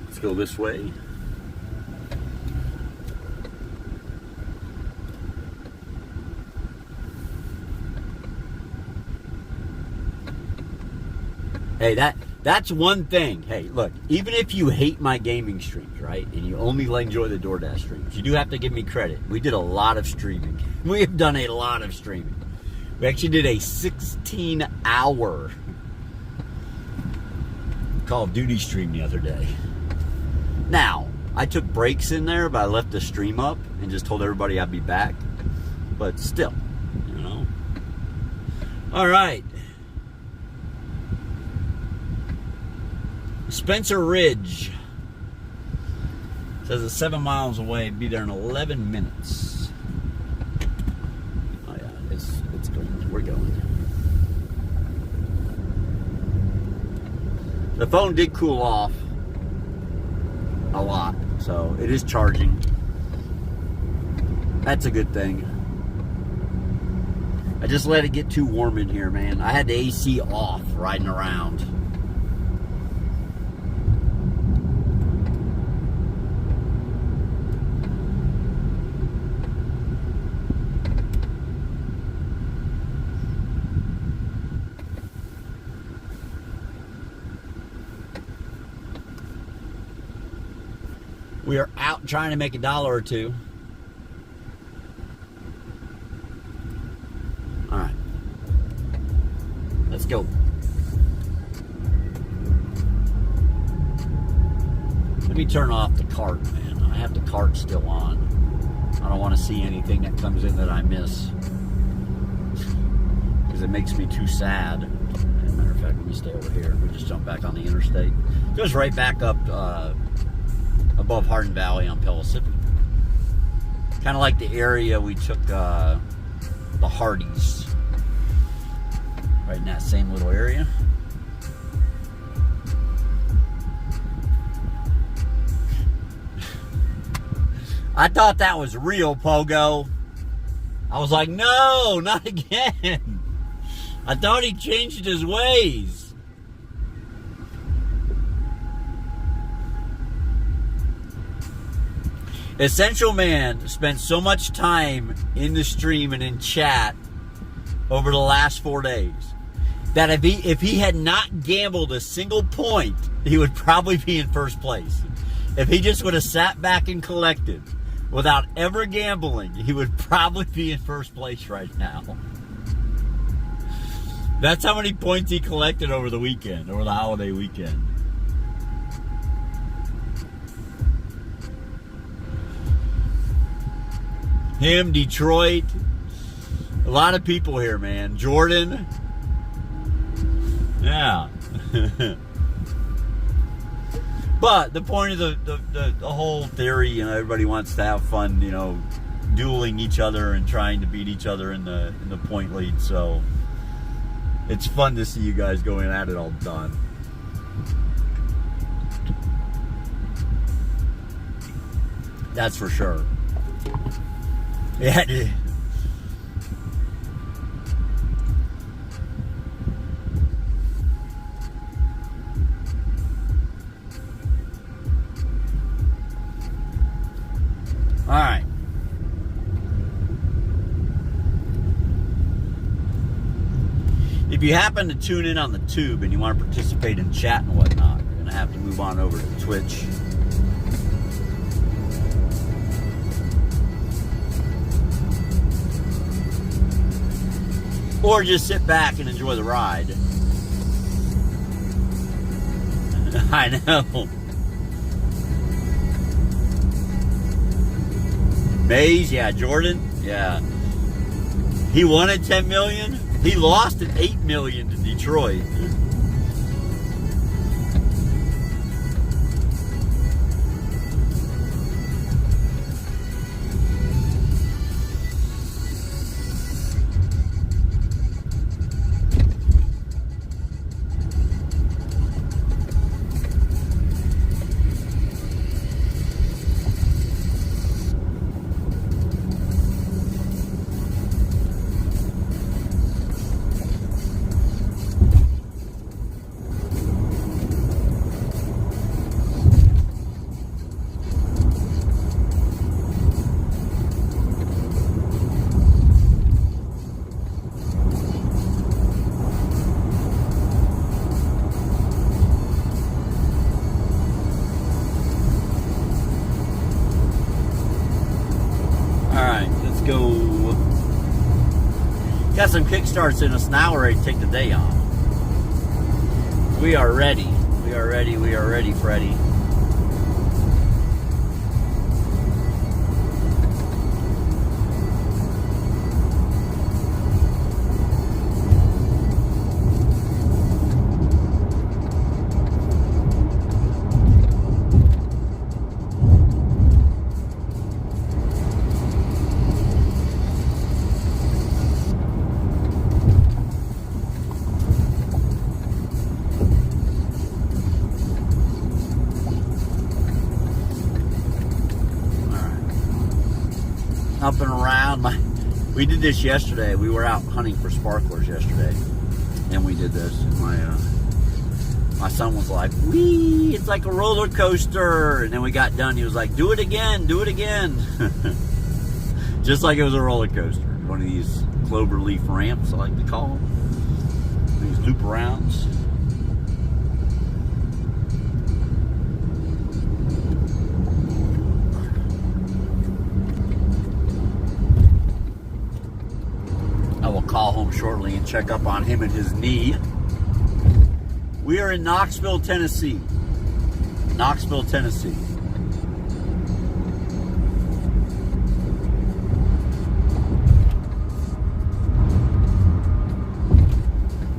Let's go this way. Hey, that's one thing. Hey, look, even if you hate my gaming streams, right, and you only enjoy the DoorDash streams, you do have to give me credit. We did a lot of streaming. We have done a lot of streaming. We actually did a 16-hour Call of Duty stream the other day. Now, I took breaks in there, but I left the stream up and just told everybody I'd be back. But still, you know. All right. Spencer Ridge says it's 7 miles away. Be there in 11 minutes. Oh yeah, it's going. We're going. The phone did cool off a lot, so it is charging. That's a good thing. I just let it get too warm in here, man. I had the AC off riding around. We are out trying to make $1 or $2. All right. Let's go. Let me turn off the cart, man. I have the cart still on. I don't want to see anything that comes in that I miss. Because it makes me too sad. As a matter of fact, let me stay over here. We just jump back on the interstate. Goes right back up above Hardin Valley on Pellissippi. Kind of like the area we took the Hardys. Right in that same little area. I thought that was real, Pogo. I was like, no, not again. I thought he changed his ways. Essential Man spent so much time in the stream and in chat over the last 4 days that if he had not gambled a single point, he would probably be in first place. If he just would have sat back and collected without ever gambling, he would probably be in first place right now. That's how many points he collected over the weekend, over the holiday weekend. Him, Detroit, a lot of people here, man. Jordan, yeah. But the point of the whole theory, you know, everybody wants to have fun, you know, dueling each other and trying to beat each other in the point lead. So it's fun to see you guys going at it all done. That's for sure. Yeah, dude. All right. If you happen to tune in on the tube and you want to participate in chat and whatnot, you're going to have to move on over to Twitch. Or just sit back and enjoy the ride. I know. Mays, yeah. Jordan, yeah. He wanted $10 million. He lost at $8 million to Detroit. Got some kickstarts in us now. We're ready to take the day off. We are ready. We are ready. We are ready, Freddie. Up and around. We did this yesterday. We were out hunting for sparklers yesterday, and we did this. And my son was like, "Wee! It's like a roller coaster." And then we got done. He was like, "Do it again, do it again." Just like it was a roller coaster. One of these clover leaf ramps, I like to call them. These loop arounds. Call home shortly and check up on him and his knee. We are in Knoxville, Tennessee. Knoxville, Tennessee.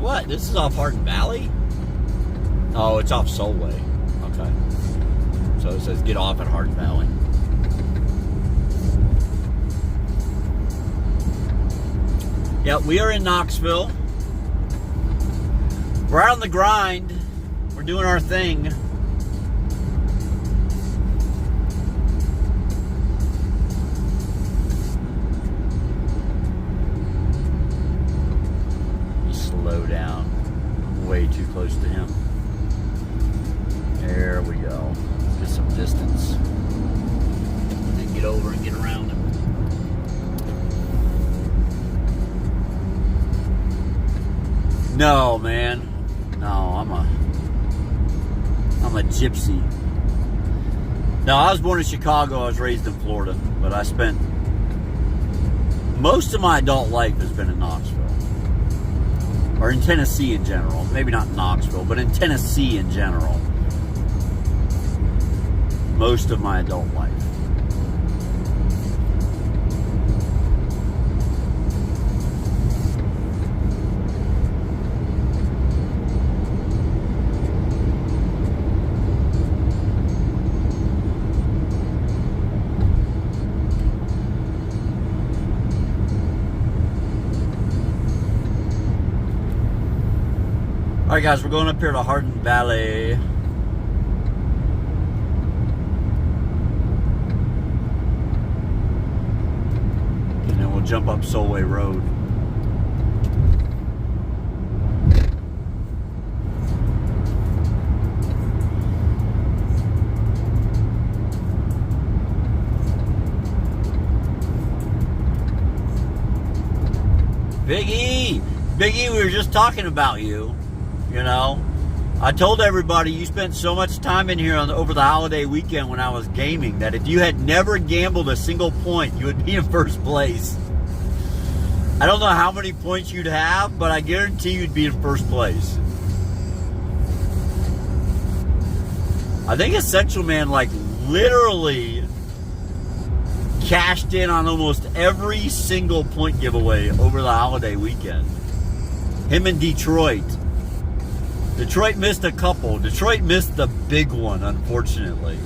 What? This is off Hardin Valley? Oh, it's off Solway. Okay. So it says get off at Hardin Valley. Yeah, we are in Knoxville. We're out on the grind. We're doing our thing. Slow down. Way too close to him. There we go. Let's get some distance. And then get over and get around him. No, man. No, I'm a gypsy. No, I was born in Chicago. I was raised in Florida, but I spent most of my adult life has been in Knoxville, or in Tennessee in general. Maybe not Knoxville, but in Tennessee in general. Most of my adult life. Alright guys, we're going up here to Hardin Valley. And then we'll jump up Solway Road. Big E! Big E, we were just talking about you. You know, I told everybody you spent so much time in here over the holiday weekend when I was gaming that if you had never gambled a single point, you would be in first place. I don't know how many points you'd have, but I guarantee you'd be in first place. I think Essential Man, like, literally cashed in on almost every single point giveaway over the holiday weekend. Him in Detroit. Detroit missed a couple. Detroit missed the big one, unfortunately.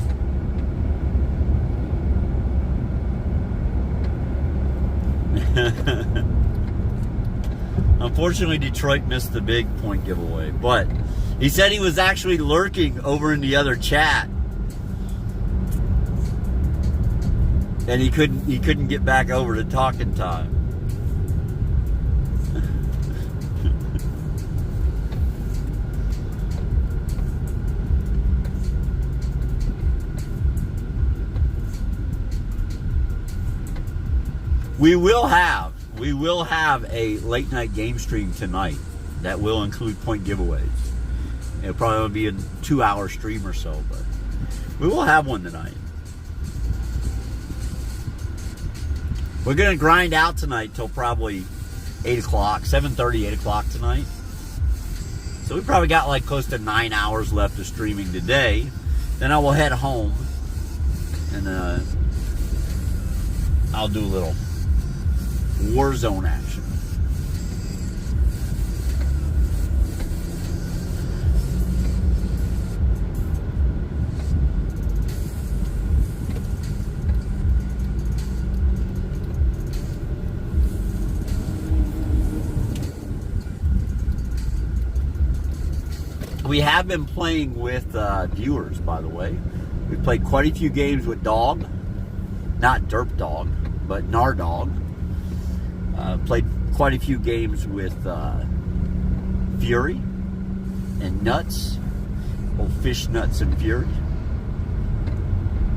Unfortunately, Detroit missed the big point giveaway. But he said he was actually lurking over in the other chat. And he couldn't get back over to talking time. We will have a late night game stream tonight that will include point giveaways. It'll probably be a 2-hour stream or so, but we will have one tonight. We're going to grind out tonight till probably 8 o'clock, 7:30, 8 o'clock tonight. So we probably got like close to 9 hours left of streaming today. Then I will head home and I'll do a little Warzone action. We have been playing with viewers, by the way. We've played quite a few games with Dog. Not Derp Dog, but Nardog. Played quite a few games with Fury and Nuts. Old Fish, Nuts, and Fury.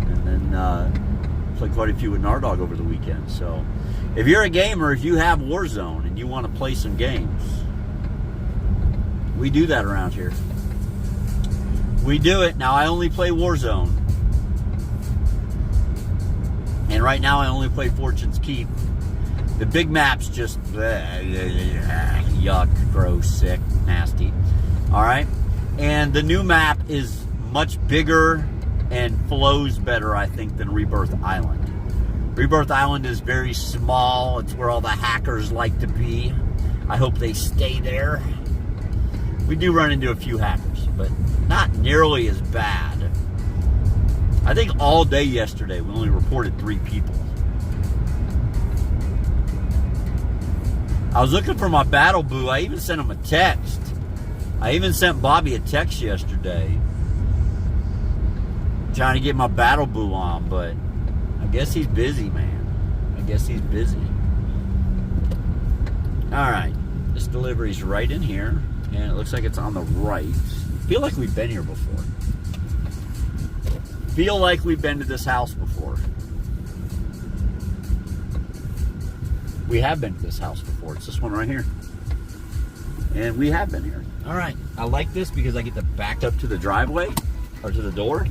And then played quite a few with Nardog over the weekend. So if you're a gamer, if you have Warzone and you want to play some games, we do that around here. We do it. Now, I only play Warzone. And right now, I only play Fortune's Keep. The big map's just yuck, gross, sick, nasty. All right? And the new map is much bigger and flows better, I think, than Rebirth Island. Rebirth Island is very small. It's where all the hackers like to be. I hope they stay there. We do run into a few hackers, but not nearly as bad. I think all day yesterday we only reported 3 people. I was looking for my Battle Boo. I even sent him a text. I even sent Bobby a text yesterday trying to get my Battle Boo on, but I guess he's busy, man. I guess he's busy. All right. This delivery's right in here. And it looks like it's on the right. Feel like we've been here before. Feel like we've been to this house before. We have been to this house before. It's this one right here. And we have been here. All right. I like this because I get to back up to the driveway or to the door.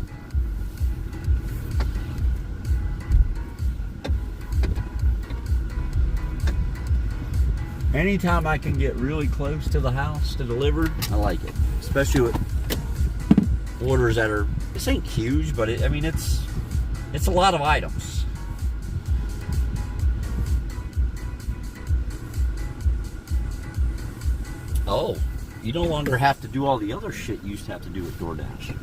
Anytime I can get really close to the house to deliver, I like it. Especially with orders that are, this ain't huge, but I mean, it's a lot of items. Oh, you no longer have to do all the other shit you used to have to do with DoorDash.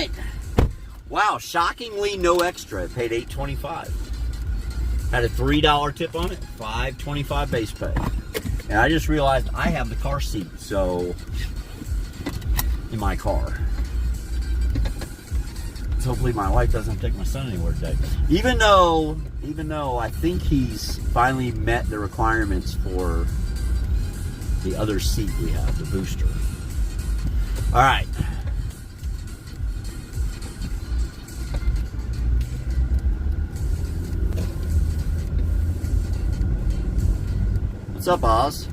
right. Wow, shockingly no extra. It paid $8.25. Had a $3 tip on it, $5.25 base pay. And I just realized I have the car seat, so in my car. So hopefully my wife doesn't take my son anywhere today. Even though I think he's finally met the requirements for the other seat we have, the booster. All right. What's up, Oz?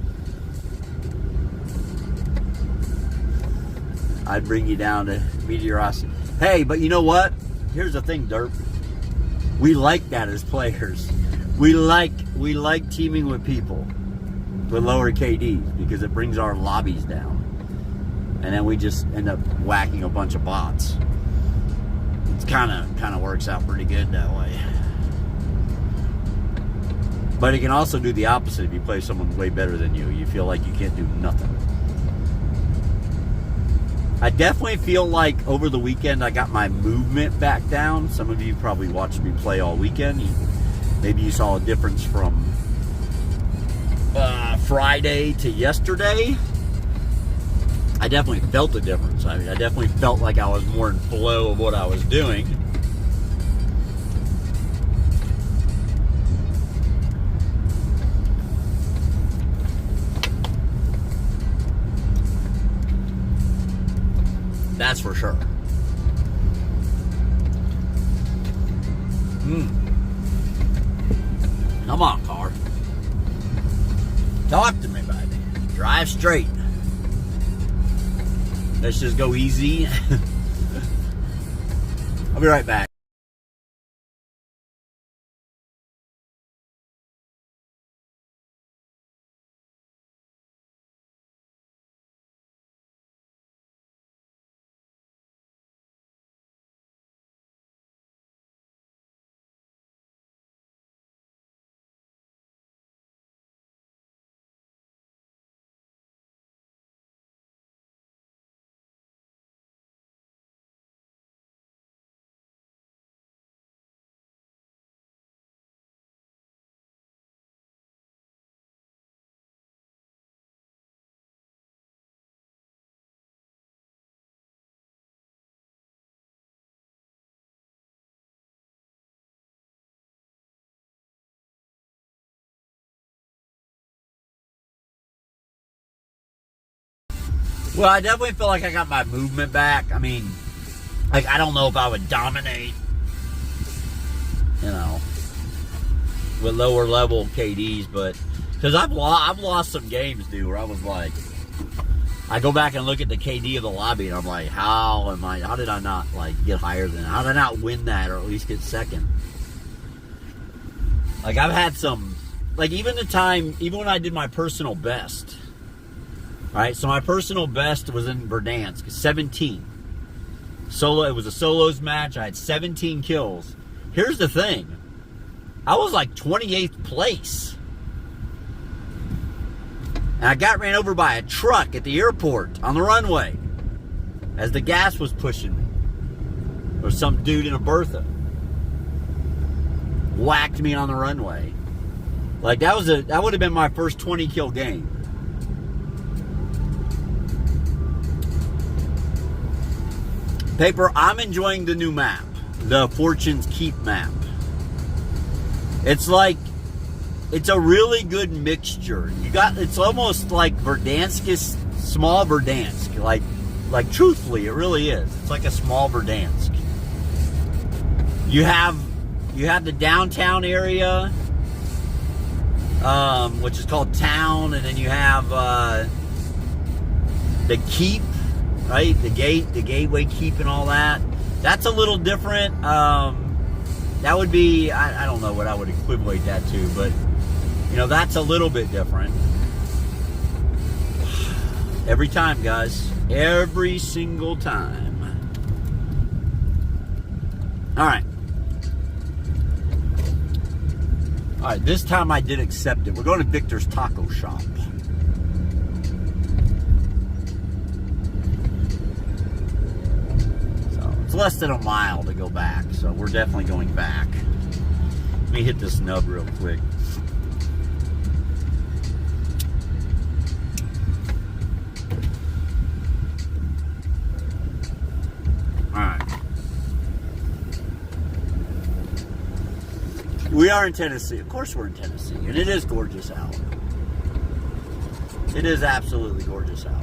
I'd bring you down to Meteorosity. Hey, but you know what? Here's the thing, Derp. We like that as players. We like teaming with people with lower KDs because it brings our lobbies down. And then we just end up whacking a bunch of bots. It's kind of works out pretty good that way. But it can also do the opposite if you play someone way better than you. You feel like you can't do nothing. I definitely feel like over the weekend I got my movement back down. Some of you probably watched me play all weekend. Maybe you saw a difference from Friday to yesterday. I definitely felt the difference. I mean, I definitely felt like I was more in flow of what I was doing. That's for sure. Come on, car. Talk to me, baby. Drive straight. Let's just go easy. I'll be right back. Well, I definitely feel like I got my movement back. I mean, like, I don't know if I would dominate, you know, with lower level KDs, but because I've lost some games, dude, where I was like, I go back and look at the KD of the lobby, and I'm like, how did I not like get higher than that? How did I not win that or at least get second? Like, I've had some, like, even when I did my personal best. All right, so my personal best was in Verdansk, 17. Solo, it was a solos match. I had 17 kills. Here's the thing. I was like 28th place. And I got ran over by a truck at the airport on the runway as the gas was pushing me. Or some dude in a Bertha whacked me on the runway. Like, that would have been my first 20 kill game. Paper, I'm enjoying the new map, the Fortune's Keep map. It's like, it's a really good mixture. It's almost like Verdansk is small Verdansk. Like truthfully, it really is. It's like a small Verdansk. You have the downtown area, which is called Town, and then you have the Keep. Right, the gateway keep and all that. That's a little different. That would be, I don't know what I would equivalent that to, but you know, that's a little bit different. Every time, guys, every single time. All right, this time I did accept it. We're going to Victor's Taco Shop. It's a less than a mile to go back, so we're definitely going back. Let me hit this nub real quick. Alright. We are in Tennessee. Of course we're in Tennessee. And it is gorgeous out. It is absolutely gorgeous out.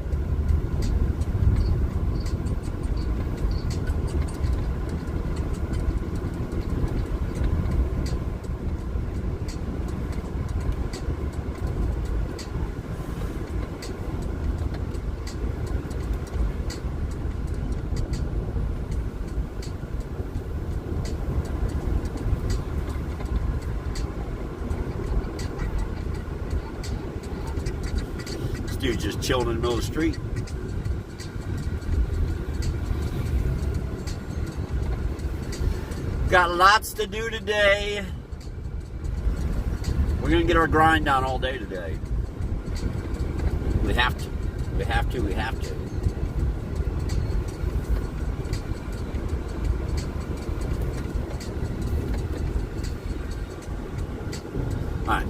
Dude just chilling in the middle of the street. Got lots to do today. We're gonna get our grind down all day today. We have to. We have to. We have to. Alright.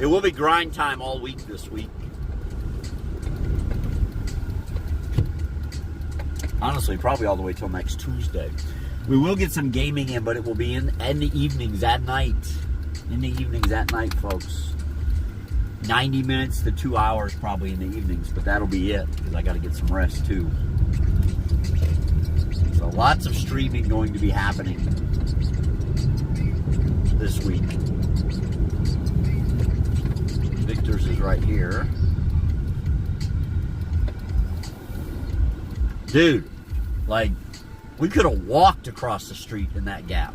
It will be grind time all week this week. Honestly, probably all the way till next Tuesday. We will get some gaming in, but it will be in the evenings at night. In the evenings at night, folks. 90 minutes to 2 hours probably in the evenings, but that'll be it because I got to get some rest too. So lots of streaming going to be happening this week. Victor's is right here. Dude, like, we could have walked across the street in that gap.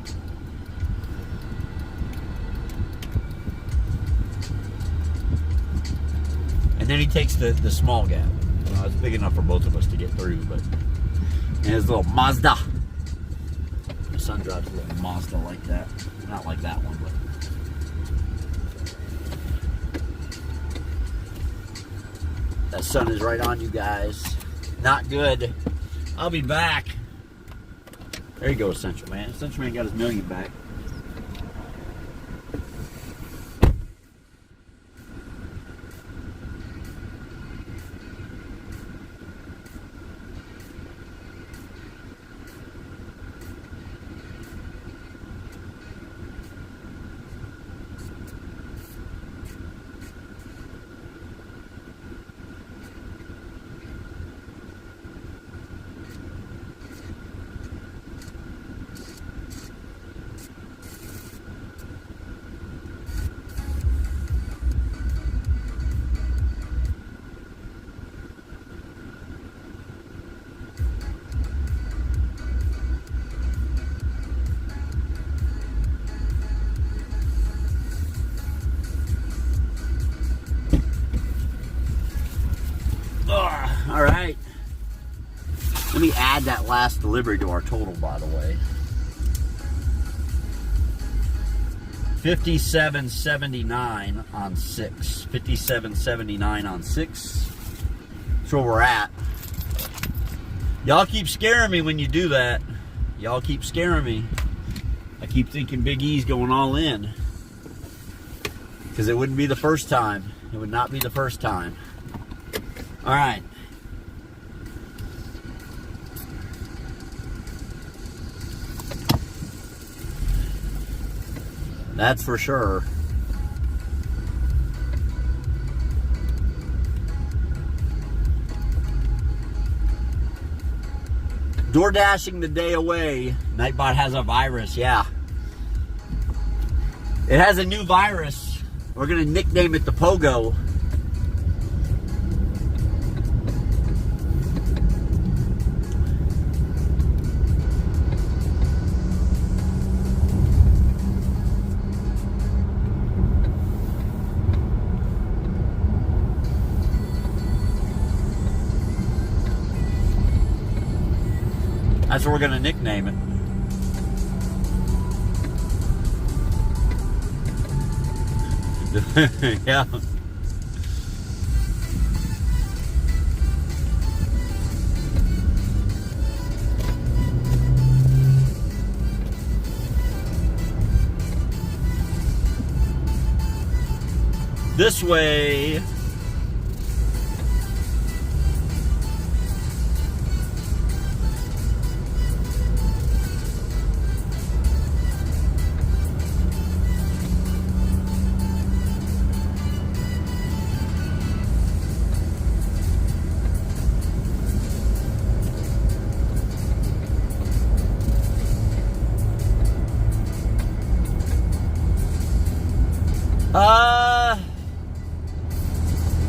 And then he takes the small gap. Well, it's big enough for both of us to get through, but... And his little Mazda. My son drives a little Mazda like that. Not like that one, but... That sun is right on you guys. Not good. I'll be back. There you go, Essential Man. Essential Man got his million back. All right. Let me add that last delivery to our total, by the way. $57.79 on 6. $57.79 on 6. That's where we're at. Y'all keep scaring me when you do that. Y'all keep scaring me. I keep thinking Big E's going all in. Because it wouldn't be the first time. It would not be the first time. All right. That's for sure. DoorDashing the day away. Nightbot has a virus, yeah. It has a new virus. We're going to nickname it the Pogo. That's what we're going to nickname it. Yeah. this way.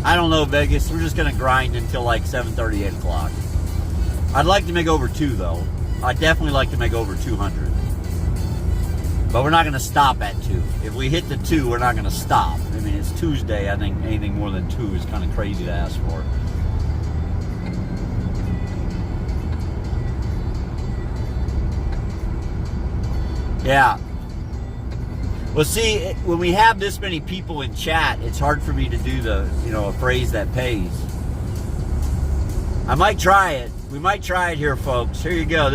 I don't know, Vegas. We're just going to grind until like 7:30, 8 o'clock. I'd like to make over 2, though. I'd definitely like to make over 200. But we're not going to stop at 2. If we hit the 2, we're not going to stop. I mean, it's Tuesday. I think anything more than 2 is kind of crazy to ask for. Yeah. Well, see, when we have this many people in chat, it's hard for me to do the, a phrase that pays. I might try it. We might try it here, folks. Here you go.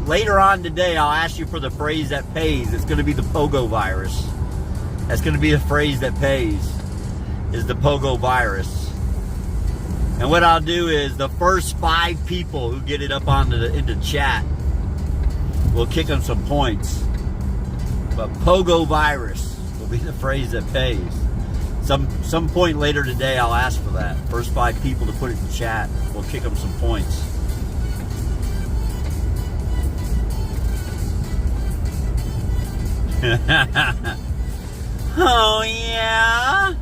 Later on today, I'll ask you for the phrase that pays. It's going to be the pogo virus. That's going to be the phrase that pays, is the pogo virus. And what I'll do is the first 5 people who get it up into chat, we'll kick them some points. But pogo virus will be the phrase that pays. Some point later today, I'll ask for that. First 5 people to put it in chat, we'll kick them some points. Oh yeah,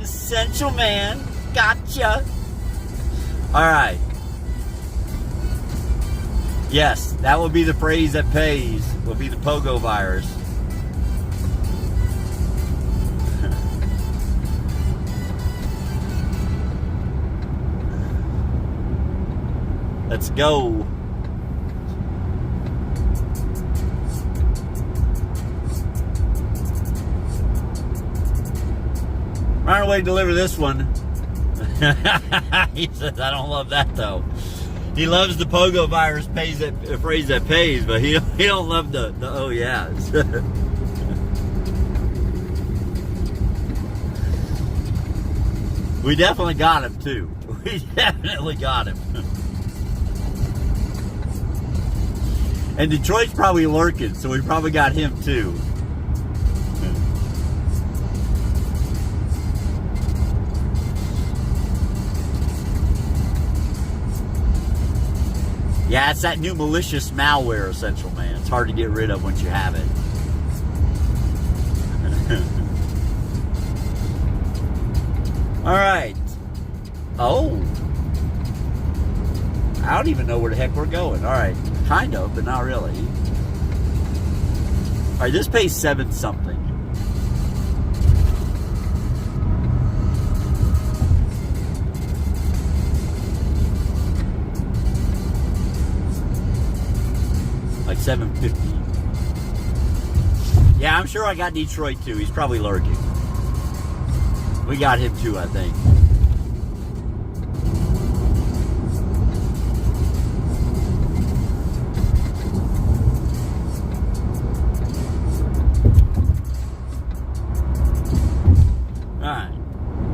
Essential Man, gotcha. All right. Yes, that will be the phrase that pays. Will be the pogo virus. Let's go. Right away, deliver this one. He says, I don't love that though. He loves the pogo virus phrase that pays, but he don't love the oh yeahs. We definitely got him too. We definitely got him. And Detroit's probably lurking, so we probably got him too. Yeah, it's that new malicious malware, Essential Man. It's hard to get rid of once you have it. All right. Oh. I don't even know where the heck we're going. All right. Kind of, but not really. All right, this pays 7 something. Like 750. Yeah, I'm sure I got Detroit too. He's probably lurking. We got him too, I think.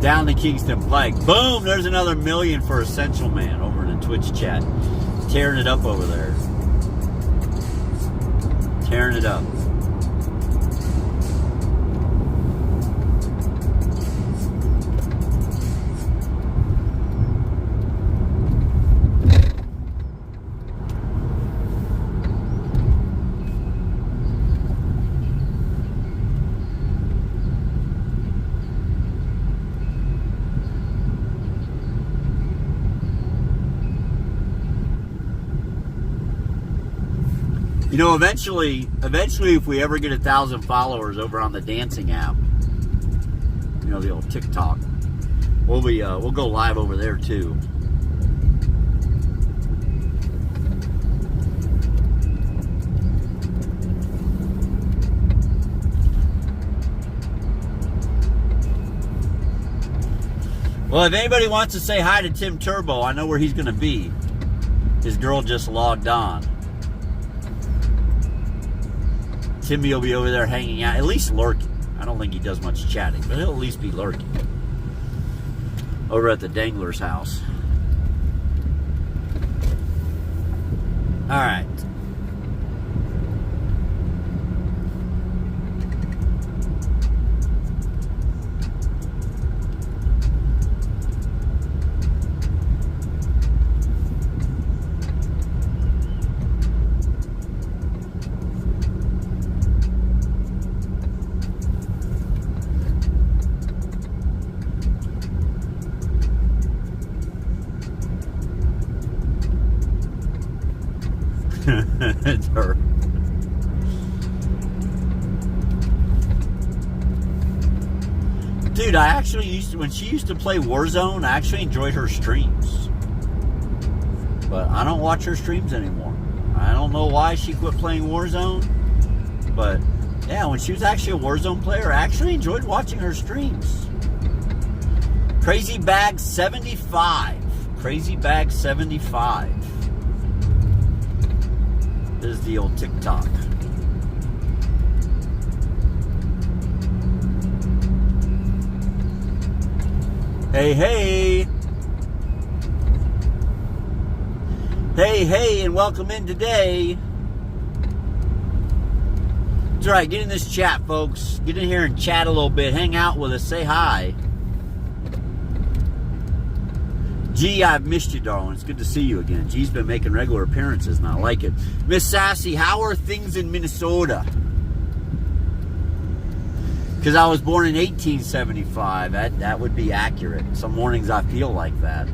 Down the Kingston Pike. Boom! There's another million for Essential Man over in the Twitch chat. Tearing it up over there. Tearing it up. Eventually, if we ever get 1,000 followers over on the dancing app, the old TikTok, we'll go live over there too. Well, if anybody wants to say hi to Tim Turbo, I know where he's going to be. His girl just logged on. Timmy will be over there hanging out, at least lurking. I don't think he does much chatting, but he'll at least be lurking. over at the Dangler's house. All right. It's her. Dude, I actually used to, when she used to play Warzone, I actually enjoyed her streams. But I don't watch her streams anymore. I don't know why she quit playing Warzone. But yeah, when she was actually a Warzone player, I actually enjoyed watching her streams. Crazy Bag 75. Crazy Bag 75. This is the old TikTok. Hey, hey. Hey, hey, and welcome in today. That's right, get in this chat, folks. Get in here and chat a little bit. Hang out with us. Say hi. G, I've missed you, darling. It's good to see you again. G's been making regular appearances, and I like it. Miss Sassy, how are things in Minnesota? Because I was born in 1875. That would be accurate. Some mornings I feel like that.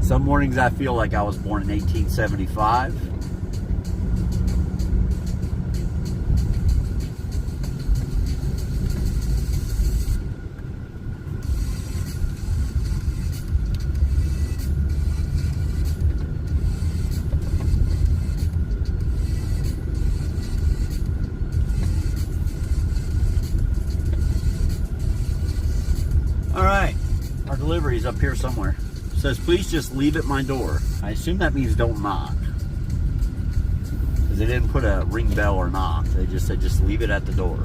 Some mornings I feel like I was born in 1875. Deliveries up here somewhere. It says, please just leave at my door. I assume that means don't knock. Because they didn't put a ring bell or knock. They just said, just leave it at the door.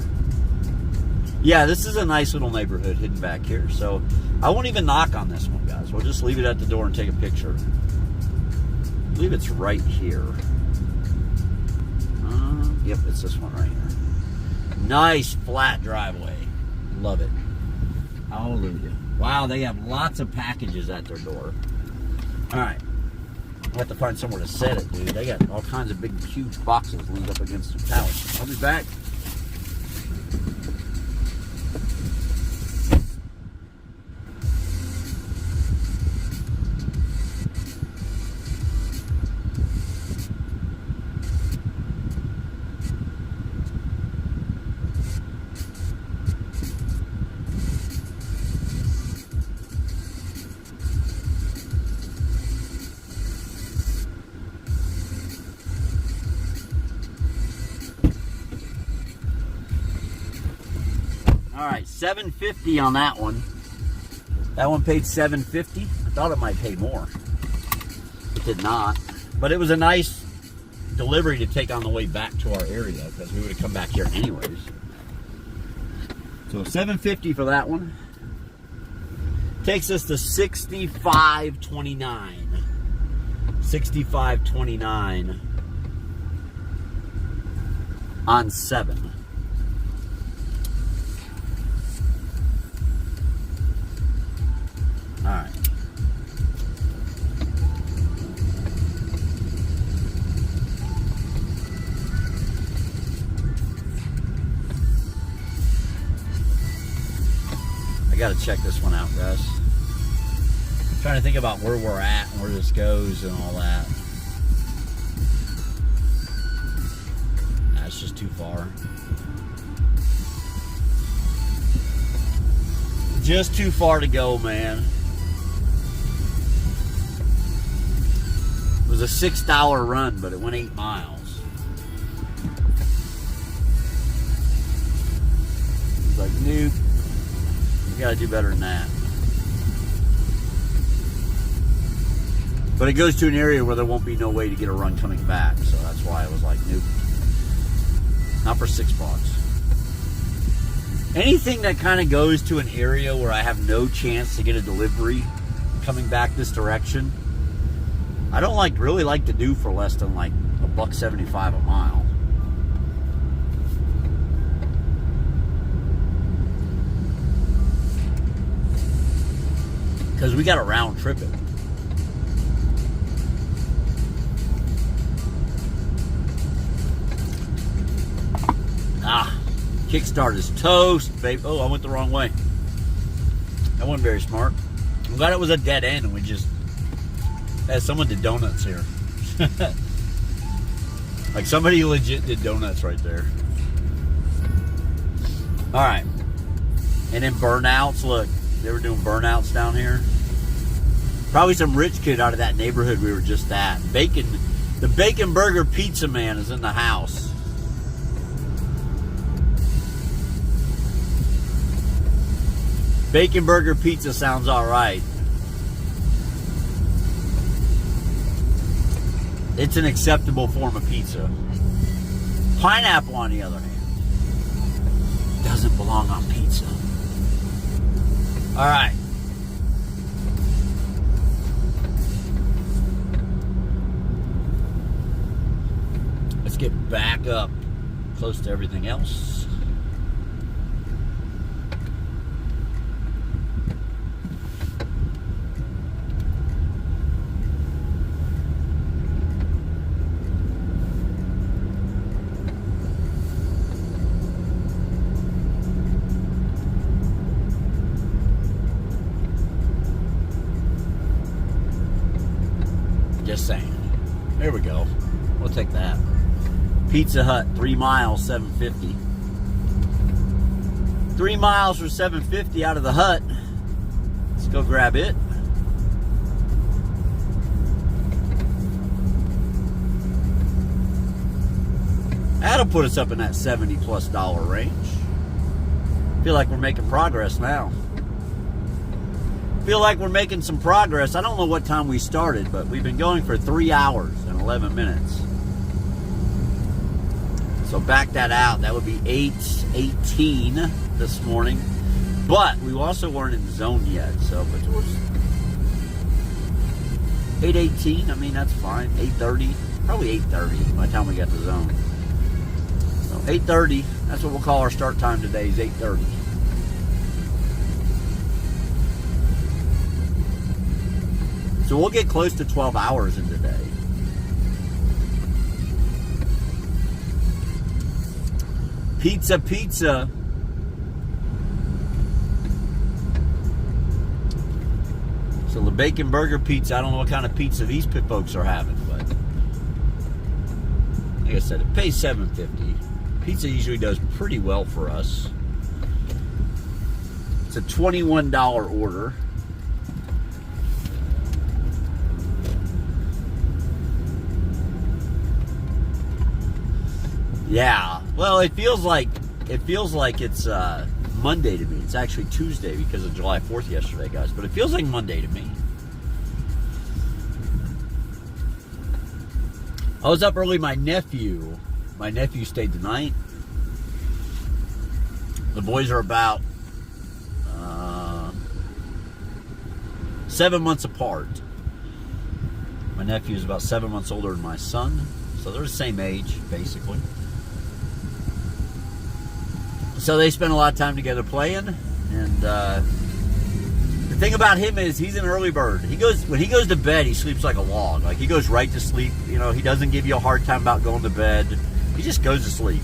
Yeah, this is a nice little neighborhood hidden back here. So I won't even knock on this one, guys. We'll just leave it at the door and take a picture. I believe it's right here. Yep, it's this one right here. Nice flat driveway. Love it. Hallelujah. Wow, they have lots of packages at their door. All right. I'll have to find somewhere to set it, dude. They got all kinds of big, huge boxes leaned up against the pallet. I'll be back. All right, $7.50 on that one. That one paid $7.50. I thought it might pay more. It did not. But it was a nice delivery to take on the way back to our area because we would have come back here anyways. So $7.50 for that one. Takes us to $65.29. $65.29 on 7. All right. I got to check this one out, guys. I'm trying to think about where we're at and where this goes and all that. That's just too far. Just too far to go, man. It was a $6 run, but it went 8 miles. It's like, nope. You gotta do better than that. But it goes to an area where there won't be no way to get a run coming back, so that's why I was like, nope. Not for $6. Anything that kind of goes to an area where I have no chance to get a delivery coming back this direction, I don't really like to do for less than like $1.75 a mile. Because we got to round trip it. Kickstart is toast, babe. Oh, I went the wrong way. That wasn't very smart. I'm glad it was a dead end and we just had someone did donuts here. Like somebody legit did donuts right there. All right. And then burnouts. Look, they were doing burnouts down here. Probably some rich kid out of that neighborhood we were just at. The Bacon Burger Pizza Man is in the house. Bacon Burger Pizza sounds all right. It's an acceptable form of pizza. Pineapple, on the other hand, doesn't belong on pizza. All right. Let's get back up close to everything else. Just saying. There we go. We'll take that. Pizza Hut, 3 miles, $7.50. 3 miles for $7.50 out of the hut. Let's go grab it. That'll put us up in that $70+ range. Feel like we're making progress now. Feel like we're making some progress. I don't know what time we started, but we've been going for 3 hours and 11 minutes. So back that out. That would be 8:18 this morning. But we also weren't in the zone yet. So, but it was 8:18. I mean, that's fine. 8:30. Probably 8:30 by the time we got to the zone. So 8:30. That's what we'll call our start time today is 8:30. So we'll get close to 12 hours in today. Pizza. So the Bacon Burger Pizza, I don't know what kind of pizza these folks are having, but like I said, it pays $7.50. Pizza usually does pretty well for us. It's a $21 order. Yeah, well, it feels like it's Monday to me. It's actually Tuesday because of July 4th yesterday, guys. But it feels like Monday to me. I was up early. My nephew stayed the night. The boys are about 7 months apart. My nephew is about 7 months older than my son, so they're the same age, basically. So they spend a lot of time together playing, and the thing about him is he's an early bird. When he goes to bed, he sleeps like a log. Like he goes right to sleep. You know, he doesn't give you a hard time about going to bed. He just goes to sleep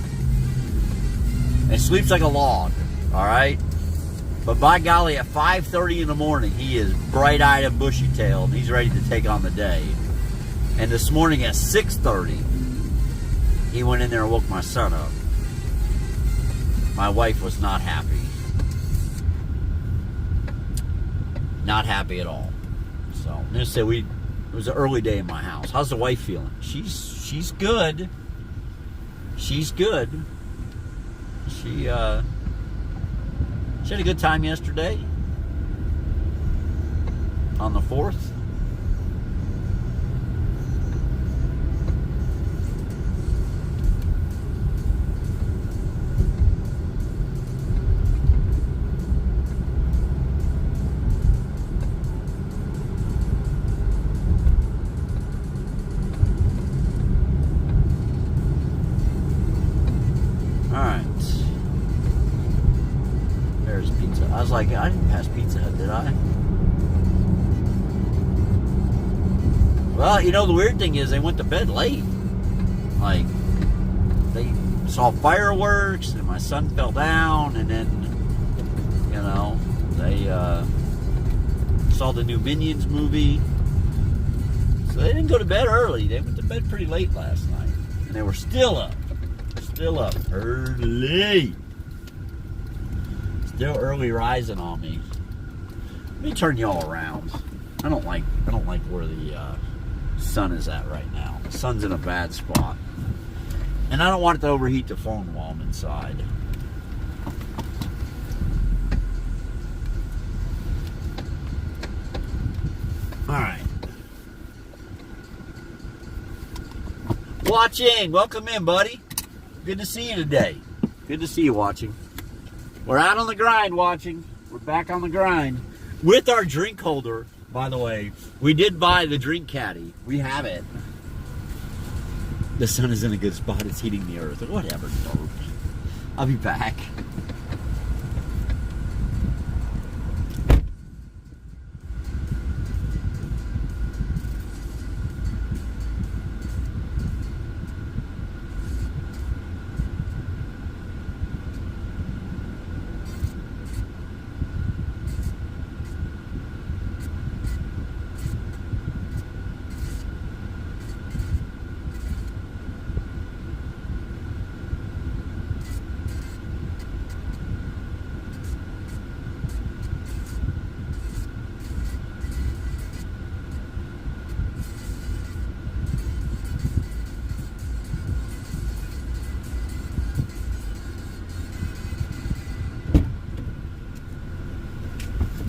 and sleeps like a log. All right, but by golly, at 5:30 in the morning, he is bright-eyed and bushy-tailed. He's ready to take on the day. And this morning at 6:30, he went in there and woke my son up. My wife was not happy. Not happy at all. So I'm gonna say it was an early day in my house. How's the wife feeling? She's good. She's good. She had a good time yesterday on the 4th. was like, I didn't pass Pizza Hut, did I? Well, you know, the weird thing is they went to bed late. Like, they saw fireworks, and my son fell down, and then, you know, they saw the new Minions movie. So they didn't go to bed early. They went to bed pretty late last night. And they were still up. Still up early. Still early rising on me. Let me turn y'all around. I don't like where the sun is at right now. The sun's in a bad spot. And I don't want it to overheat the phone while I'm inside. Alright. Watching! Welcome in, buddy. Good to see you today. Good to see you watching. We're out on the grind watching. We're back on the grind. With our drink holder, by the way. We did buy the drink caddy. We have it. The sun is in a good spot. It's heating the earth. Whatever, dope. I'll be back.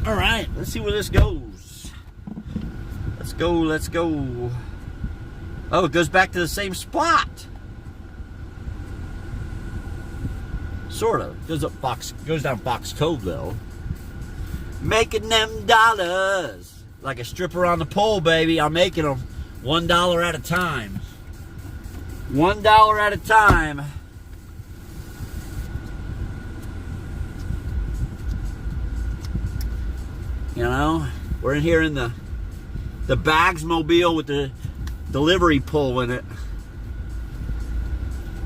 All right, let's see where this goes. Let's go. Oh, it goes back to the same spot. Sort of. Goes down Fox Cove, though. Making them dollars. Like a stripper on the pole, baby. I'm making them $1 at a time. $1 at a time. You know, we're in here in the bags mobile with the delivery pole in it.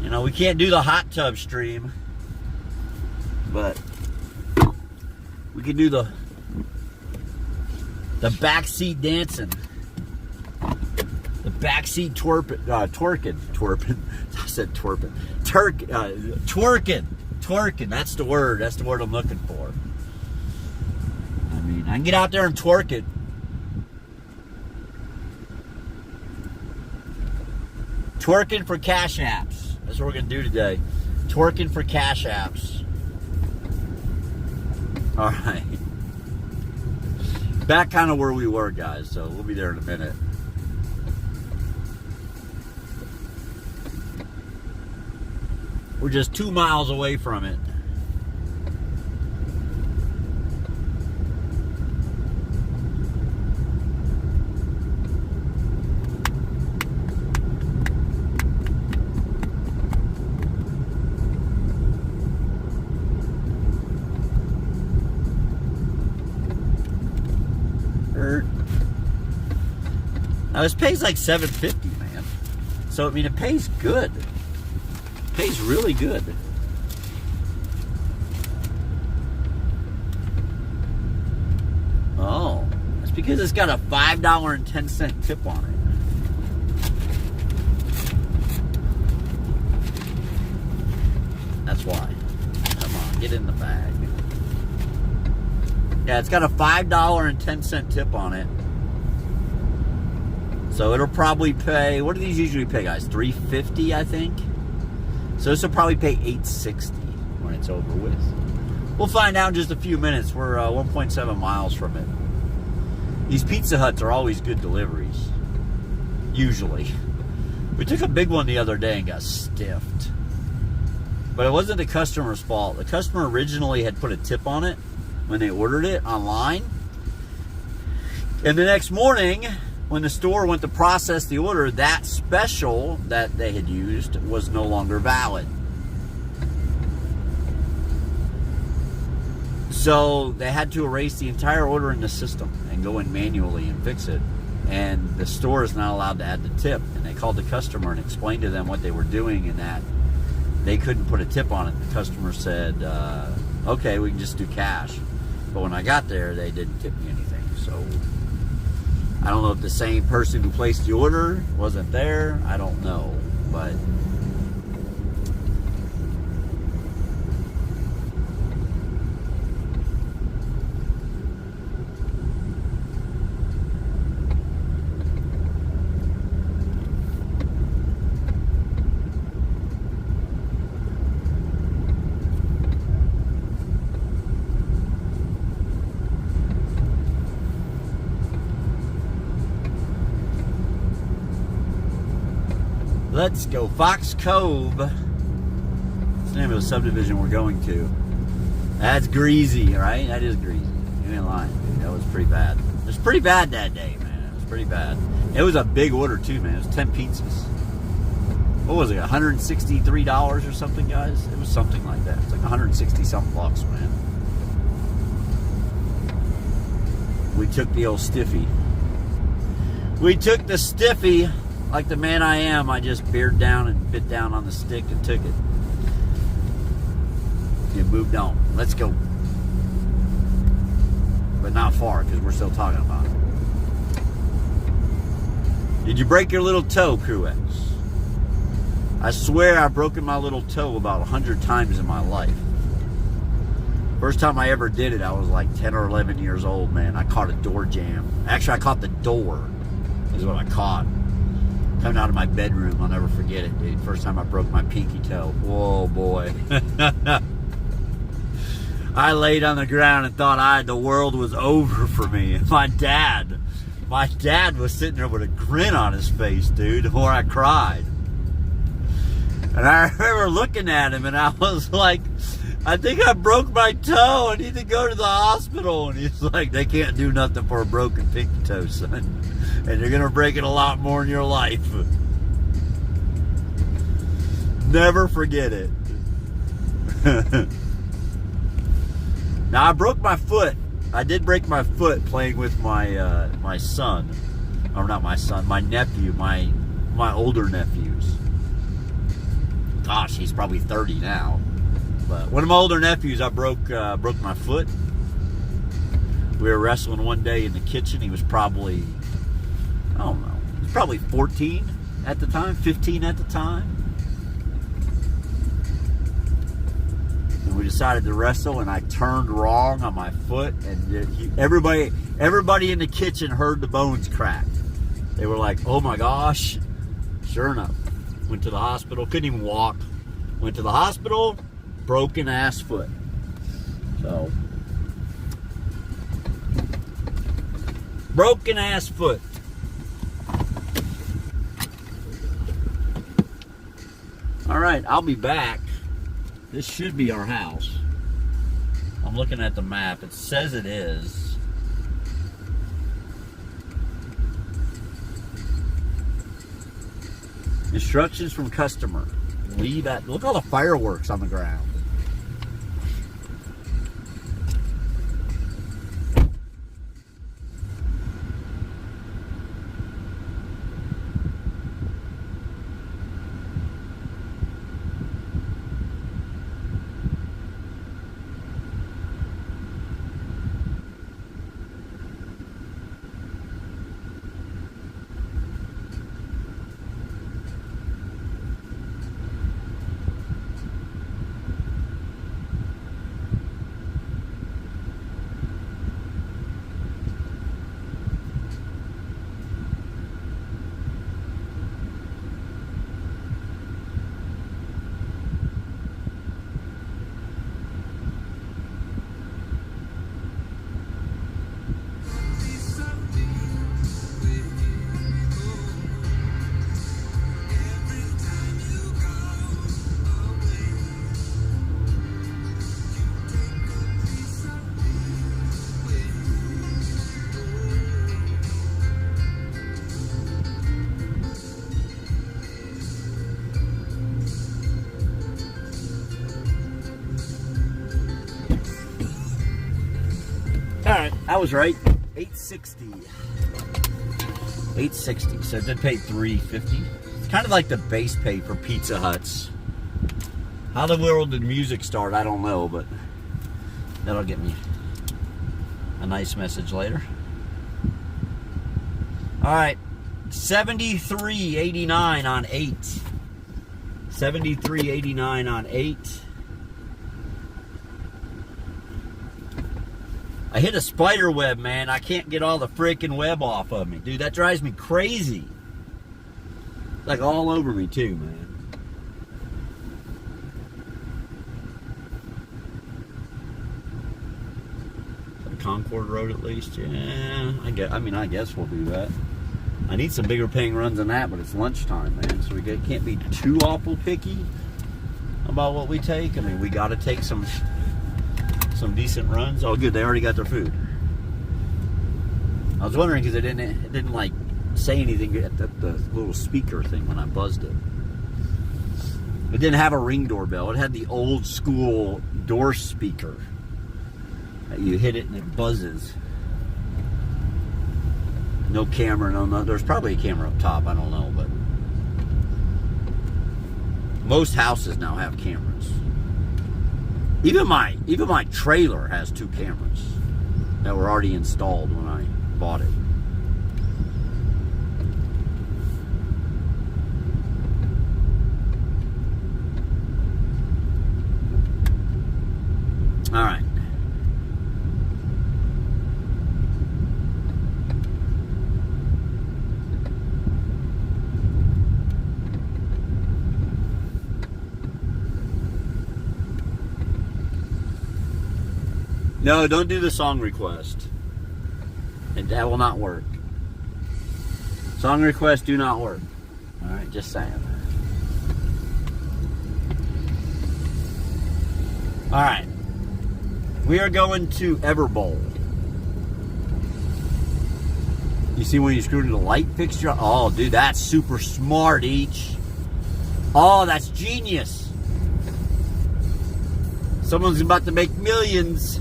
You know, we can't do the hot tub stream, but we can do the backseat dancing, the backseat twerking. I said twerping. Twerking. That's the word. That's the word I'm looking for. I can get out there and twerk it. Twerking for cash apps. That's what we're going to do today. Twerking for cash apps. All right. Back kind of where we were, guys. So we'll be there in a minute. We're just 2 miles away from it. Now this pays like $7.50, man. So I mean, it pays good. It pays really good. Oh, that's because it's got a $5.10 tip on it. That's why. Come on, get in the bag. Yeah, it's got a $5.10 tip on it. So it'll probably pay, what do these usually pay, guys? $3.50, I think. So this will probably pay $8.60 when it's over with. We'll find out in just a few minutes. We're 1.7 miles from it. These Pizza Huts are always good deliveries. Usually. We took a big one the other day and got stiffed. But it wasn't the customer's fault. The customer originally had put a tip on it when they ordered it online. And the next morning, when the store went to process the order, that special that they had used was no longer valid. So they had to erase the entire order in the system and go in manually and fix it. And the store is not allowed to add the tip. And they called the customer and explained to them what they were doing and that they couldn't put a tip on it. The customer said, okay, we can just do cash. But when I got there, they didn't tip me anything. So I don't know if the same person who placed the order wasn't there. I don't know. But let's go. Fox Cove. That's the name of the subdivision we're going to. That's greasy, right? That is greasy. You ain't lying, dude. That was pretty bad. It was pretty bad that day, man. It was pretty bad. It was a big order, too, man. It was 10 pizzas. What was it, $163 or something, guys? It was something like that. It's like 160-something bucks, man. We took the old stiffy. We took the stiffy. Like the man I am, I just beard down and bit down on the stick and took it. And moved on. Let's go. But not far, because we're still talking about it. Did you break your little toe, Cruex? I swear I've broken my little toe about 100 times in my life. First time I ever did it, I was like 10 or 11 years old, man. I caught a door jam. Actually, I caught the door. Is what I caught. Coming out of my bedroom, I'll never forget it, dude. First time I broke my pinky toe. Whoa, boy. I laid on the ground and thought the world was over for me. My dad was sitting there with a grin on his face, dude, before I cried. And I remember looking at him and I was like, I think I broke my toe. I need to go to the hospital. And he's like, they can't do nothing for a broken pinky toe, son. And you're going to break it a lot more in your life. Never forget it. Now, I broke my foot. I did break my foot playing with my my son. Or not my son, my nephew, my older nephews. Gosh, he's probably 30 now. But one of my older nephews, I broke my foot. We were wrestling one day in the kitchen. He was probably, I don't know, he was probably 14 at the time, 15 at the time. And we decided to wrestle, and I turned wrong on my foot, and everybody in the kitchen heard the bones crack. They were like, oh my gosh. Sure enough, went to the hospital, couldn't even walk. Went to the hospital, broken ass foot. So, broken ass foot. All right, I'll be back. This should be our house. I'm looking at the map. It says it is. Instructions from customer. Leave at, look at all the fireworks on the ground. I was right. $8.60. $8.60. So I did pay $3.50. It's kind of like the base pay for Pizza Huts. How the world did music start, I don't know, but that'll get me a nice message later. All right, $73.89 on 8. $73.89 on 8. I hit a spider web, man. I can't get all the freaking web off of me. Dude, that drives me crazy. Like all over me too, man. Concord Road at least. Yeah, I guess we'll do that. I need some bigger paying runs than that, but it's lunchtime, man. So we can't be too awful picky about what we take. I mean, we got to take some decent runs. Oh, good, they already got their food. I was wondering because it didn't like say anything at the little speaker thing when I buzzed it. It didn't have a Ring doorbell. It had the old school door speaker. You hit it and it buzzes. No camera, no. There's probably a camera up top. I don't know, but most houses now have cameras. Even my trailer has 2 cameras that were already installed when I bought it. All right. No, don't do the song request. That will not work. Song requests do not work. All right, just saying. All right. We are going to Everbowl. You see when you screw in the light fixture? Oh, dude, that's super smart, Each. Oh, that's genius. Someone's about to make millions.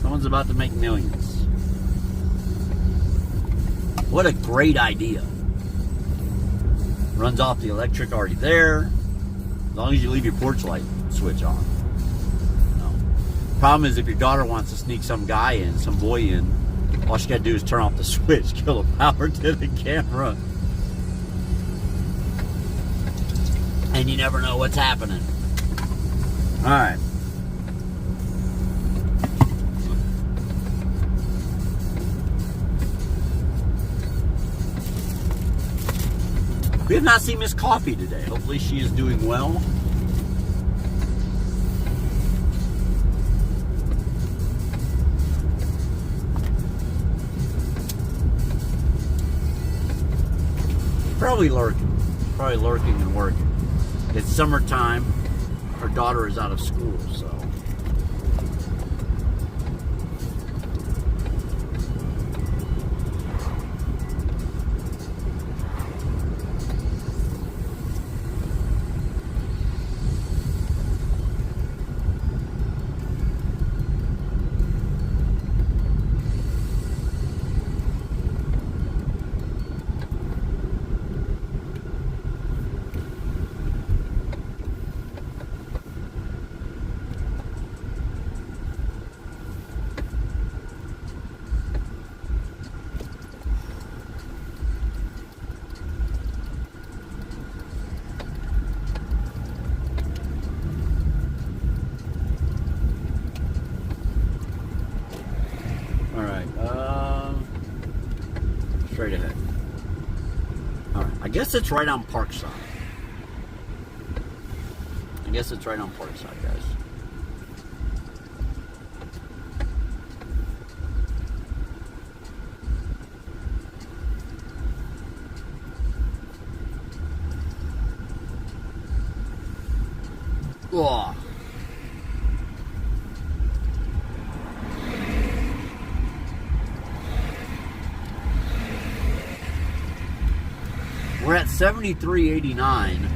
Someone's about to make millions. What a great idea. Runs off the electric already there. As long as you leave your porch light switch on. No. Problem is if your daughter wants to sneak some guy in, some boy in, all she got to do is turn off the switch, kill the power to the camera. And you never know what's happening. Alright. We have not seen Miss Coffee today. Hopefully she is doing well. Probably lurking. Probably lurking and working. It's summertime. Her daughter is out of school, so. Straight ahead. Alright, I guess it's right on Parkside. I guess it's right on Parkside, guys. Oh. We're at 73.89.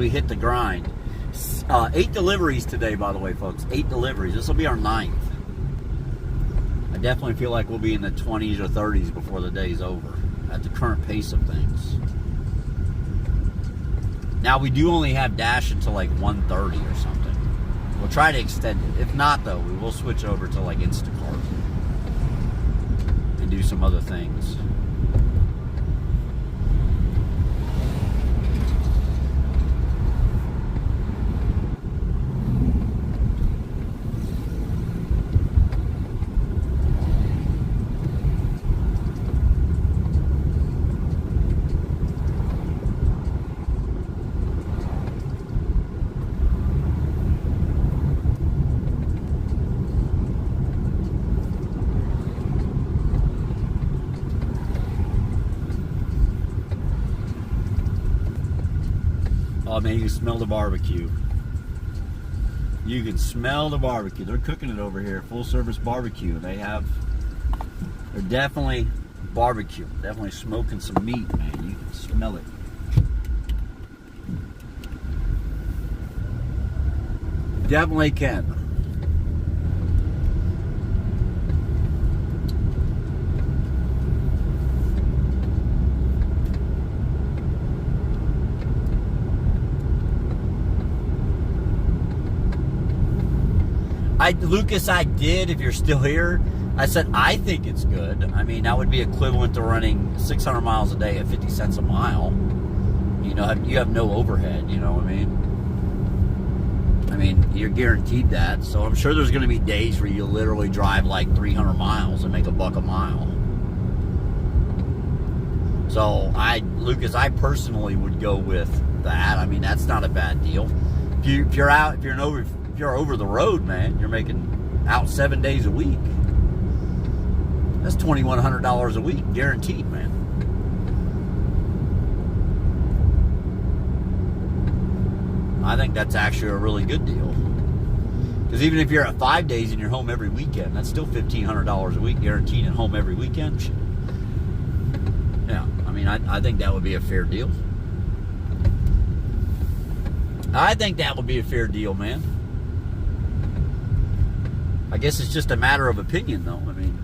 we hit the grind. 8 deliveries today, by the way, folks. 8 deliveries. This will be our 9th. I definitely feel like we'll be in the 20s or 30s before the day's over at the current pace of things. Now, we do only have Dash until like 1:30 or something. We'll try to extend it. If not, though, we will switch over to like Instacart and do some other things. Oh man, you can smell the barbecue. You can smell the barbecue. They're cooking it over here, full service barbecue. They're definitely barbecue. Definitely smoking some meat, man. You can smell it. Definitely can. Lucas, I did, if you're still here, I said, I think it's good. I mean, that would be equivalent to running 600 miles a day at 50 cents a mile. You know, you have no overhead, you know what I mean? I mean, you're guaranteed that. So I'm sure there's going to be days where you literally drive like 300 miles and make $1 a mile. So Lucas, I personally would go with that. I mean, that's not a bad deal. If you're over the road, man, you're making out 7 days a week. That's $2,100 a week, guaranteed, man. I think that's actually a really good deal. Because even if you're at 5 days and you're home every weekend, that's still $1,500 a week, guaranteed, and home every weekend. Yeah, I mean, I think that would be a fair deal. I think that would be a fair deal, man. I guess it's just a matter of opinion, though. I mean,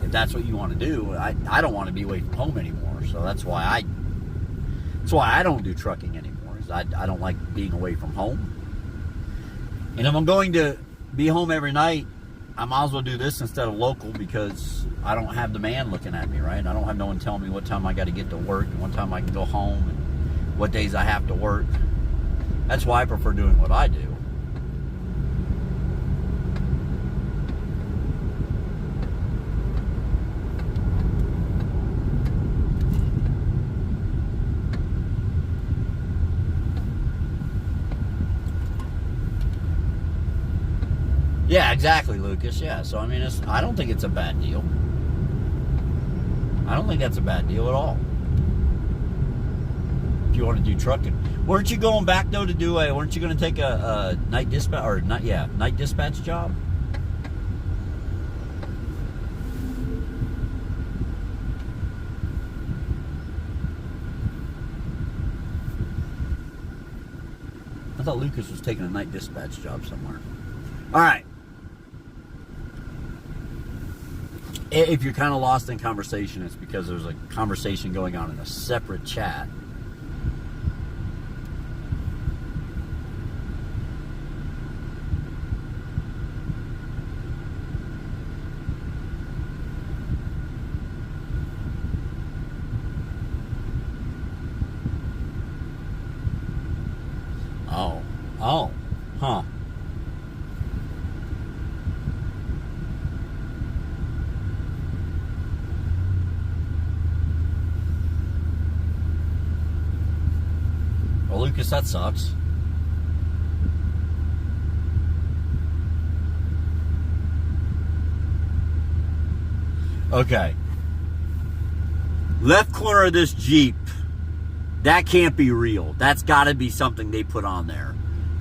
if that's what you want to do, I don't want to be away from home anymore. So that's why I don't do trucking anymore. Is I don't like being away from home. And if I'm going to be home every night, I might as well do this instead of local, because I don't have the man looking at me, right? I don't have no one telling me what time I got to get to work and what time I can go home and what days I have to work. That's why I prefer doing what I do. Yeah, exactly, Lucas. Yeah, so I mean, I don't think it's a bad deal. I don't think that's a bad deal at all. If you want to do trucking, weren't you going back though to do weren't you going to take a night dispatch or not? Yeah, night dispatch job. I thought Lucas was taking a night dispatch job somewhere. All right. If you're kind of lost in conversation, it's because there's a conversation going on in a separate chat. Oh, huh. Well, Lucas, that sucks. Okay. Left corner of this Jeep. That can't be real. That's got to be something they put on there.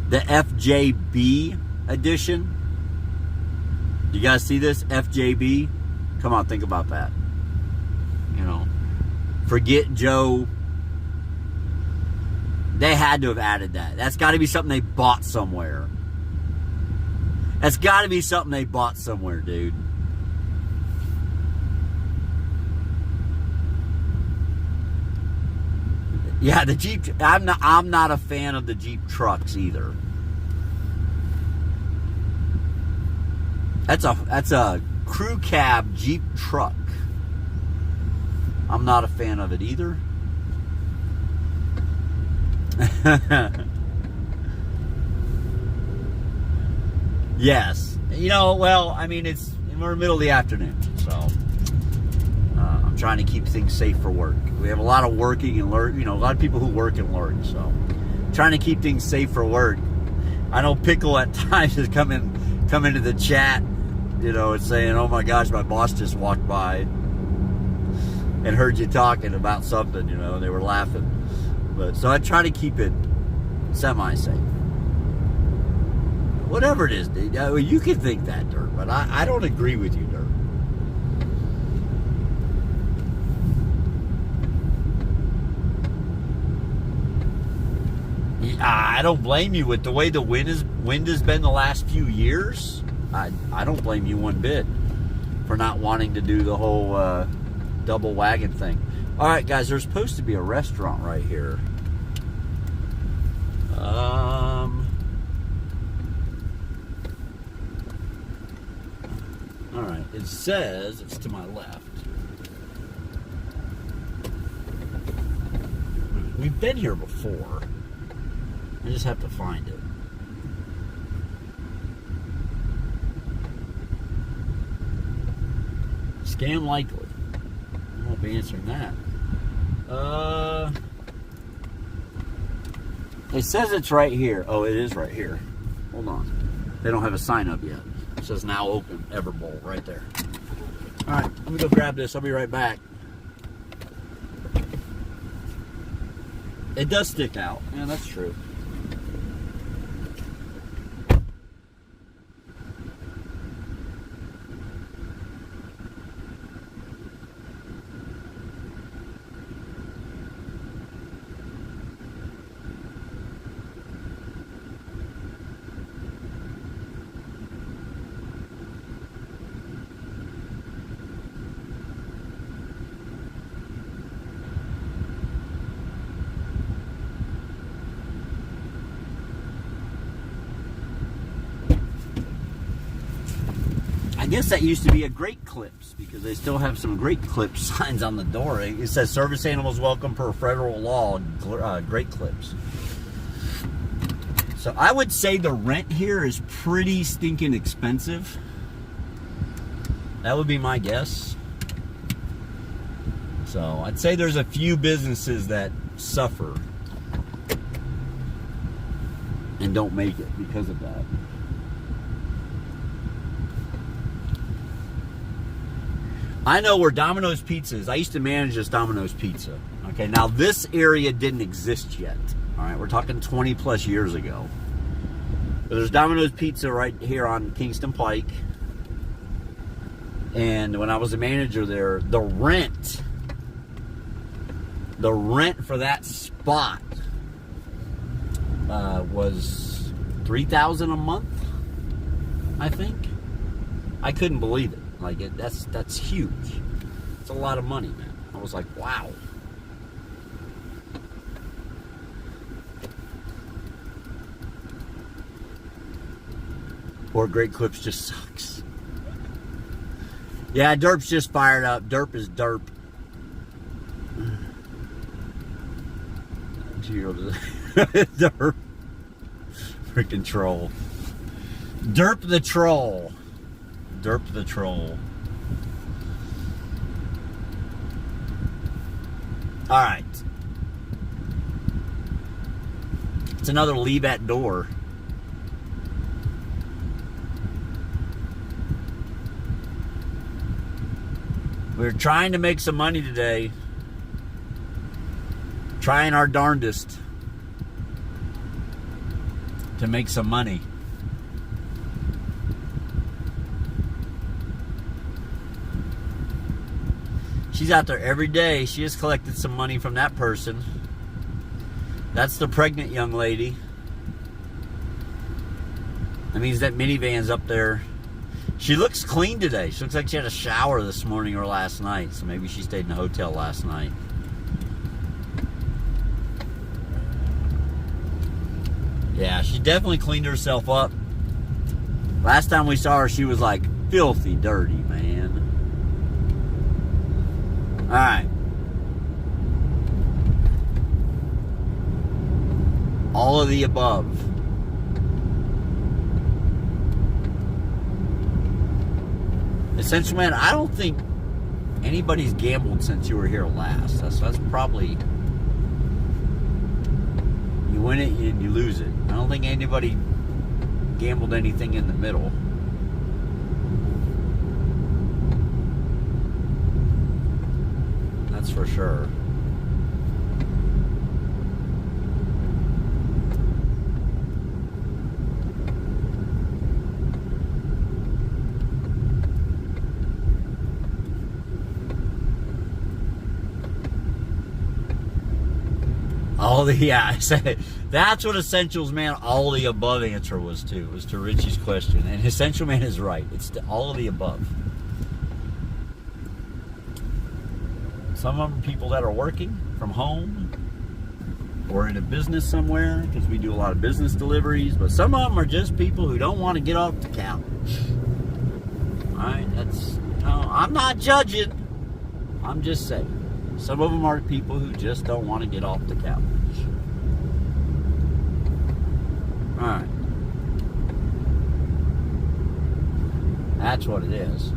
The FJB edition. You guys see this? FJB Come on, think about that. You know, forget Joe. They had to have added that. That's got to be something they bought somewhere. That's got to be something they bought somewhere, dude. Yeah, the Jeep. I'm not a fan of the Jeep trucks either. That's a crew cab Jeep truck. I'm not a fan of it either. Yes. You know, well, I mean, we're in the middle of the afternoon, so I'm trying to keep things safe for work. We have a lot of working and learn, a lot of people who work and learn, so trying to keep things safe for work. I know Pickle at times has come into the chat, and saying, "Oh my gosh, my boss just walked by and heard you talking about something," and they were laughing. But so I try to keep it semi-safe. Whatever it is, dude. You can think that, Dirt, but I don't agree with you, Dirt. I don't blame you with the way the wind has been the last few years. I don't blame you one bit for not wanting to do the whole double wagon thing. All right, guys, there's supposed to be a restaurant right here. All right, it says it's to my left. We've been here before. I just have to find it. Scam likely. I won't be answering that. It says it's right here. Oh, it is right here. Hold on. They don't have a sign up yet. It says now open, Everbowl, right there. All right, let me go grab this. I'll be right back. It does stick out. Yeah, that's true. I guess that used to be a Great Clips because they still have some Great Clips signs on the door. It says service animals welcome per federal law, Great Clips. So I would say the rent here is pretty stinking expensive. That would be my guess. So I'd say there's a few businesses that suffer and don't make it because of that. I know where Domino's Pizza is. I used to manage this Domino's Pizza. Okay, now this area didn't exist yet. All right, we're talking 20 plus years ago. But there's Domino's Pizza right here on Kingston Pike. And when I was a manager there, the rent for that spot was $3,000 a month, I think. I couldn't believe it. Like, that's huge. It's a lot of money, man. I was like, wow. Or Great Clips just sucks. Yeah, Derp's just fired up. Derp is derp. Derp. Freaking troll. Derp the troll. Derp the troll. All right. It's another leave at door. We're trying to make some money today. Trying our darndest to make some money. She's out there every day. She has collected some money from that person. That's the pregnant young lady. That means that minivan's up there. She looks clean today. She looks like she had a shower this morning or last night. So maybe she stayed in a hotel last night. Yeah, she definitely cleaned herself up. Last time we saw her, she was like filthy dirty, man. Alright. All of the above. Essentially, man, I don't think anybody's gambled since you were here last. That's probably... You win it and you lose it. I don't think anybody gambled anything in the middle. That's for sure. All the, yeah, I said, that's what Essentials Man, all the above answer was to Richie's question. And Essential Man is right. It's all of the above. Some of them are people that are working from home or in a business somewhere, because we do a lot of business deliveries. But some of them are just people who don't want to get off the couch. All right, that's, no, I'm not judging. I'm just saying. Some of them are people who just don't want to get off the couch. All right. That's what it is.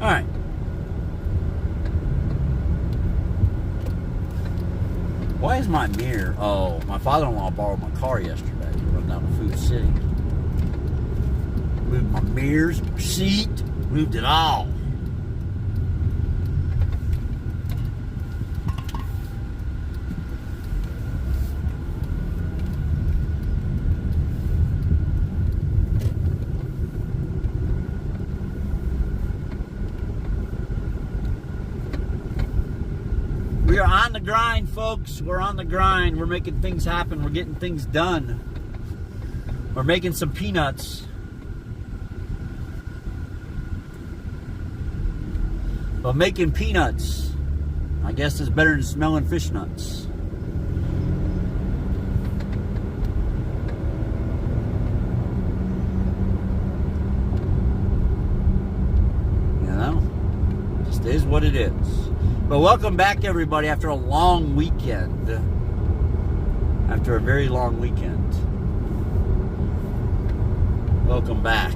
All right. Why is my mirror? Oh, my father-in-law borrowed my car yesterday to run down to Food City. Moved my mirrors, my seat, moved it all. We are on the grind, folks. We're on the grind. We're making things happen. We're getting things done. We're making some peanuts. But making peanuts, I guess, is better than smelling fish nuts. You know? Just is what it is. But welcome back, everybody, after a long weekend. After a very long weekend. Welcome back.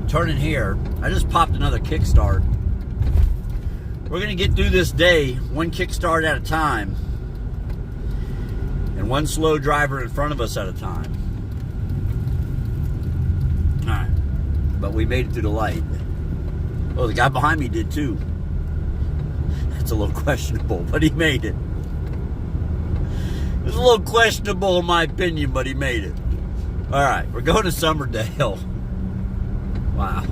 Turning here, I just popped another kickstart. We're gonna get through this day one kickstart at a time and one slow driver in front of us at a time. All right, but we made it through the light. Oh, the guy behind me did too. That's a little questionable, but he made it. It's a little questionable in my opinion, but he made it. All right, we're going to Summerdale. Wow.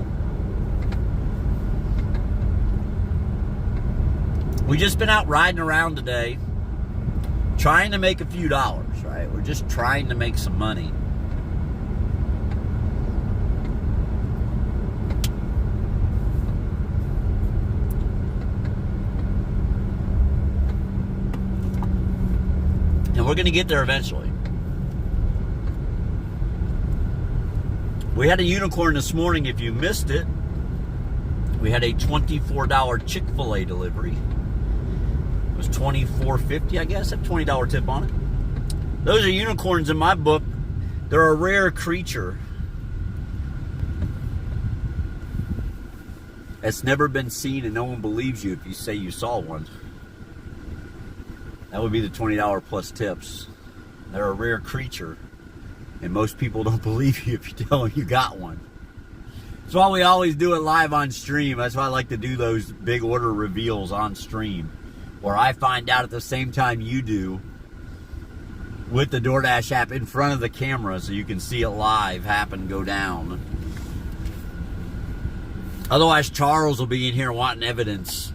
We just been out riding around today, trying to make a few dollars, right? We're just trying to make some money. And we're going to get there eventually. We had a unicorn this morning. If you missed it, we had a $24 Chick-fil-A delivery. It was $24.50, I guess. A $20 tip on it. Those are unicorns in my book. They're a rare creature. It's never been seen, and no one believes you if you say you saw one. That would be the $20 plus tips. They're a rare creature, and most people don't believe you if you tell them you got one. That's why we always do it live on stream. That's why I like to do those big order reveals on stream, where I find out at the same time you do with the DoorDash app in front of the camera so you can see it live happen, go down. Otherwise, Charles will be in here wanting evidence.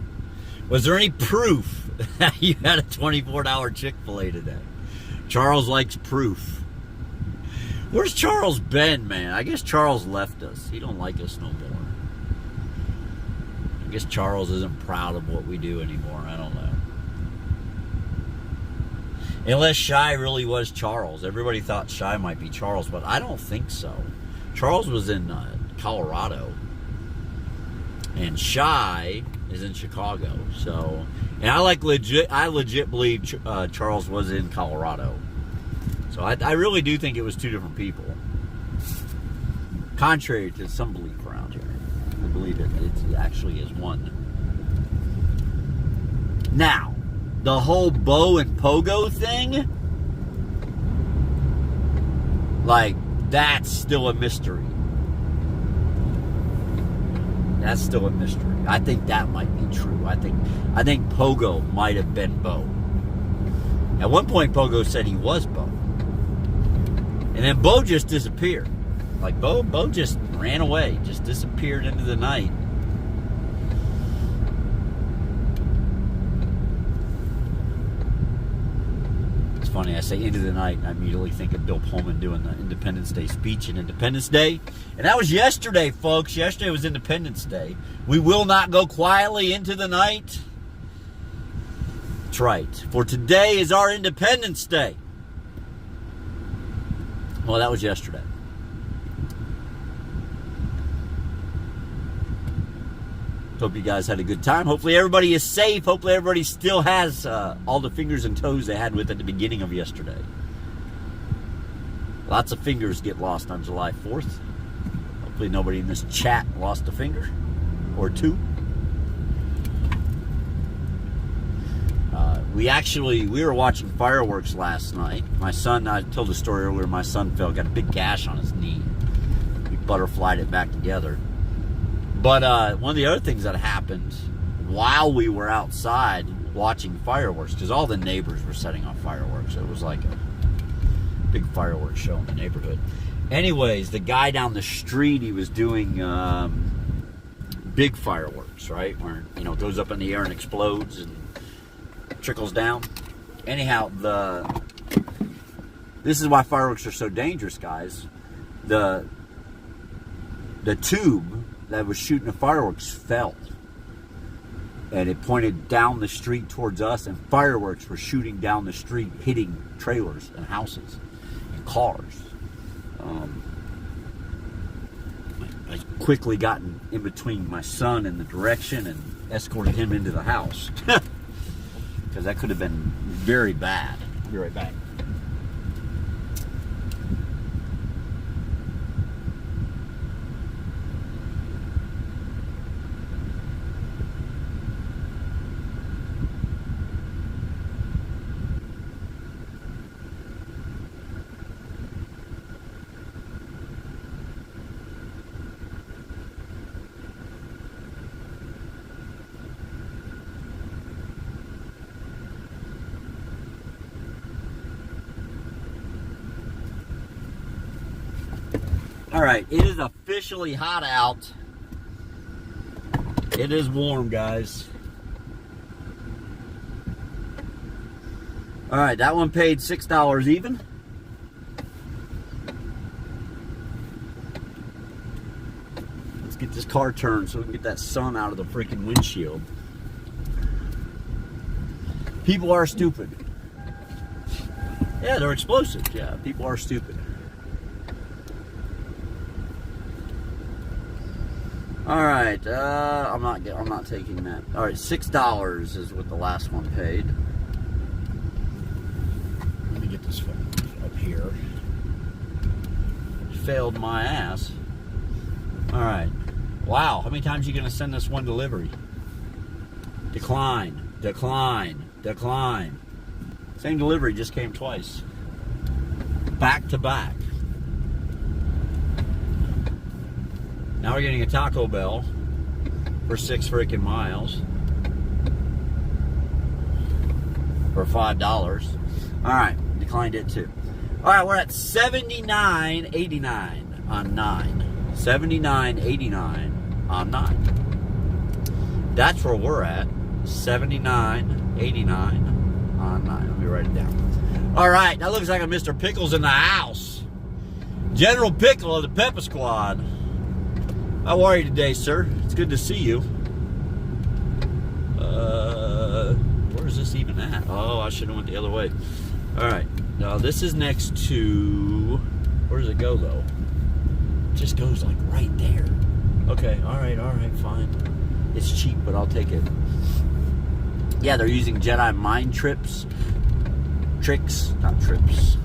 Was there any proof that you had a $24 Chick-fil-A today? Charles likes proof. Where's Charles been, man? I guess Charles left us. He don't like us no more. I guess Charles isn't proud of what we do anymore. I don't know. Unless Shy really was Charles. Everybody thought Shy might be Charles, but I don't think so. Charles was in Colorado. And Shy is in Chicago. So, and I legit believe Charles was in Colorado. So I really do think it was two different people. Contrary to some belief around here. I believe it actually is one. Now, the whole Bo and Pogo thing, like, that's still a mystery. That's still a mystery. I think that might be true. I think Pogo might have been Bo. At one point, Pogo said he was Bo. And then Bo just disappeared. Like, Bo just ran away. Just disappeared into the night. It's funny, I say into the night, I immediately think of Bill Pullman doing the Independence Day speech in Independence Day. And that was yesterday, folks. Yesterday was Independence Day. We will not go quietly into the night. That's right. For today is our Independence Day. Well, that was yesterday. Hope you guys had a good time. Hopefully everybody is safe. Hopefully everybody still has all the fingers and toes they had with at the beginning of yesterday. Lots of fingers get lost on July 4th. Hopefully nobody in this chat lost a finger or two. We were watching fireworks last night. My son, I told the story earlier, my son got a big gash on his knee. We butterflied it back together. But one of the other things that happened while we were outside watching fireworks, because all the neighbors were setting off fireworks. So it was like a big fireworks show in the neighborhood. Anyways, the guy down the street, he was doing big fireworks, right? Where, it goes up in the air and explodes and trickles down. Anyhow, this is why fireworks are so dangerous, guys. The tube that was shooting the fireworks fell, and it pointed down the street towards us, and fireworks were shooting down the street, hitting trailers and houses and cars. I quickly got in between my son and the direction and escorted him into the house, because that could have been very bad. I'll be right back. All right, it is officially hot out. It is warm, guys. All right, that one paid $6 even. Let's get this car turned so we can get that sun out of the freaking windshield. People are stupid. Yeah, they're explosive. Yeah, people are stupid. All right, I'm not taking that. All right, $6 is what the last one paid. Let me get this phone up here. Failed my ass. All right. Wow, how many times are you gonna send this one delivery? Decline, decline, decline. Same delivery, just came twice. Back to back. Now we're getting a Taco Bell for 6 freaking miles for $5. All right, declined it too. All right, we're at $79.89 on 9. $79.89 on 9. That's where we're at. $79.89 on 9. Let me write it down. All right, that looks like a Mr. Pickles in the house. General Pickle of the Pepper Squad. How are you today, sir? It's good to see you. Where is this even at? Oh, I should have went the other way. All right. Now, this is next to... Where does it go, though? It just goes, like, right there. Okay. All right, fine. It's cheap, but I'll take it. Yeah, they're using Jedi mind tricks. Not trips.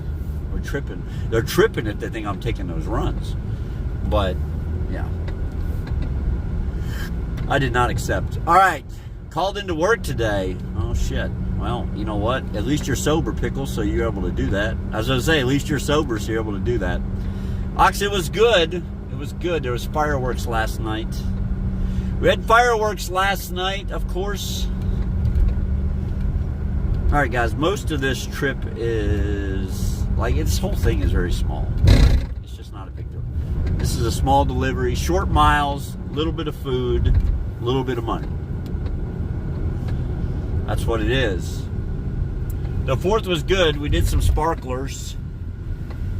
We're tripping. They're tripping if they think I'm taking those runs. But, yeah. I did not accept. All right. Called into work today. Oh, shit. Well, you know what? At least you're sober, Pickles, so you're able to do that. I was going to say, at least you're sober, so you're able to do that. Ox, it was good. It was good. There was fireworks last night. We had fireworks last night, of course. All right, guys. Most of this trip is... Like, this whole thing is very small. It's just not a big deal. This is a small delivery. Short miles, a little bit of food, a little bit of money. That's what it is. The 4th was good. We did some sparklers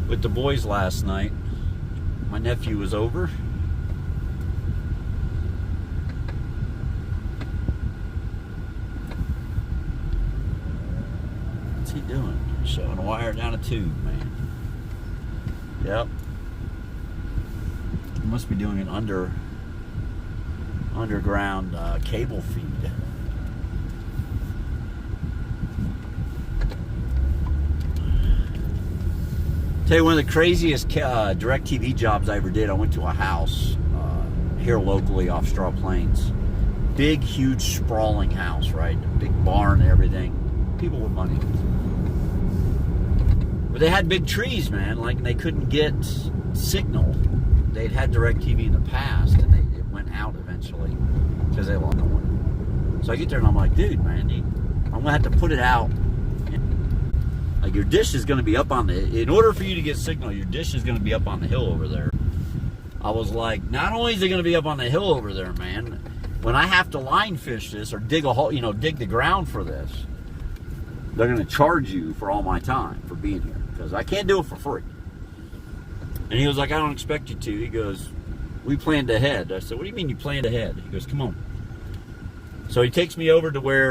with the boys last night. My nephew was over. What's he doing? Showing a wire down a tube, man. Yep. He must be doing an underground cable feed. Tell you one of the craziest DirecTV jobs I ever did. I went to a house here locally off Straw Plains. Big, huge, sprawling house, right? Big barn and everything. People with money. But they had big trees, man. Like, they couldn't get signal. They'd had DirecTV in the past, and it went out eventually because they lost no one. So I get there and I'm like, dude, man, I'm gonna have to put it out. Like, your dish is gonna be up on the. In order for you to get signal, your dish is gonna be up on the hill over there. I was like, not only is it gonna be up on the hill over there, man. When I have to line fish this or dig a hole, dig the ground for this, they're gonna charge you for all my time for being here because I can't do it for free. And he was like, I don't expect you to. He goes, we planned ahead. I said, what do you mean you planned ahead? He goes, come on. So he takes me over to where